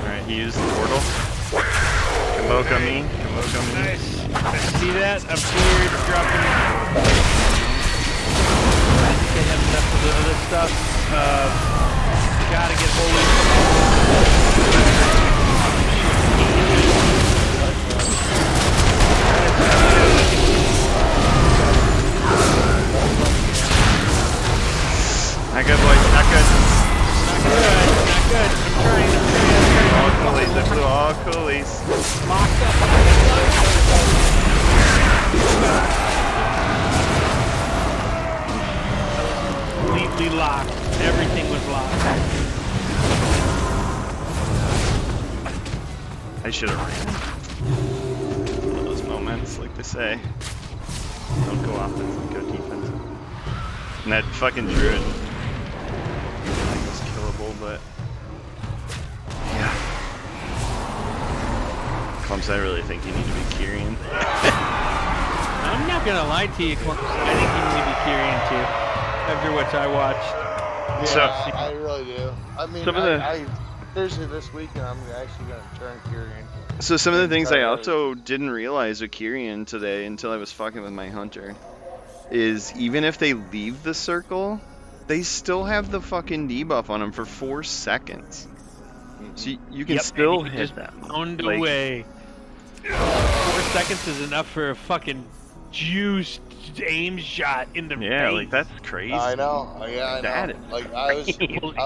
Alright, he used the portal. Convoke on me. Nice. See that? I'm cleared. Dropping. I think they have enough of the other stuff. Gotta get holy. Not good, boys. Not good. Not good. I'm trying. All coolies. I blew all coolies. Locked up. Completely locked. Everything was locked. I should have ran. One of those moments, like they say. Don't go offensive, go defensive. And that fucking druid was killable, but yeah. Clumps, I really think you need to be Kyrian. I'm not gonna lie to you, Clumps. I think you need to be Kyrian too. After what I watched. Yeah, I really do. I mean, Some of the- Thursday this weekend, I'm actually going to turn Kyrian. So some of the things I also didn't realize with Kyrian today until I was fucking with my hunter is even if they leave the circle, they still have the fucking debuff on them for 4 seconds. So you can still hit just them. Pound Like, away. 4 seconds is enough for a fucking juiced aim shot in the yeah, face. like that's crazy. I know. Yeah, I know. That is like I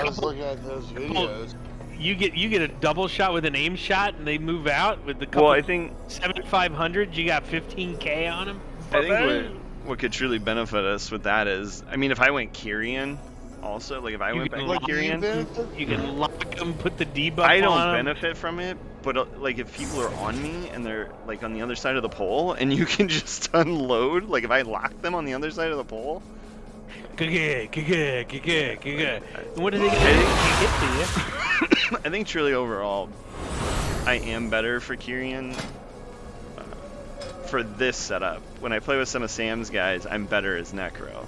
was looking at those videos. You get a double shot with an aim shot, and they move out with the couple. Well, I think 7,500. You got 15K on them. I think what could truly benefit us with that is, I mean, if I went Kyrian, also, like if I went back to Kyrian, you can lock them, put the debuff I don't on 'em. benefit from it, but like if people are on me and they're like on the other side of the pole, and you can just unload, like if I lock them on the other side of the pole. And what are they gonna do? They can't get to you. I think truly overall, I am better for Kyrian for this setup. When I play with some of Sam's guys, I'm better as Necro.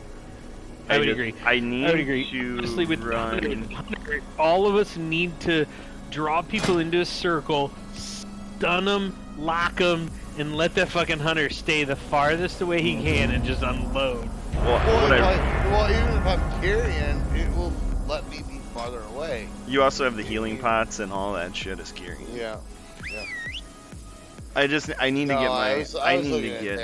I would agree. I need to Honestly, with run. Hunter, all of us need to draw people into a circle, stun them, lock them, and let that fucking hunter stay the farthest away he can and just unload. Well, even if I'm Kyrian, it will let me be farther away. You also have the healing pots and all that shit is Kyrian. Yeah. I need to get my. I need to get.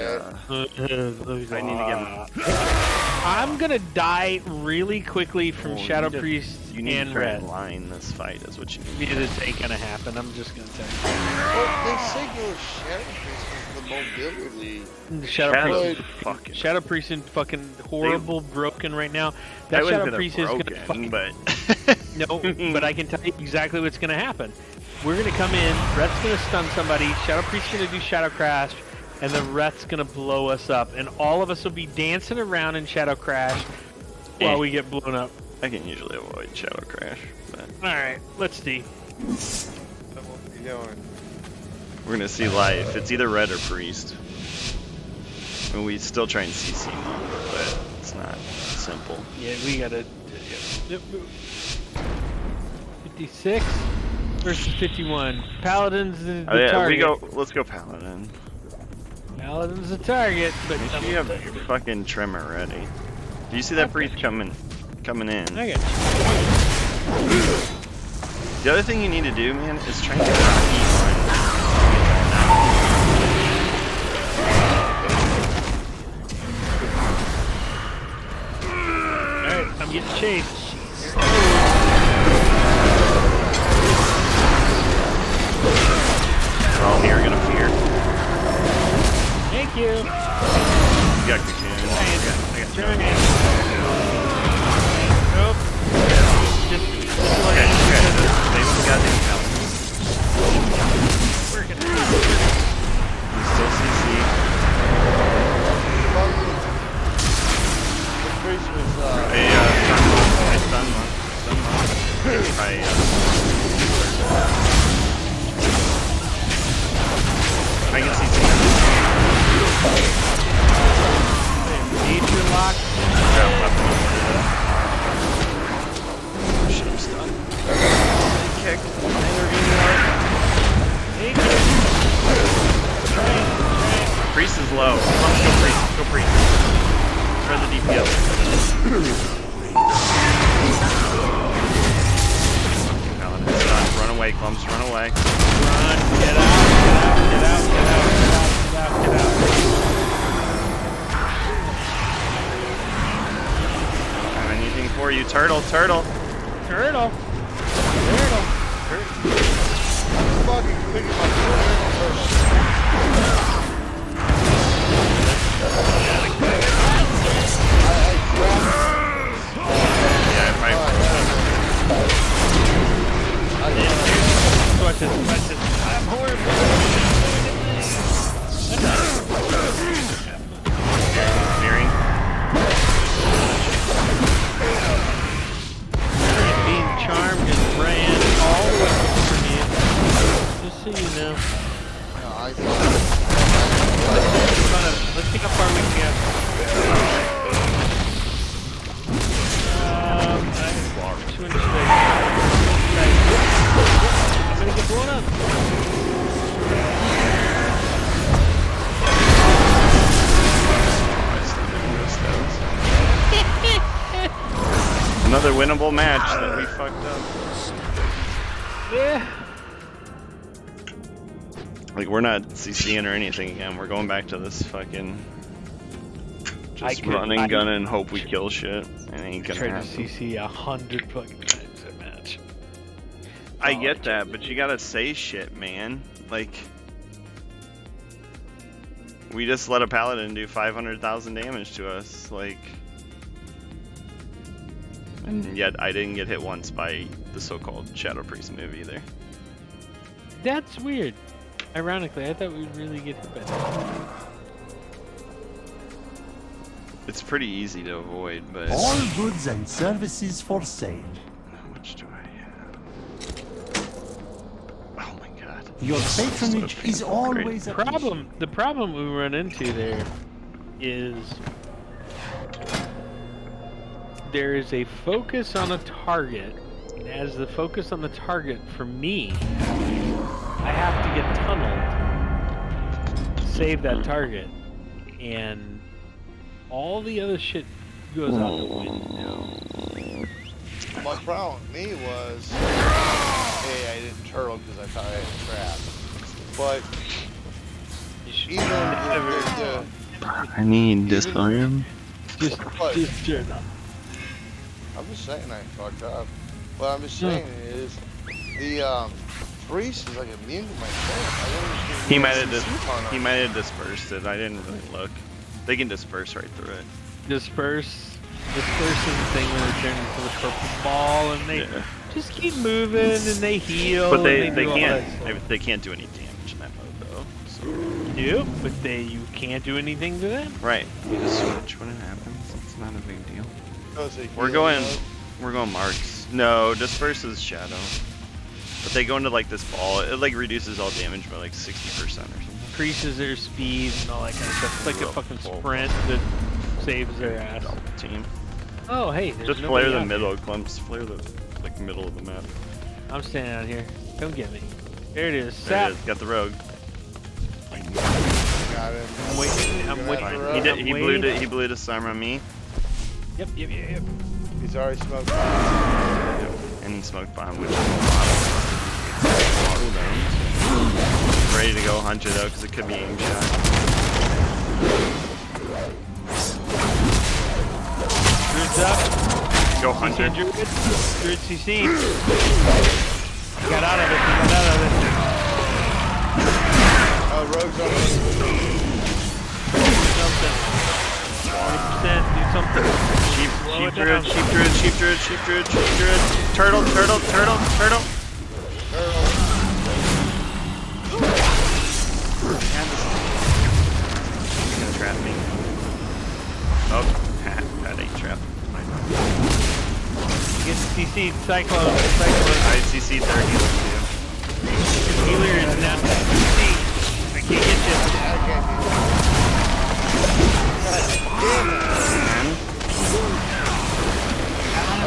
I'm gonna die really quickly from Shadow you Priest You need and to try Red. and line this fight is what you need. Because this ain't gonna happen. I'm just gonna tell Well, they say go Shadow Priest with the mobility. you. Shadow Priest is fucking horrible, broken right now. That Shadow Priest is gonna fucking. But No, but I can tell you exactly what's gonna happen. We're gonna come in. Rhett's gonna stun somebody. Shadow Priest's gonna do Shadow Crash, and the Rhett's gonna blow us up, and all of us will be dancing around in Shadow Crash while we get blown up. I can usually avoid Shadow Crash. But All right, let's see. we're gonna see live. It's either Red or Priest. And we still try and CC mode, but it's not simple. Yeah, we gotta. 56 versus 51. Paladin's the target. Let's go Paladin. Paladin's the target, but Make sure you have your fucking trimmer ready. Do you see that Priest coming in? I got you. The other thing you need to do, man, is try and get Rocky on. Alright, I'm getting chased. They're all here, gonna fear. Thank you. You got Cocoon. I got Nope. Just Okay, save the goddamn Paladin. working. We still CC. The priest was, I stun one. I can see Nature lock. Shit, I'm stunned. Kick. Priest is low. Let's go Priest. Go Priest. Try the DPS. Paladin stunned. Run away, Clumps. Run away. Run. Get out. Have anything for you. Turtle. Turtle. fucking thinking about turtle. Watch this, watch this. I'm horrible. Fearing. Being charmed and ran all the way from me. Just so you know. No, I Let's see how far we can get. I'm 200 I'm gonna get blown up. Another winnable match that we fucked up. Yeah. Like, we're not CCing or anything again. We're going back to this fucking just running, gun, and hope we kill shit. It ain't gonna happen. Tried to CC 100 fucking times that match. I get that, but you gotta say shit, man. Like, we just let a paladin do 500,000 damage to us, like, and yet I didn't get hit once by the so-called Shadow Priest move either. That's weird. Ironically, I thought we'd really get hit by that. It's pretty easy to avoid, but All goods and services for sale. how much do I have? Oh my god. Your patronage is always a The problem we run into there is there is a focus on a target, and as the focus on the target for me, I have to get tunneled to save that target, and all the other shit goes out the window. My problem with me was, hey, I didn't turtle because I thought I had a trap. But even I need disarm. Just turn up. I'm just saying I fucked up. What I'm just saying is the priest is like immune to my thing. He might have dispersed it. I didn't really look. They can disperse right through it. Disperse is the thing when they turn into the purple ball, and they just keep moving and they heal. But they can't do any damage in that mode though. So. Do, but you can't do anything to them. Right. You just switch when it happens. It's not a big deal. Oh, so We're going marks. No, disperse is shadow. But they go into like this ball. It like reduces all damage by like 60% or something. Increases their speed and all that kind of stuff. It's like a fucking sprint that saves their ass. Double team. Oh, hey. Just flare the middle, Clumps. Flare the like middle of the map. I'm standing out here. Come get me. There it is. There Sap. it is. Got the rogue. Got it. I'm waiting. I'm waiting. He blew disarm on me. Yep. He's already smoked. And he smoked bomb, which is ready to go hunt it though, because it could be aim shot. Druid's up. Go hunt it. Druid CC. He got out of it. Oh, rogue's on it. Do something. Sheep druid. Turtle. You're gonna trap me. Oh, that ain't trap. Get CC'd. Cyclone. I CC'd their healer too. Healer is now CC. I can't get you.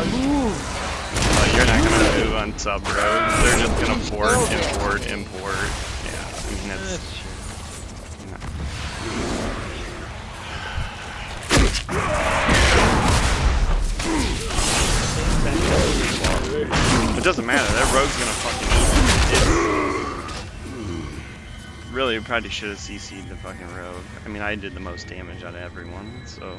Oh, you're not gonna move on sub road. They're just gonna import. Yeah, I mean that's It doesn't matter. That rogue's gonna fucking eat it. Really, we probably should have CC'd the fucking rogue. I mean, I did the most damage out of everyone, so.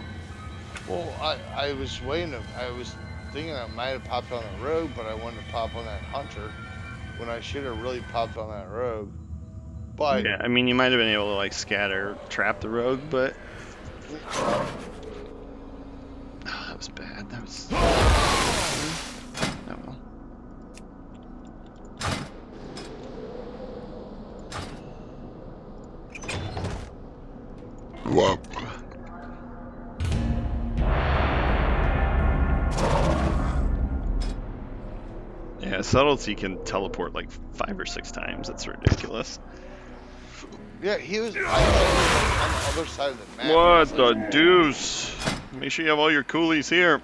Well, I was waiting. I was thinking I might have popped on the rogue, but I wanted to pop on that hunter when I should have really popped on that rogue. But yeah, I mean, you might have been able to like scatter, trap the rogue, but that was bad. That was. Oh well. Whoop. Yeah, subtlety can teleport like 5 or 6 times. That's ridiculous. Yeah, he was. I thought he was on the other side of the map. What the deuce? Make sure you have all your coolies here.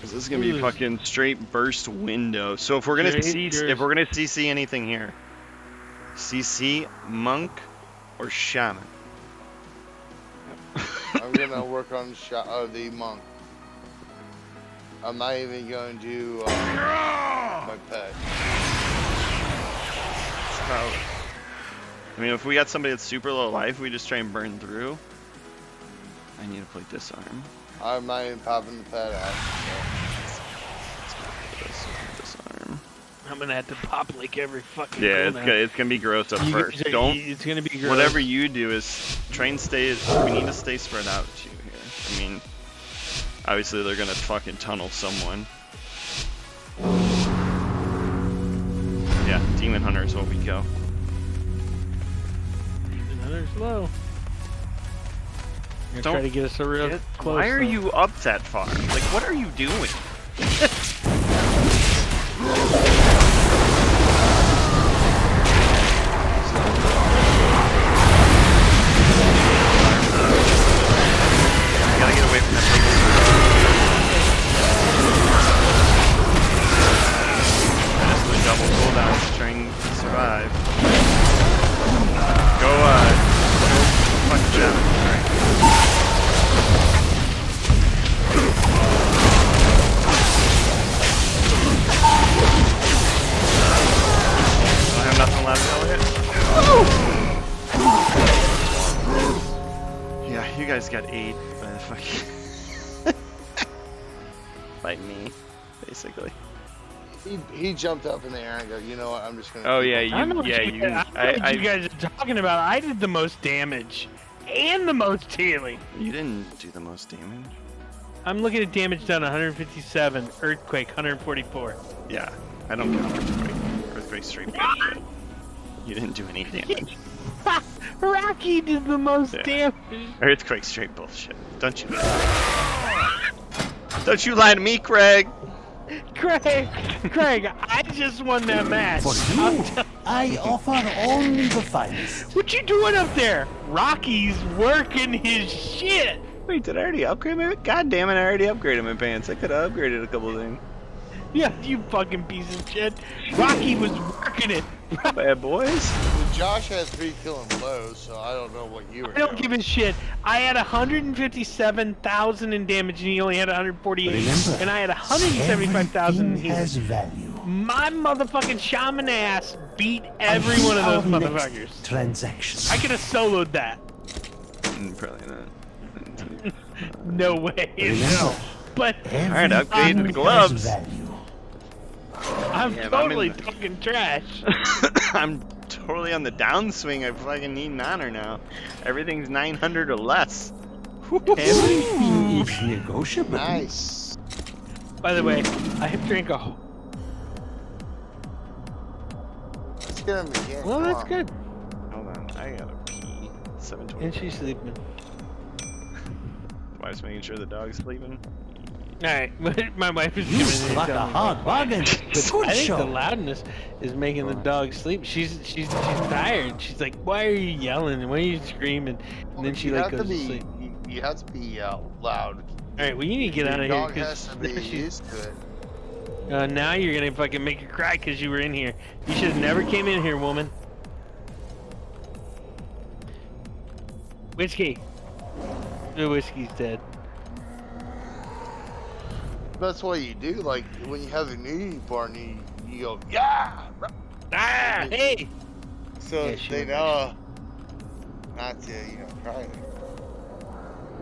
Cause this is gonna be fucking straight burst window. So if we're gonna CC anything here, CC monk or shaman. I'm gonna work on the monk. I'm not even going to do my pet. So, I mean, if we got somebody that's super low life, we just try and burn through. I need to play disarm. I'm not even popping the pet out. Disarm. I'm gonna have to pop like every fucking. Yeah, it's gonna be gross at first. It's gonna be gross. Whatever you do is try and stay. We need to stay spread out too here. I mean, obviously they're gonna fucking tunnel someone. Yeah, Demon Hunter is what we go. Demon Hunter's low. You're trying to get us a real close. Why are you up that far? Like, what are you doing? Gotta get away from that big just the double cooldown to try and survive. Go, fuck Jeff. I have nothing left, Elliot. Yeah, you guys got 8 by the fucking by me, basically. He jumped up in the air and go, you know what? I'm just gonna. Oh yeah, I don't know what you guys are talking about. I did the most damage and the most healing. You didn't do the most damage. I'm looking at damage done 157, earthquake 144. Yeah, I don't count earthquake. Earthquake's straight bullshit. You didn't do any damage. Rocky did the most damage. Earthquake's straight bullshit. Don't you lie to me, Craig. Craig, I just won that match. For you, I offer only the finest. What you doing up there? Rocky's working his shit. Wait, did I already upgrade my? God damn it! I already upgraded my pants. I could have upgraded a couple things. Yeah, you fucking piece of shit. Rocky was working it. Bad boys. Well, Josh had 3 killing blows, so I don't know what you were. I don't give a shit. I had 157,000 in damage, and he only had 148. Remember, and I had 175,000 in everything has healing. value. My motherfucking shaman ass beat every one of those Our next motherfuckers. Transaction. I could have soloed that. Probably not. No way. Remember, No. But Alright, upgrade the gloves. I'm Yeah, totally fucking trash. I'm totally on the downswing. I fucking need an honor now. Everything's 900 or less. Everything is negotiable. Nice. By the way, I have drank a. Let's get him again. Well, Come that's on. good. Hold on, I gotta pee. 7:20. And she's sleeping. Wife's making sure the dog's sleeping. Alright, my wife is You giving struck a hard bargain. I Good think the show. loudness is making the dog sleep. She's tired. She's like, why are you yelling? Why are you screaming? And then she You like have goes to be, to sleep. You have to be loud. Alright, well you need to get out of Your here dog has to be because used to it. now you're gonna fucking make her cry because you were in here. You should have never came in here, woman. Whiskey. The whiskey's dead. That's what you do. Like when you have a nudity party, you go, yeah. Ah, hey. So Yeah, she they would know not to, cry.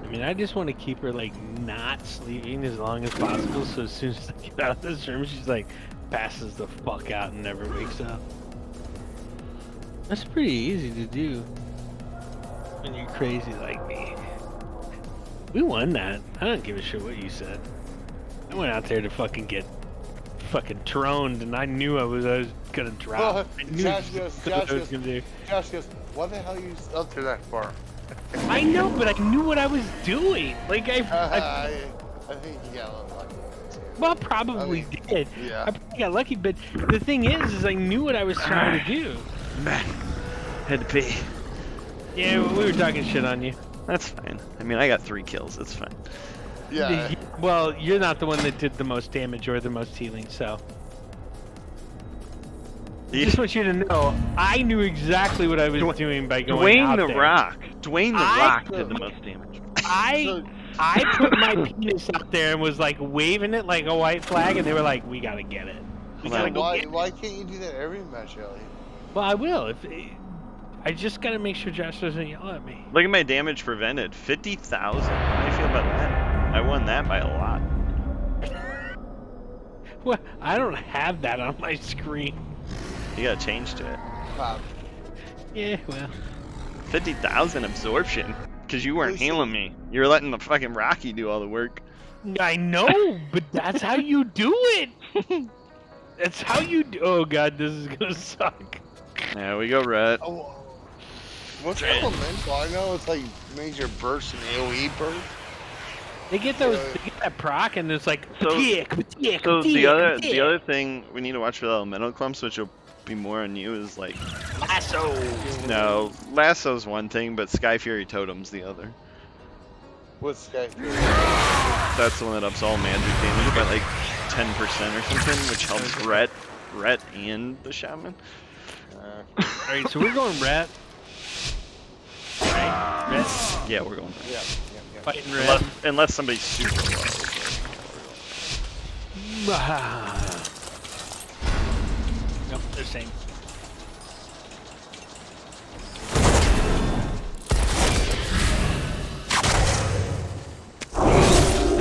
I mean, I just want to keep her like not sleeping as long as possible. So as soon as I get out of this room, she's like passes the fuck out and never wakes up. That's pretty easy to do. when you're crazy like me. We won that. I don't give a shit what you said. I went out there to fucking get fucking troned, and I knew I was gonna drop. I knew Josh goes, what I was gonna do. Josh goes, why the hell are you up there that far? I know, but I knew what I was doing. Like I think you got a little lucky. well, probably did. Yeah. I probably got lucky, but the thing is I knew what I was trying to do. Man, had to pee. Yeah, we were talking shit on you. That's fine. I mean, I got 3 kills. It's fine. Yeah. Well, you're not the one that did the most damage or the most healing, so. I just want you to know, I knew exactly what I was doing by going out there. Dwayne the Rock did the most damage. I put my penis out there and was like waving it like a white flag, and they were like, "We gotta get it. We gotta go get it." Why can't you do that every match, Ellie? Well, I will. I just gotta make sure Josh doesn't yell at me. Look at my damage prevented. 50,000. How do you feel about that? I won that by a lot. Well, I don't have that on my screen. You gotta change to it. Pop. Yeah, well. 50,000 absorption. Because you weren't healing me. You were letting the fucking Rocky do all the work. I know, but that's how you do it. That's how you do. Oh god, this is gonna suck. Yeah, we go red. Oh, what's elemental? I know it's like major burst and AoE burst. They get those. They get that proc, and it's like So the other thing we need to watch for the elemental clumps, which will be more on you, is like lasso. No, lasso's one thing, but Sky Fury Totem's the other. What's Sky Fury? That's the one that ups all magic damage by like 10% or something, which helps Rhett and the Shaman. Alright, so we're going red. Right? Red? Yeah, we're going red. Yeah. Fighting red. Unless somebody's super low. Nope, they're the same.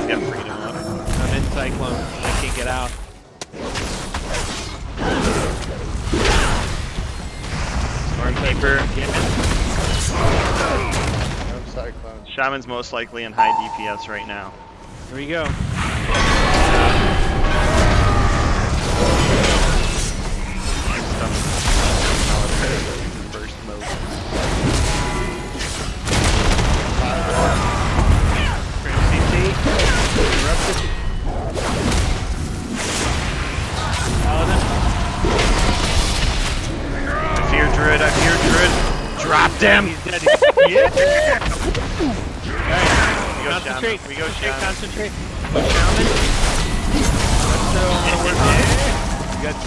Got freedom up. I'm in Cyclone. I can't get out. Stormkeeper. I'm Cyclone. Shaman's most likely in high DPS right now. Here we go. Burst mode. I fear Druid. Dropped him! He's dead. Yeah! Alright, concentrate. We go Shaman. Concentrate. Go Shaman. Let's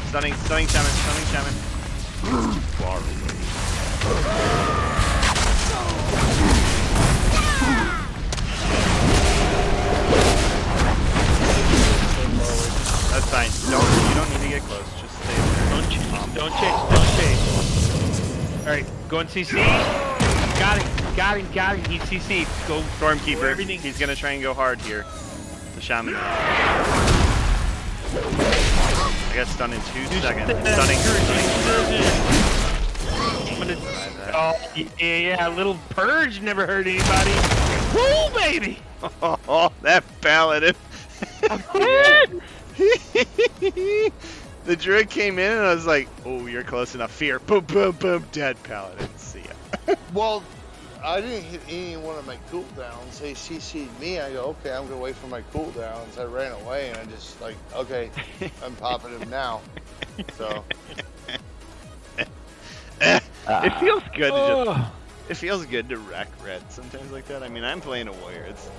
Stunning Shaman. That's fine. You don't need to get close. Just stay there. Don't chase. Alright, go and CC. Got him. He's CC'd. Go Stormkeeper. Everything. He's gonna try and go hard here. The Shaman. I got stunned in 2 seconds. Stunning. Oh, yeah, little purge never hurt anybody. Woo, baby! Oh, that paladin. The druid came in and I was like, oh, you're close enough. Fear. Boom, boom, boom. Dead paladin. See ya. Well, I didn't hit any one of my cooldowns. They CC'd me. I go, okay, I'm going to wait for my cooldowns. I ran away and I just like, okay, I'm popping him now. So. It feels good to just, it feels good to wreck red sometimes like that. I mean, I'm playing a warrior. It's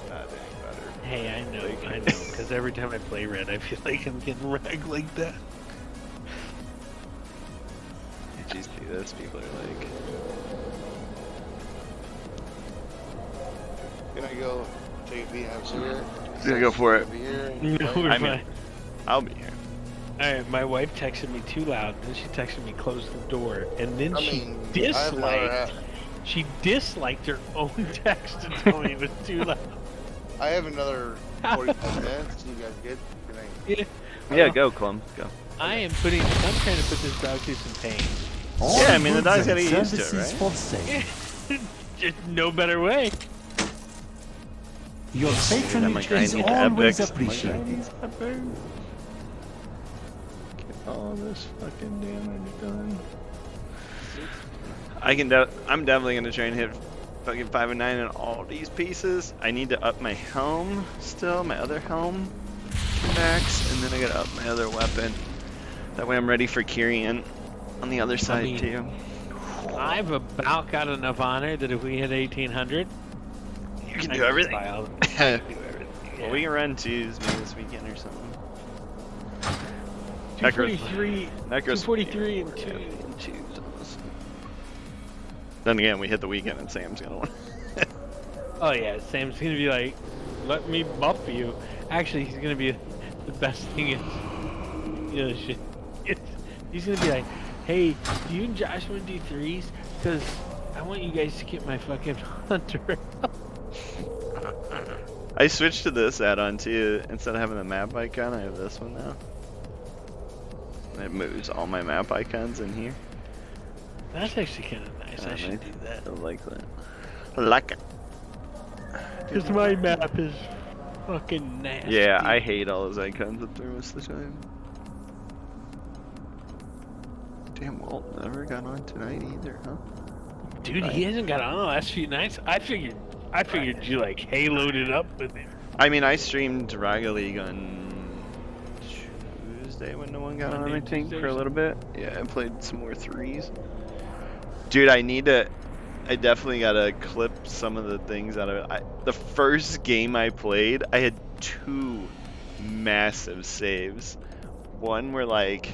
not any better. Hey, I know, because every time I play red, I feel like I'm getting wrecked like that. Did you see this? People are like, Can I go take a BMC here? yeah, go for it. No, we're I'm fine. in. I'll be here. Alright, my wife texted me too loud, then she texted me close the door, and then she disliked her own text and told me it was too loud. I have another 45 minutes. You guys good? Good night. Yeah. Yeah, go, Clum. Go. I'm trying to put this dog through some pain. All Yeah, I mean, the goods dog's and gotta get used to it, services right? for sale. Just no better way. Your patronage is grinding always epics. appreciated. Get all this fucking damage done. I'm definitely gonna try and hit fucking 5 and 9 in all these pieces. I need to up my helm still, my other helm max, and then I gotta up my other weapon. That way I'm ready for Kyrian on the other side too. I've about got enough honor that if we hit 1800, You can do everything. buy all of them. Well, we can run twos maybe this weekend or something. 243, Necro's 243 and 2. and twos. Then again, we hit the weekend and Sam's gonna win. Oh yeah, Sam's gonna be like, let me buff you. Actually, he's gonna be the best thing is, you know, shit. He's gonna be like, hey, do you and Josh want to do threes? Because I want you guys to get my fucking hunter. I switched to this add-on too. Instead of having the map icon, I have this one now. It moves all my map icons in here. That's actually kind of nice. I should nice. do that. I like that. I like it. Because my map is fucking nasty. Yeah, I hate all those icons up there most of the time. Damn, Walt never got on tonight either, huh? Dude, he hasn't got on the last few nights. I figured you like haloed it up with him. I mean, I streamed Raga League on Tuesday when no one got on, I think, for a little bit. Yeah, I played some more threes. Dude, I definitely gotta clip some of the things out of it. The first game I played, I had 2 massive saves. One where, like,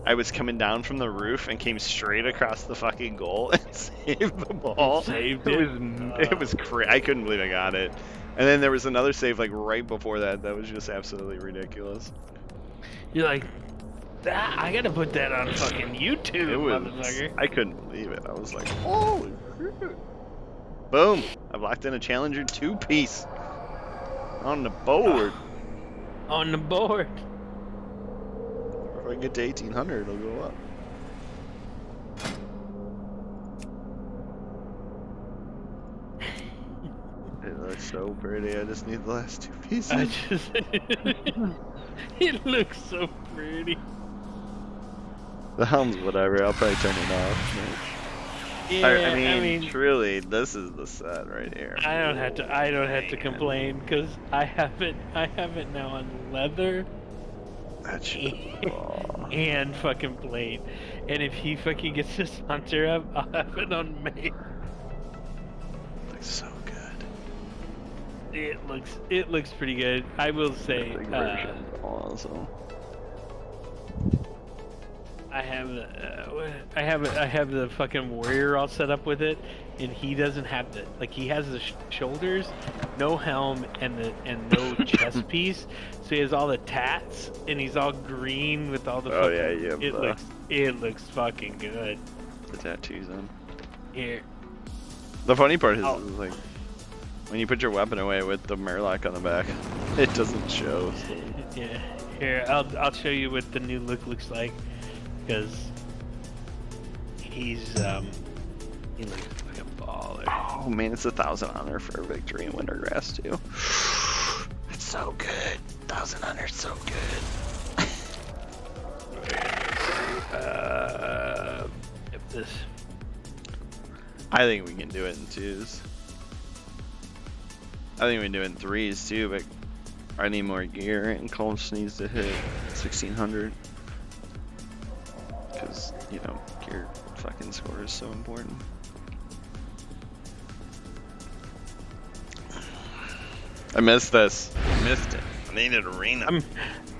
I was coming down from the roof and came straight across the fucking goal and saved the ball. Saved It was crazy. I couldn't believe I got it. And then there was another save, like, right before that was just absolutely ridiculous. You're like, that, I gotta put that on fucking YouTube, motherfucker. I couldn't believe it. I was like, holy shit. Boom! I've locked in a Challenger 2-piece on the board. On the board. If I can get to 1800, it'll go up. It looks so pretty. I just need the last 2 pieces. It looks so pretty. The helm's whatever. I'll probably turn it off. Yeah, I mean, truly, this is the set right here. I don't have to complain because I have it now on leather That shit. and fucking blade. And if he fucking gets this hunter up, I'll have it on main. Looks so good. It looks pretty good. I will say. Awesome. I have the fucking warrior all set up with it, and he doesn't have the he has the shoulders, no helm, and no chest piece, so he has all the tats, and he's all green with all the. Oh yeah, yeah. It looks fucking good. The tattoos on. Here. The funny part is like when you put your weapon away with the Murloc on the back, it doesn't show. So. Yeah. Here, I'll show you what the new look looks like. Because he looks like a baller. Oh man, it's 1,000 honor for a victory in Wintergrass too. It's so good. 1,000 honor is so good. This. I think we can do it in 2s. I think we can do it in 3s too, but I need more gear and Colch needs to hit 1,600. Because, you know, gear fucking score is so important. I missed this. I missed it. I needed arena.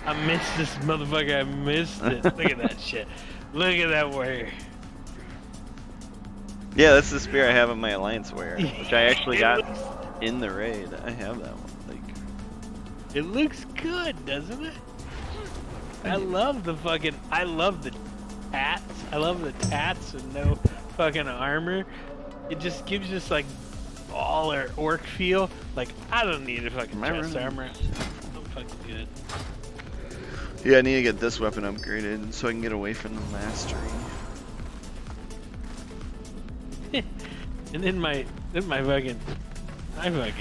I missed this motherfucker. I missed it. Look at that shit. Look at that warrior. Yeah, that's the spear I have in my alliance warrior, which I actually got in the raid. I have that one. Like, it looks good, doesn't it? I love the tats. I love the tats and no fucking armor. It just gives us like baller orc feel. Like I don't need a fucking chest armor. I'm fucking good. yeah, I need to get this weapon upgraded so I can get away from the mastery. And then my fucking, my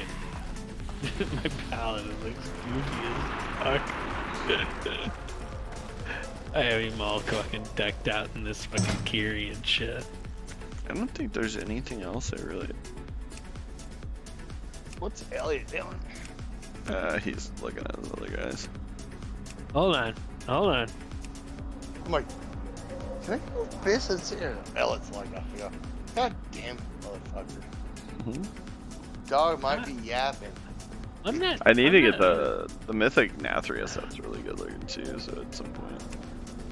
paladin looks goofy as fuck. I have him all fucking decked out in this fucking Kiri and shit. I don't think there's anything else I really. What's Elliot doing? He's looking at his other guys. Hold on. I'm like, can I go piss and sit here? Elliot's like, I go, God damn it, motherfucker. Dog might be yapping. I'm not. I need I'm to get not- the mythic Nathria set's really good looking too. So at some point,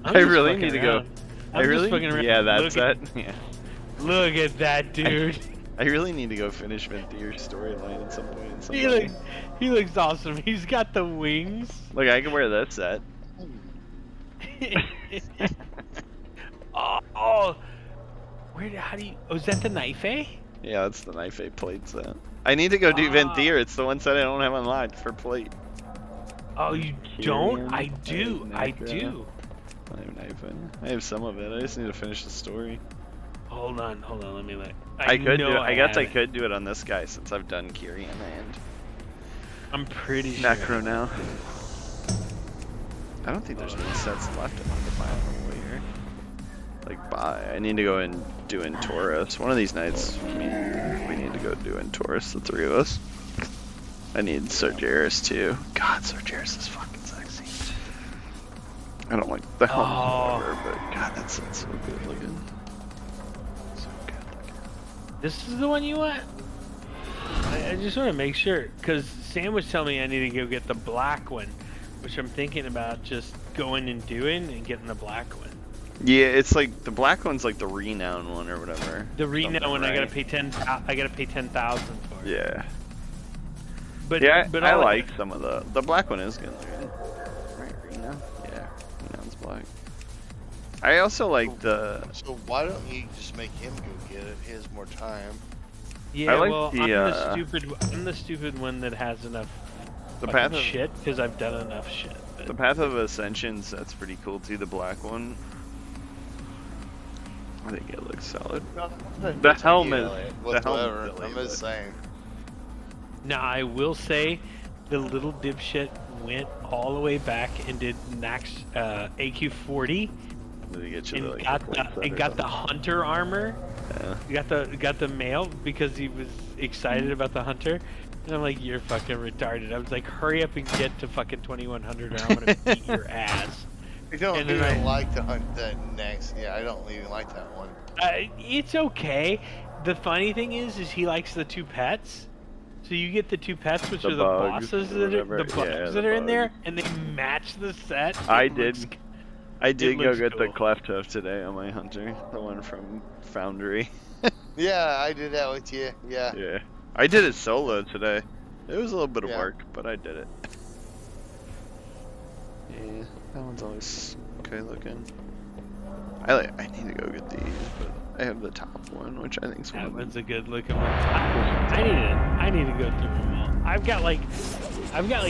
I'm I just really fucking need to go. around. I I'm just really, fucking around. yeah, that Look set. at- Yeah, Look at that dude. I really need to go finish Ventyr's storyline at some point. He looks awesome. He's got the wings. Look, I can wear that set. oh, how do you? Oh, is that the knife, eh? Yeah, that's the knife A plate set. I need to go do Ventyr. It's the one set I don't have unlocked for plate. Oh, you don't? I do. I do. I have knife in. I have some of it. I just need to finish the story. Hold on. Let me look. I could do it. I guess I have it. could do it on this guy since I've done Kyrian and I'm pretty sure. Necro now. I don't think there's any sets left in the buy on the way here. Like buy. I need to go and do in Taurus. One of these nights, we need to go do in Taurus. The three of us. I need Sargeras too. God, Sargeras is fucking sexy. I don't like the helmet, whatever, but God, that set's so good looking. So good looking. This is the one you want? I just want to make sure, because Sam was telling me I need to go get the black one, which I'm thinking about just going and doing and getting the black one. Yeah, it's like the black one's like the renown one or whatever. The renown one, right? I gotta pay 10,000 for. Yeah. But Yeah, but I all like some of the black one is good looking. Right, renown? Yeah, renown's black. I also like the. So why don't you just make him go get it? He has more time. Yeah, I like well, the, I'm the stupid one that has enough The fucking path of shit because I've done enough shit. But the path of ascensions. That's pretty cool too. The black one. I think it looks solid. The helm is Whatever. silly, I'm just but- saying. now I will say, the little dipshit went all the way back and did max AQ40 Did he get you and like, got a plate set or got the hunter armor. Yeah. Got the mail because he was excited about the hunter. And I'm like, you're fucking retarded. I was like, hurry up and get to fucking 2100 or I'm gonna beat your ass. I don't And then even I- like to hunt that next. Yeah, I don't even like that one. It's okay. The funny thing is he likes the two pets. So you get the two pets, which The are the bugs bosses or that are, whatever. the bugs Yeah, that the are in there, bugs. and they match the set. I It did. looks- I did go looks get the cool. cleft hoof today on my hunter, the one from Foundry. Yeah, I did that with you. Yeah. Yeah, I did it solo today. It was a little bit of Yeah. work, but I did it. Yeah, that one's always okay looking. I need to go get these, but I have the top one, which I think is one That of one's the. a good looking one. I need to go through them all. I've got like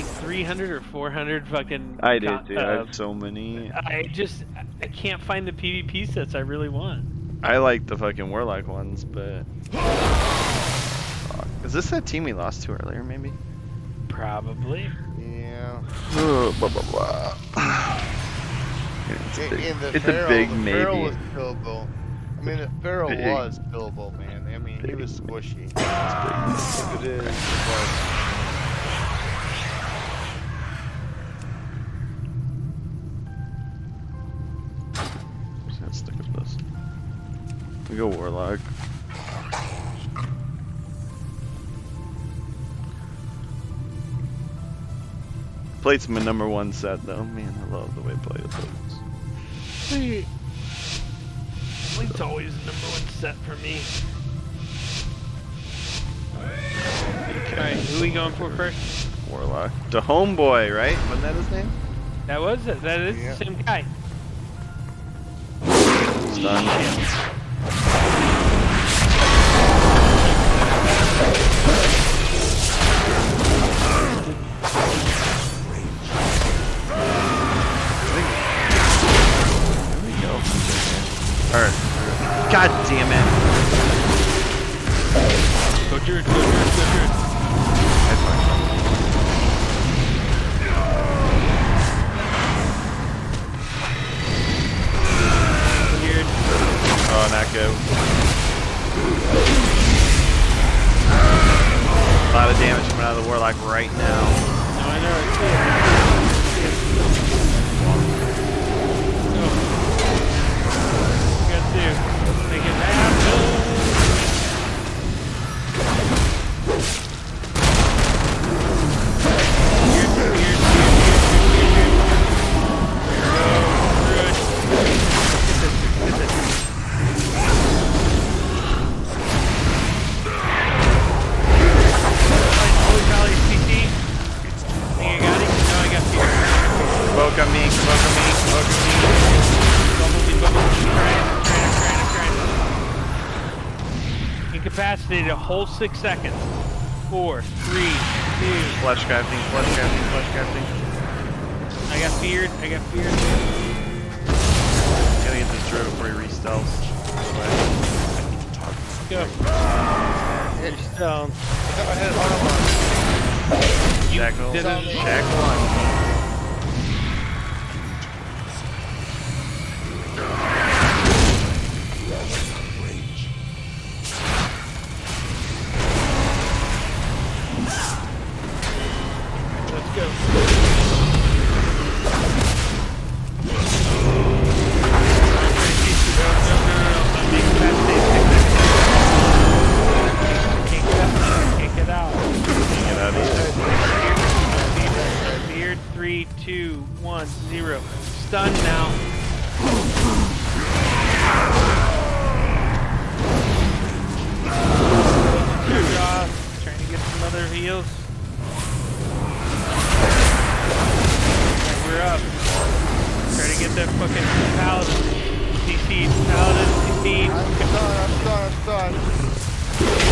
300 or 400 fucking. I did too. I have so many. I can't find the PvP sets I really want. I like the fucking warlock ones, but. Fuck. Is this that team we lost to earlier, maybe? Probably. Yeah. Blah, blah, blah. It's a big, And the it's Pharaoh, a big the maybe. Pharaoh was killable. I mean, the Pharaoh Big. was killable, man. I mean, he was squishy. It's If it is, it was. Just gonna stick with this. We go warlock. Plate's my number one set though. Man, I love the way plate looks. It's always the number one set for me. Alright, who are we going for first? Warlock. The homeboy, right? Wasn't that his name? That was it. That is Yeah. the same guy. Stun. There we go. Alright. God damn it. back right now. No, I know. You got to make it happen. Smoke on me, smoke on me, smoke on me. Incapacitated a whole 6 seconds. 4, 3, 2. Flesh crafting, flesh crafting, flesh crafting. I got feared. I got feared. Gotta get this druid before he restells. Go. You're stoned. Shackle. didn't- Shackle on. Let's go. Can't get out. Get out of here. Beard, 3, 2, 1, 0. Stun now. Good job. Trying to get some other heals. We're up. Try to get that fucking paladin. CC, paladin, CC. I'm done.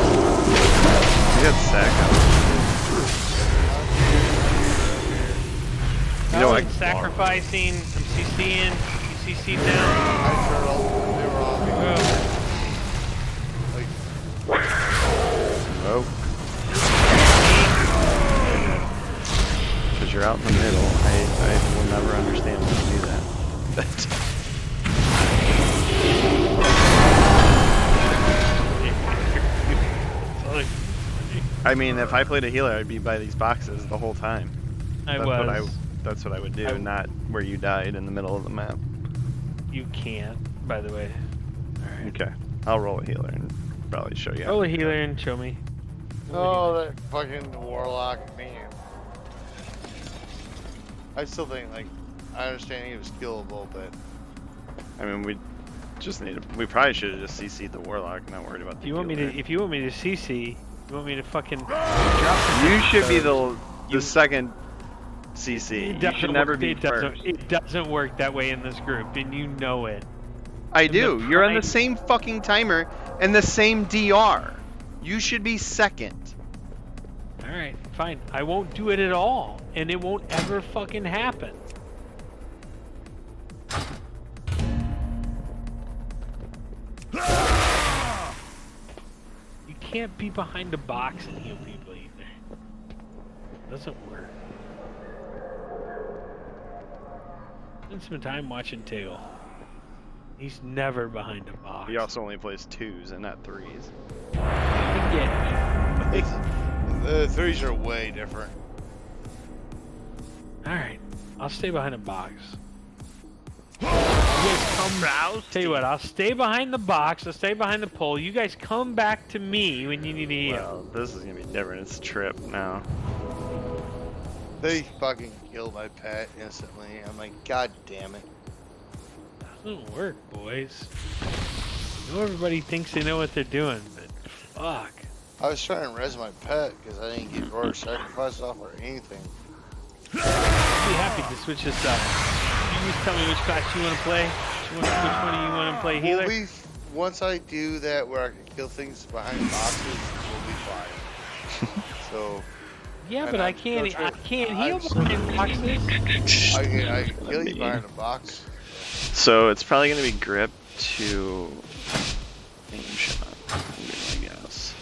You got sack out. You know, Paladin sacrificing. I'm CCing. You CC down. I turtle. They were on me. Oh. Because you're out in the middle. I will never understand when you do that. I mean, if I played a healer, I'd be by these boxes the whole time. That's what I would do, not where you died in the middle of the map. You can't, by the way. Alright. Okay, I'll roll a healer and probably show you. Roll a healer and show me. Oh, that fucking warlock, man. I still think, like, I understand he was killable, but I mean, we probably should have just CC'd the warlock, not worried about the If you want me healer. to CC, you want me to fucking drop You should be the second CC. You should never be first. It doesn't work that way in this group, and you know it. I do. You're on the prime- same fucking timer and the same DR. You should be second. Alright, fine. I won't do it at all, and it won't ever fucking happen. You can't be behind a box and heal people either. Doesn't work. Spend some time watching Tail. He's never behind a box. He also only plays 2s and not 3s. Yeah. the threes are way different. Alright. I'll stay behind a box. You guys come rouse. Tell you what, I'll stay behind the box, I'll stay behind the pole. You guys come back to me when you need a heal. Well, this is gonna be different. It's Trip now. They fucking killed my pet instantly. I'm like, god damn it. Doesn't work, boys. I know everybody thinks they know what they're doing, but fuck. I was trying to res my pet because I didn't get Roar Sacrifice off or anything. I'd be happy to switch this up. You just tell me which class you want to play. Which one do you want to play healer? Once I do that where I can kill things behind boxes, we'll be fine. So. Yeah, but I can't heal behind boxes. I can kill you behind a box. So it's probably gonna be grip to aim shot, I guess.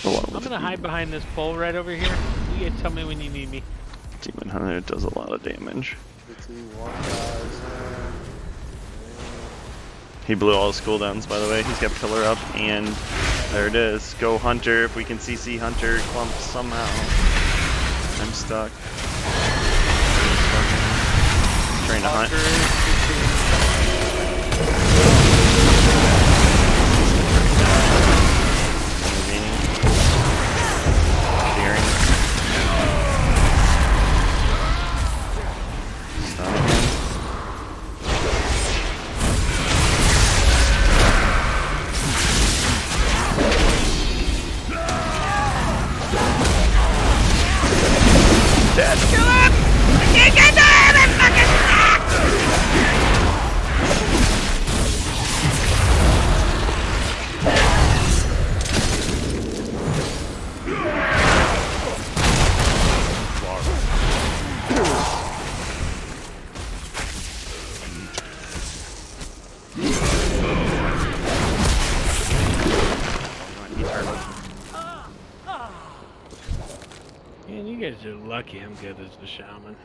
I'm gonna hide behind this pole right over here. You guys tell me when you need me. Demon Hunter does a lot of damage. 51,000. He blew all his cooldowns, by the way. He's got Pillar up, and there it is. Go Hunter. If we can CC Hunter clump somehow. I'm stuck. Trying to hunt. Man, you guys are lucky I'm good as the shaman.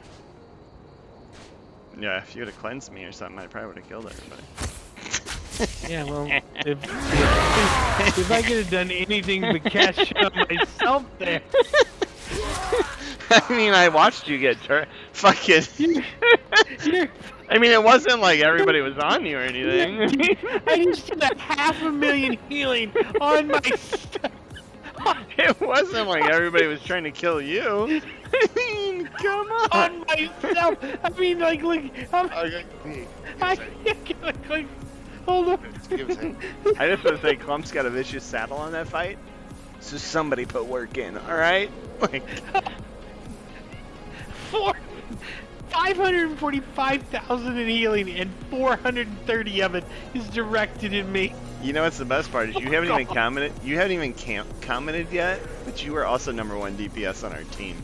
Yeah, if you would have cleansed me or something, I probably would have killed everybody. Yeah, well, if I could have done anything but cast shot myself there. I mean, I watched you get fucking. I mean, it wasn't like everybody was on you or anything. I just did a 500,000 healing on my stuff. It wasn't like everybody was trying to kill you. I mean, come on. On myself. I mean, like, look. Okay, I like, hold on. I just want to say, Clump's got a vicious saddle on that fight. So somebody put work in, alright? Like, 545,000 in healing, and 430 of it is directed at me. you know what's the best part is you haven't even commented. You haven't even commented yet, but you were also #1 DPS on our team.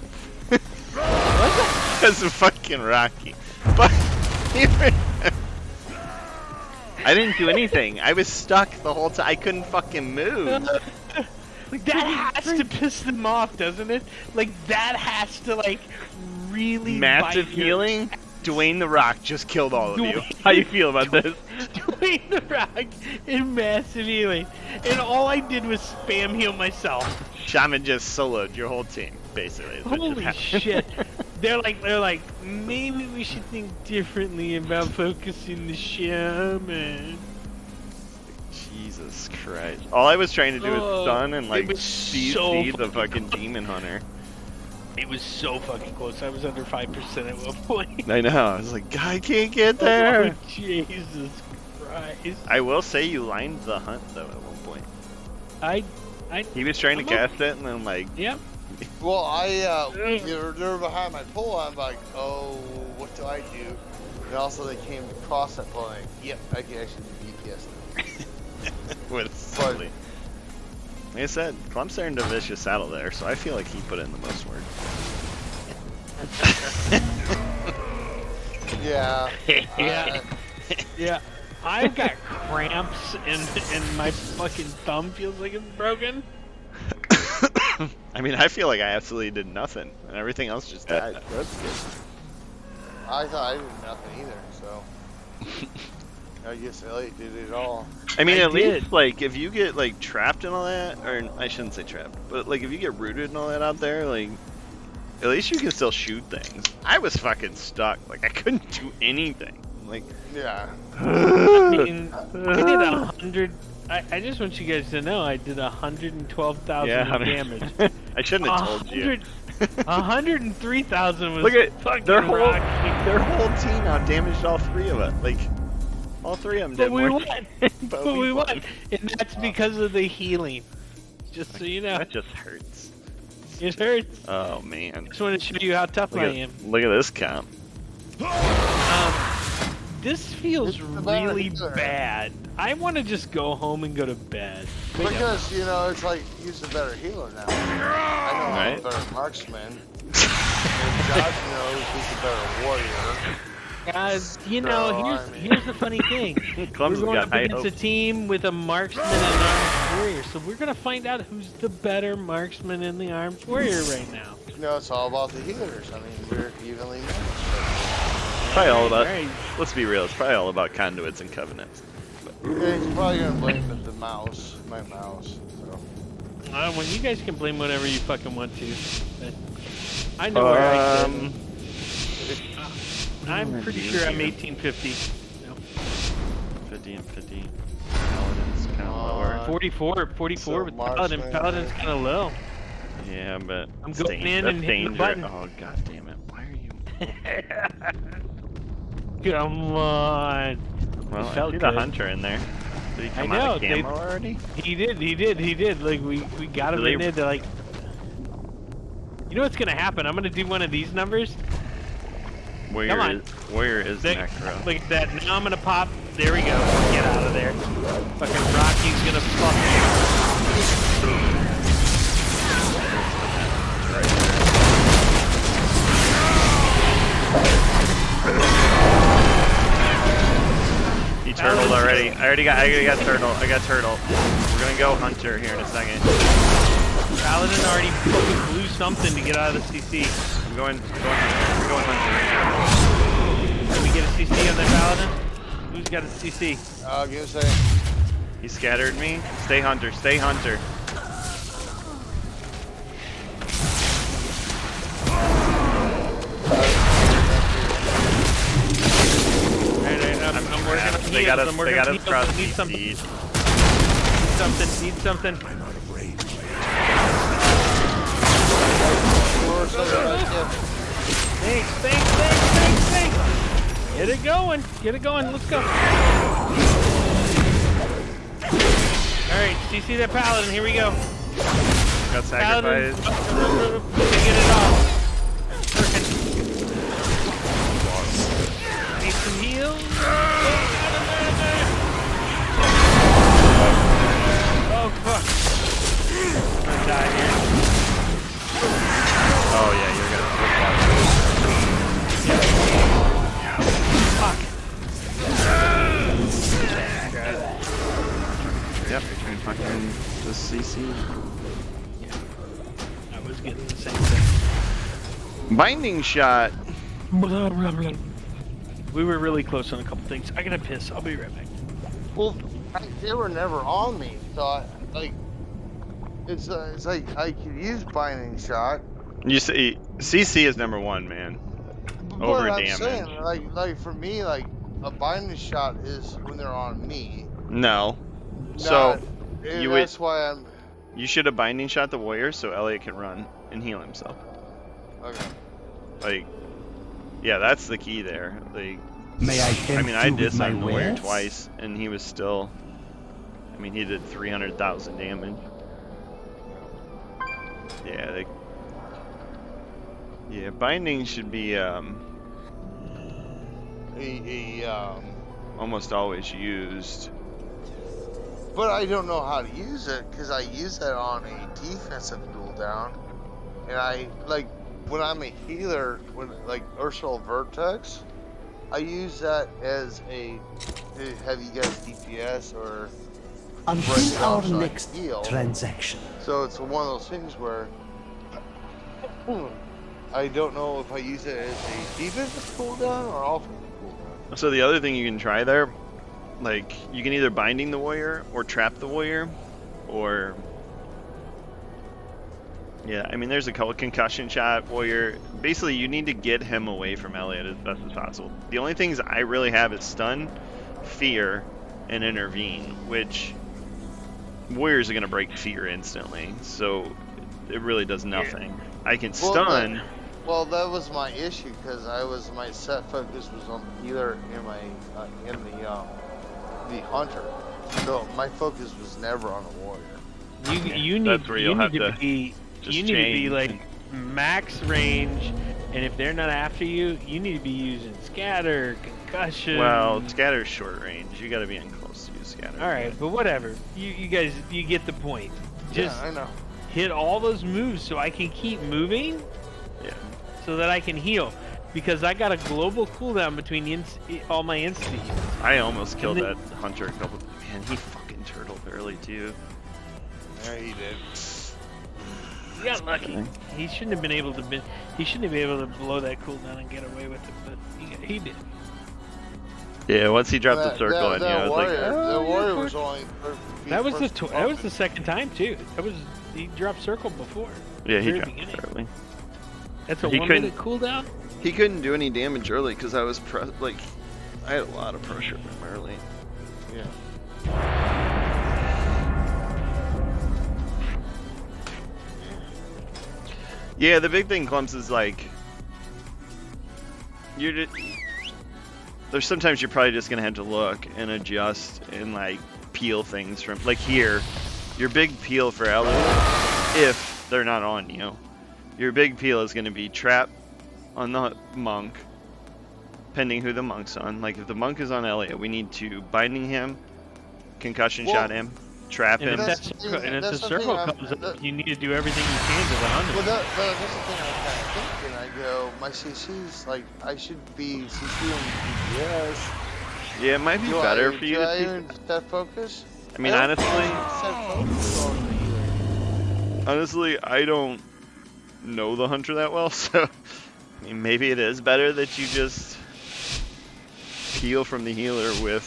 Because of fucking Rocky. But I didn't do anything. I was stuck the whole time. I couldn't fucking move. That has to piss them off, doesn't it? Like, that has to, like, really Massive bite your- healing. Dwayne the Rock just killed all of you. Dwayne- How you feel about this? Dwayne the Rock in massive healing, and all I did was spam heal myself. Shaman just soloed your whole team, basically. is what just Holy happened. shit! They're like, maybe we should think differently about focusing the shaman. Jesus Christ! All I was trying to do was stun and like it was CC so the fucking fucking demon hunter. It was so fucking close. I was under 5% at one point. I know. I was like, I can't get there. Oh, Jesus Christ! I will say you lined the hunt though at one point. He was trying to cast it, and then like, Yep. Well, they're behind my pole. I'm like, oh, what do I do? And also they came across that pole. Like, yep, I can actually do DPS now. with silly. Like I said, Clump's there into vicious saddle there, so I feel like he put in the most work. Yeah. Yeah. Yeah. I've got cramps and my fucking thumb feels like it's broken. I mean, I feel like I absolutely did nothing, and everything else just died. That's good. I thought I did nothing either, so. I guess Elliot did it all. I mean, I at did. least, like, if you get, like, trapped and all that, or I shouldn't say trapped, but, like, if you get rooted and all that out there, like, at least you can still shoot things. I was fucking stuck. Like, I couldn't do anything. Like, Yeah. I mean, I did 100. I just want you guys to know I did 112,000 yeah, damage. I shouldn't have told you. 103,000 was Look at fucking their whole rocky. team outdamaged all three of us. Like, all three of them But did we more. won. But we won. And that's because of the healing. Just so you know. That just hurts. It hurts. Oh man. Just want to show you how tough I am. Look at this comp. This feels It's the better really healer. bad. I want to just go home and go to bed. Because, you know, it's like he's a better healer now. I know I'm Right. a better marksman. And Josh knows he's a better warrior. Guys, you know, here's the funny thing. Clumsy We're going got up high against a hopes. team with a marksman and an armed warrior, so we're gonna find out who's the better marksman and the armed warrior right now. You know, it's all about the healers. I mean, we're evenly matched. Probably all about. Alright. Let's be real. It's probably all about conduits and covenants. Yeah, he's probably gonna blame the mouse, my mouse. So. Well, you guys can blame whatever you fucking want to. But I know where I stand. I'm pretty sure I'm 1850. No. 50 and 50. Paladin's kind of lower. 44 So with Paladin. Paladin's kind of low. Yeah, but I'm going in and hitting the button. Oh god damn it! Why are you? Come on. Well, It I felt see the good. hunter in there. Did he come I out know, of camo already? He did. Like we got him in there. They're like, you know what's gonna happen? I'm gonna do one of these numbers. Where is Necro? Look at that. Now I'm gonna pop. There we go. Get out of there. Fucking Rocky's gonna fuck He turtled already. I got turtle. I got turtle. We're gonna go hunter here in a second. Paladin already fucking blew something to get out of the CC. I'm going hunter. Can we get a CC on that Paladin? Who's got a CC? Give us a second. He scattered me. Stay hunter. Stay hunter. I'm working on They got us cross Need CC'd. something. Thanks. Get it going. Let's go. Alright, CC that Paladin. Here we go. Got Paladin. sacrificed. Get it off. Frickin'. Need some heals. Oh, fuck. I'm gonna die here. Oh yeah, you're gonna. Fuck. Yep, fucking the CC. I was getting the same thing. Binding shot. We were really close on a couple things. I gotta piss. I'll be right back. Well, they were never on me, so it's like I could use binding shot. You see, CC is number one, man. But Over I'm damage. saying, like for me, like a binding shot is when they're on me. No. So that's why I'm. you should have binding shot the warrior so Elliot can run and heal himself. Okay. Like, yeah, that's the key there. Like, May I tempt I you with my disarmed the warrior wares? twice, and he was still. I mean, he did 300,000 damage. Yeah, yeah, binding should be almost always used. But I don't know how to use it because I use that on a defensive cooldown, and I like when I'm a healer, when like Ursula Vertex, I use that as a have you guys DPS or Until our so I next heal. transaction. So it's one of those things where I don't know if I use it as a defensive cooldown or offensive cooldown. So the other thing you can try there, like, you can either binding the warrior or trap the warrior, or yeah, I mean, there's a couple concussion shot warrior. Basically, you need to get him away from Elliot as best as possible. The only things I really have is stun, fear, and intervene, which warriors are gonna break fear instantly, so it really does nothing. I can stun. Well, that was my issue because my set focus was on the healer and the hunter. So my focus was never on the warrior. You need That's where you'll have to be just you need to be change. like max range, and if they're not after you, you need to be using scatter, concussion. Well, scatter's short range. You gotta be in close to use scatter. All right, but whatever. You guys, you get the point. Just Yeah, I know. hit all those moves so I can keep moving. Yeah. So that I can heal, because I got a global cooldown between all my instant. I almost killed And that hunter a couple. Man, he fucking turtled early too. Yeah, he did. He got lucky. He shouldn't have been able to. He shouldn't have been able to blow that cooldown and get away with it, but he did. Yeah, once he dropped the circle on you, I was like, the warrior was only. That was the second time too. He dropped circle before. yeah, he Very dropped beginning. it early. That's a He 1 couldn't- minute cooldown. He couldn't do any damage early because I was I had a lot of pressure from him early. Yeah. Yeah, the big thing, Clumps, is like there's sometimes you're probably just gonna have to look and adjust and like peel things from like here. Your big peel for Elu, if they're not on you, your big peel is gonna be trap on the monk, pending who the monk's on. Like if the monk is on Elliot, we need to binding him, concussion shot him, trap And him. if the circle comes up, you need to do everything you can to the 100. Well, that's the thing I kind of think, and I go, my CC's like, I should be CC on DPS. Yeah, it might be better for you do to I see. even set focus? I mean, don't honestly, set focus on the healer. honestly, I don't know the hunter that well, so I mean, maybe it is better that you just peel from the healer with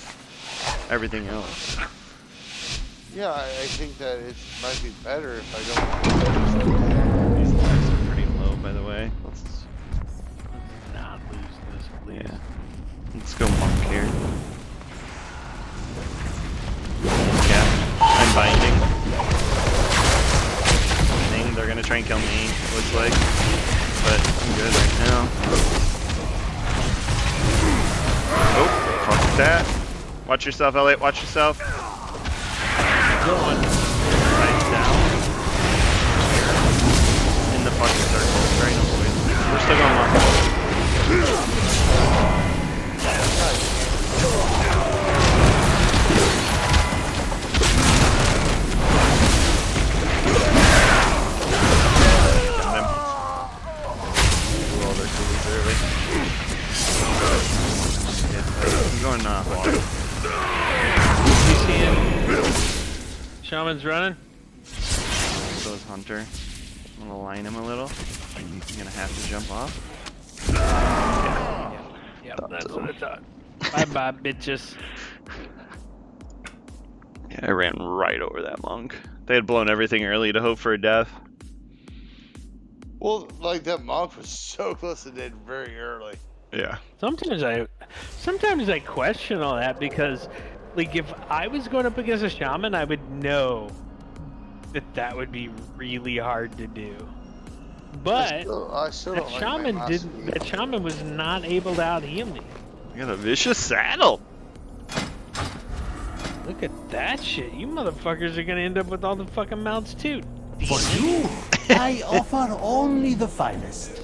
everything else. Yeah, I think that it might be better if I don't. These lives are pretty low, by the way. Let's Not lose this, please. yeah. Let's go monk here. Yeah, I'm binding. They're gonna try and kill me, looks like. But I'm good right now. Oh, fuck that. Watch yourself, Elliot, watch yourself. Going Right down. In the fucking circle. Trying to avoid. We're still going monk. I'm going water. You see him? Shaman's running. So is Hunter. I'm gonna line him a little. He's gonna have to jump off. Yeah, that's what I thought. Bye-bye, bitches. Yeah, I ran right over that monk. They had blown everything early to hope for a death. Well, like that monk was so close to dead very early. Yeah. Sometimes I question all that because, like, if I was going up against a shaman, I would know that would be really hard to do. But I still that don't like shaman my didn't. master That shaman was not able to out heal me. I got a vicious saddle. Look at that shit. You motherfuckers are gonna end up with all the fucking mounts too. For you, I offer only the finest.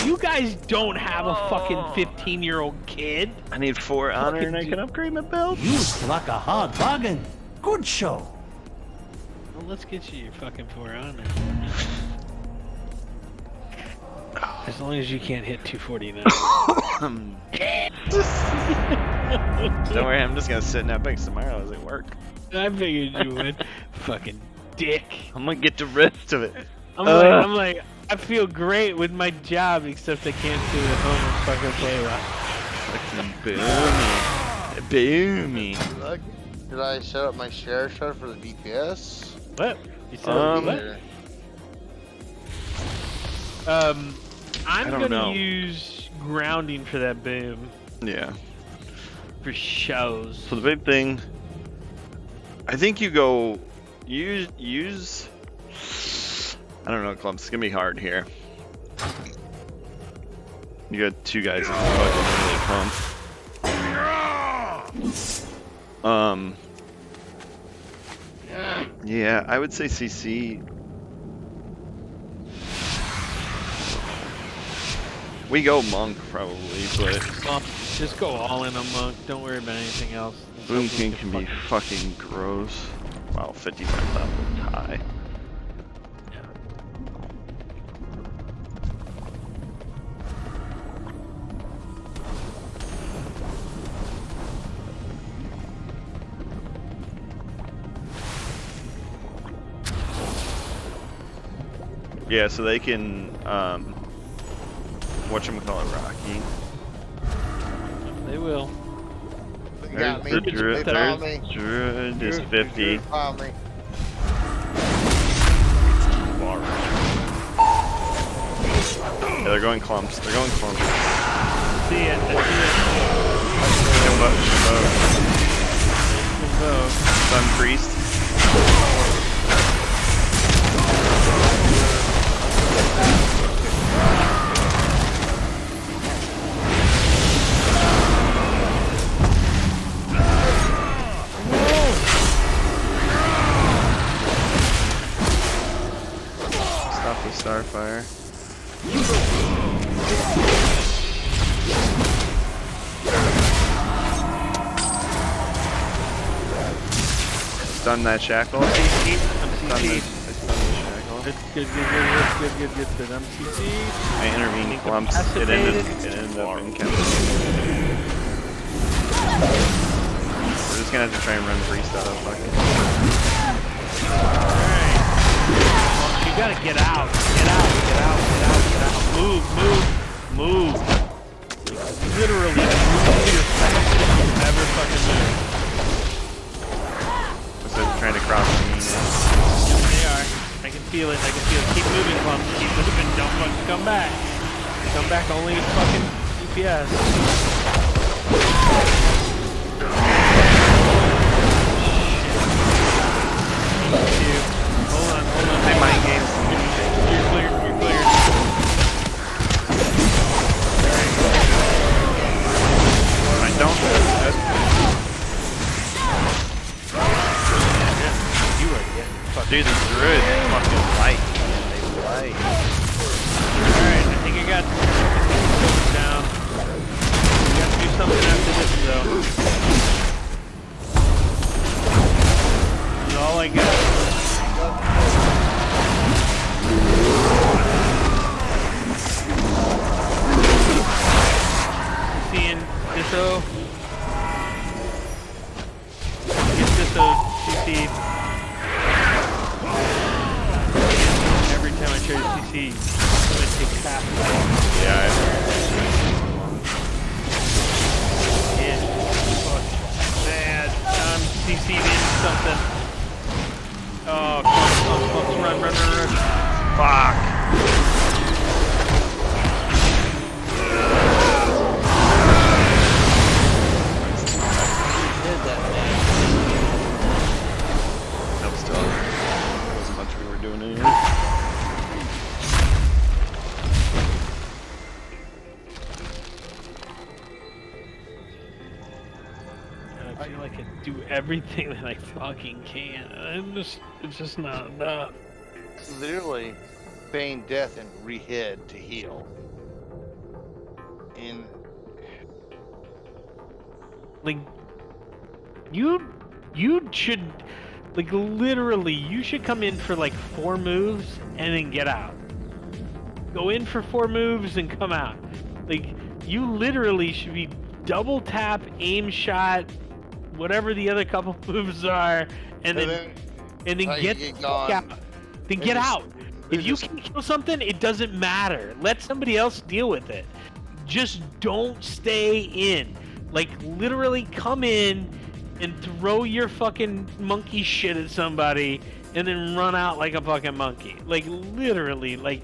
You guys don't have a fucking 15-year-old kid. I need 4 honor and I can upgrade my build. You struck a hard bargain. Good show. Well, let's get you your fucking 4 honor. As long as you can't hit 249. Don't worry, I'm just gonna sit in that big tomorrow as I work. I figured you would. Fucking dick. I'm gonna get the rest of it. I'm like, I feel great with my job, except I can't do it at home and fucking play well. Fucking boomy. Did I set up my share chart for the DPS? What? You said Here. what? I'm don't gonna know. use grounding for that boom Yeah. for shows. So the big thing, I think you go use. I don't know, Clumps. It's gonna be hard here. You got 2 guys that can fucking really pump. Yeah, I would say CC. We go monk probably, but Well, just go all in on monk. Don't worry about anything else. Boom King can be fucking gross. Wow, 55,000 high. Yeah, so they can, whatchamacallit, Rocky. They will. They There's got me. the Druid, They found me. Druid is 50. Druid found me. Yeah, they're going clumps. They're going clumps. See it. I see it. Sun Priest. Stop the Starfire. Stun that shackle. I'm Stun the CC. shackle. Good. I'm CC. I intervened clumps. It ended up incapacitated. We're just gonna have to try and run Priest out of fucking. Alright. You gotta get out. Get out. Move. Literally move your fastest you ever fucking move. They're trying to cross me. They are. I can feel it. Keep moving, Clumps. Keep moving. Don't fucking come back. Come back only at fucking DPS. Shit. Hold on. I mind games. You're cleared. I don't. You are getting fucking. Dude, the Druid is fucking light. They light. Alright, I think I got this down. We got to do something after this, though. This is all I got. Seeing Disso. Get Disso CC'd. Every time I try to CC, I'm gonna take half of it. Yeah. Fuck. Man, I'm CC'd in something. Oh, clumps, run. Fuck. Nope, still. There wasn't much we were doing anyway. I feel like I do everything that I fucking can. It's just not enough. Literally feign death and rehead to heal. And Like, you should, like, literally, you should come in for like 4 moves and then get out. Go in for 4 moves and come out. Like, you literally should be double tap, aim shot, whatever the other couple moves are, and then get the fuck out. Then get out. If you can kill something, it doesn't matter. Let somebody else deal with it. Just don't stay in. Like, literally come in and throw your fucking monkey shit at somebody and then run out like a fucking monkey. Like, literally, like...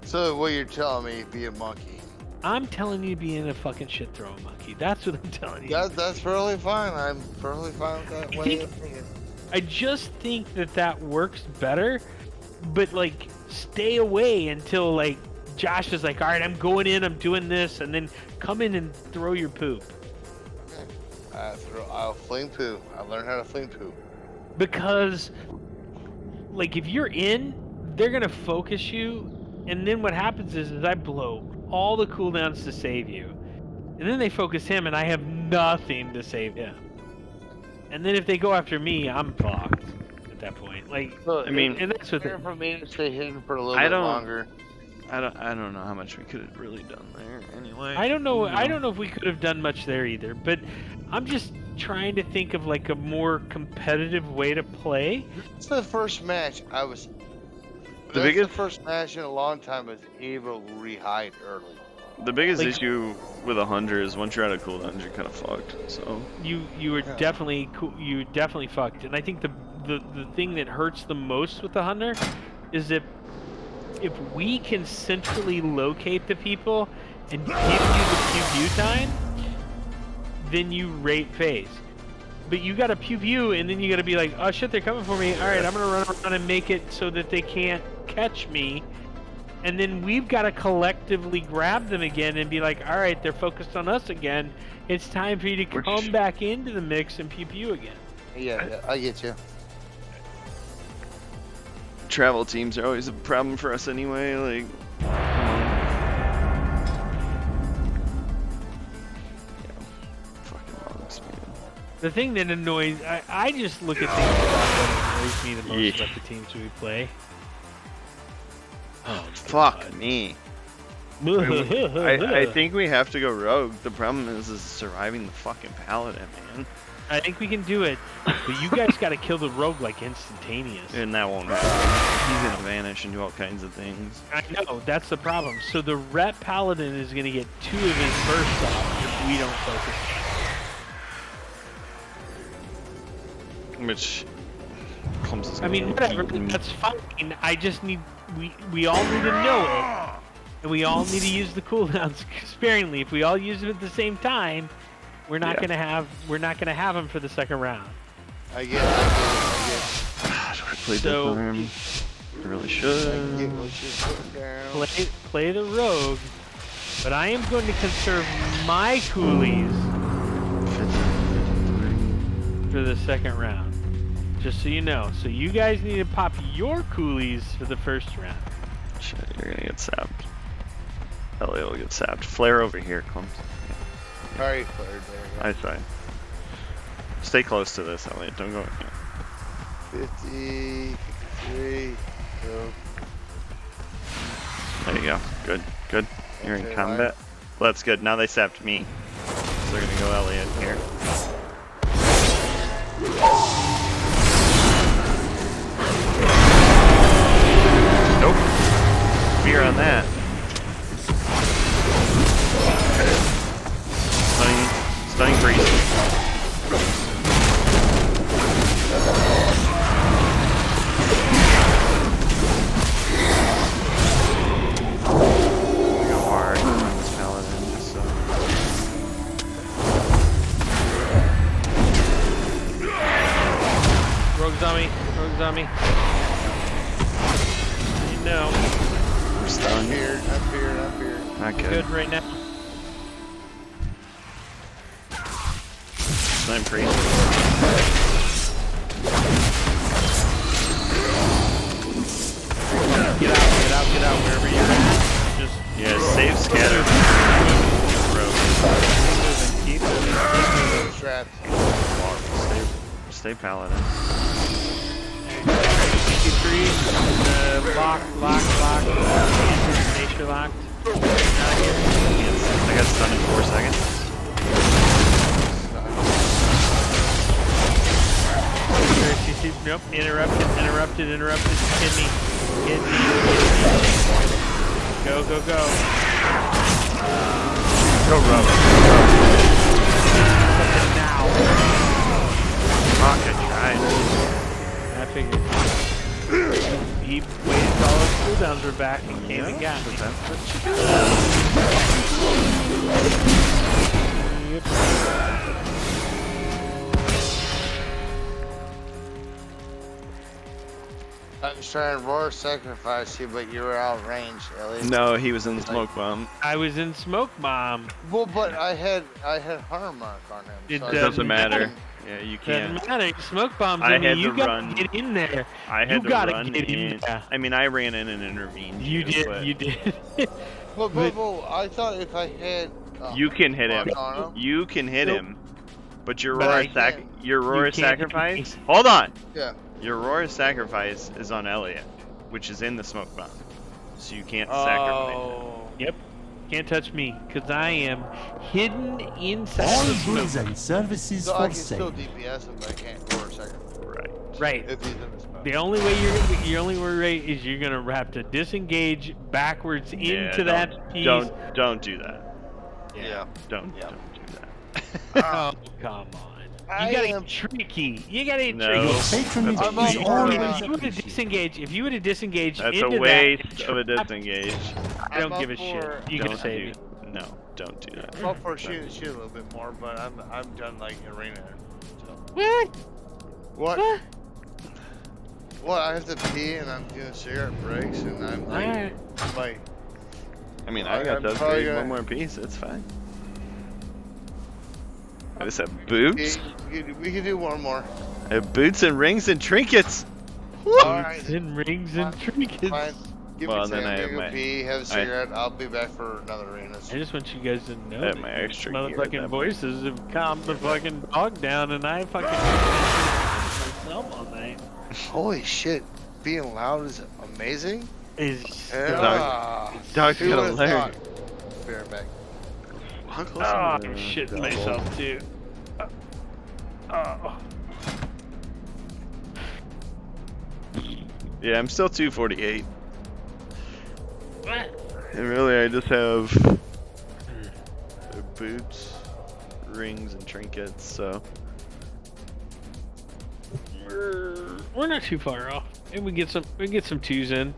So what you're telling me, be a monkey? I'm telling you to be in a fucking shit throwing monkey. That's what I'm telling you. That's perfectly fine. I'm perfectly fine with that way of thinking. I just think that works better, but, like, stay away until, like, Josh is like, alright, I'm going in, I'm doing this, and then come in and throw your poop. I'll fling poo. I learned how to fling poo. Because, like, if you're in, they're gonna focus you, and then what happens is I blow all the cooldowns to save you, and then they focus him, and I have nothing to save him. And then if they go after me, I'm fucked at that point. Like, I mean, and that's what For me to stay hidden for a little bit longer. I don't know how much we could have really done there anyway. I don't know if we could have done much there either, but I'm just trying to think of like a more competitive way to play. It's the first match I was The That's biggest the first match in a long time was able to rehide early. The biggest Like- issue with a hunter is once you're out of cooldowns, you're kind of fucked. So You were definitely you definitely fucked, and I think the thing that hurts the most with the hunter is if we can centrally locate the people and give you the pew time, then you rate phase. But you gotta pew and then you gotta be like, oh shit, they're coming for me. All right, I'm gonna run around and make it so that they can't catch me. And then we've got to collectively grab them again and be like, all right, they're focused on us again. It's time for you to come back into the mix and pew again. Yeah, I get you. travel teams are always a problem for us anyway. Like, fucking monks, man. The thing that annoys, I just look at things that annoys me the most about the teams we play. Oh, fuck me. I think we have to go rogue. The problem is surviving the fucking paladin, man. I think we can do it, but you guys got to kill the rogue like instantaneous. And that won't happen. He's gonna vanish and do all kinds of things. I know, that's the problem. So the rep paladin is gonna get 2 of his bursts off if we don't focus. Which comes as I mean, whatever, that's fine. I just need, we all need to know it. And we all need to use the cooldowns sparingly. If we all use them at the same time, we're not gonna have them for the second round. I get it. Do I play So, disarm? I really should. Play the rogue, but I am going to conserve my coolies for the second round. Just so you know. So you guys need to pop your coolies for the first round. Shit, you're gonna get sapped. Elliot will get sapped. Flare over here, Clumps. Alright, Flare, there you I fine. Stay close to this, Elliot. Don't go in here. 50, 53, go. There you go. Good, good. You're in Okay, combat. Well, that's good. Now they sapped me. So they're gonna go Elliot here. Nope. Fear on that. Stunning freeze. Go hard on this paladin, just so. Rogue's on me. Rogue's on me. You know. We're stunned. I'm here. Not good. Good right now. Stun freeze. Get out, wherever you're at. Just Yeah, save scatter. keep moving. Straps. Stay paladin. 53, lock. Nature locked. I got stunned in 4 seconds. Nope, interrupted. Hit me. Go. Go rogue. Now. Fuck, I tried. I figured. He waited till all his cooldowns were back and came and got me. I was trying to roar sacrifice you, but you were out of range, Elliot. No, he was in the smoke bomb. I was in smoke bomb. Well, but I had harm mark on him. It so It doesn't matter. Yeah, you can't. Doesn't matter. Smoke bombs. I in me. had You to gotta run. get in there. I had You to gotta run get in. in there. I mean, I ran in and intervened. You did. but You did. But I thought if I had. You can hit him. mark on him, You can hit Nope. him. But your But I roar can't. your You roar can't hit sacrifice. me. Hold on. Yeah. Your roar sacrifice is on Elliot, which is in the smoke bomb. So you can't sacrifice it. Yep. Can't touch me, because I am hidden inside All the smoke. goods and services So I for can still sale. DPS him, but I can't roar sacrifice. Right. Right. If he's in the spot. The only way you're only way is you're gonna have to disengage backwards into that piece. Don't do that. Yeah. Don't do that. Oh, come on. You gotta get tricky. You gotta get tricky. Patronage I'm is all always If you would have appreciated. disengaged, if you would have disengaged That's into a waste of a disengage. I don't I'm give a up shit. for- You Don't can save me. No, don't do that. I'm up for shooting a little bit more, but I'm done like arena. So. What? What? What? I have to pee and I'm doing cigarette breaks and I'm like, Alright. like I mean, I got I'm to probably upgrade gonna- one more piece. It's fine. I just have boots. we can do one more. I have boots and rings and trinkets. Alright. And rings and trinkets. Fine. Give Well, me then 10, I have I'm gonna my- pee, have a cigarette, I'll be back for another arena. I just want you guys to know I have that my your extra gear at motherfucking that point. voices have calmed the fucking dog down, and I fucking myself all night. Holy shit, being loud is amazing. Is Yeah. Dog's Who gotta would've learn. thought? Bear back. oh, I'm shitting myself too. Oh. Yeah, I'm still 248. What? And really, I just have boots, rings, and trinkets. So We're not too far off, and we get some twos in.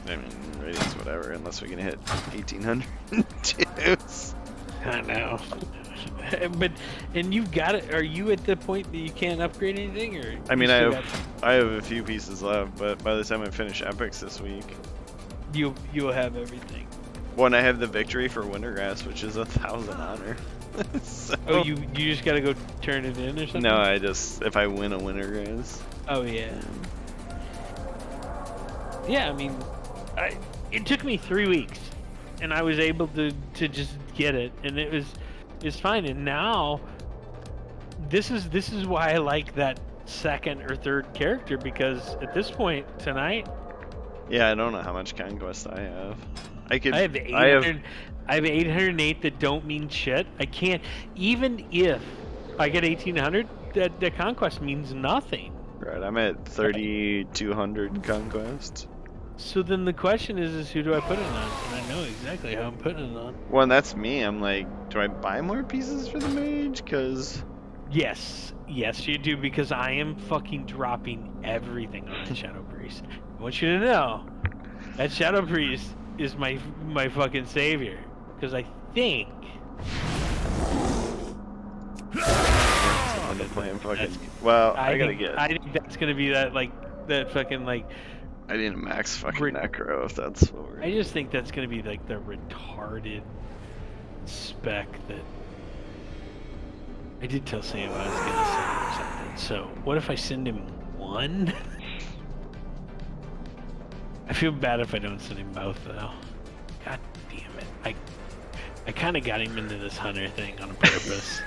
I mean, ratings, whatever, unless we can hit 1800 twos. I know. But you've got it. Are you at the point that you can't upgrade anything, or? I mean, you still I have a few pieces left, but by the time I finish epics this week, you'll have everything. one I have the victory for Wintergrass, which is 1,000 honor. So- Oh, you just gotta go turn it in or something? No, I just if I win a Wintergrass. Oh yeah. Yeah, I mean, it took me 3 weeks, and I was able to just get it, and it's fine. And now, this is why I like that second or third character, because at this point tonight, Yeah, I don't know how much conquest I have. I have 808 that don't mean shit. I can't, even if I get 1800, that conquest means nothing. Right, I'm at 3,200 conquest. So then the question is who do I put it on? And I know exactly how I'm putting it on. Well, and that's me. I'm like, do I buy more pieces for the mage? Cause Yes, you do, because I am fucking dropping everything on that Shadow Priest. I want you to know that Shadow Priest is my fucking savior, because I think I'm playing fucking. Well, I gotta get. I think that's gonna be that fucking like. I need a max fucking Necro if that's what we're. I just think that's gonna be like the retarded spec that. I did tell Sam I was gonna send him something. So what if I send him one? I feel bad if I don't send him both though. God damn it! I kind of got him into this hunter thing on purpose.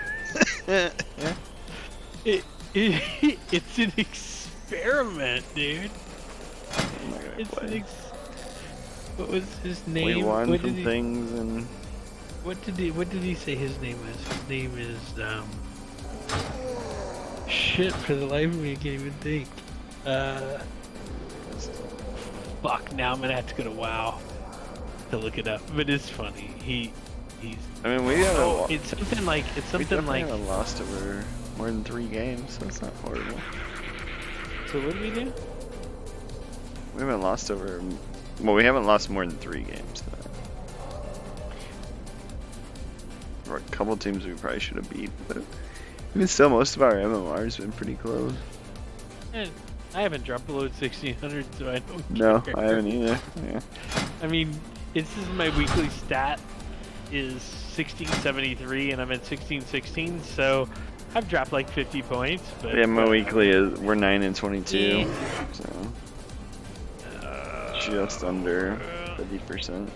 It's an experiment, dude. I'm not gonna It's play. What was his name? We won What from did he- things and. What did he say his name is? His name is shit, for the life of me I can't even think. Fuck, now I'm gonna have to go to WoW to look it up. But it's funny. He's I mean, we haven't. it's something like We definitely haven't lost over more than 3 games, so it's not horrible. So what do we do? We haven't lost over. Well, we haven't lost more than 3 games. There are a couple teams we probably should have beat, but even still, most of our MMR's been pretty close. And I haven't dropped below 1600, so I don't No, care. I haven't either. Yeah. I mean, this is my weekly stat is 1673, and I'm at 1616, so I've dropped like 50 points. But Yeah, my weekly is we're 9 and 22, so just under 50%.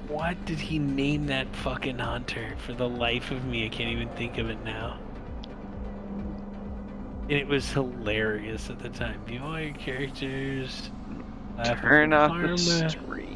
What did he name that fucking hunter? For the life of me, I can't even think of it now. And it was hilarious at the time. View all your characters. Turn off Karma. the stream.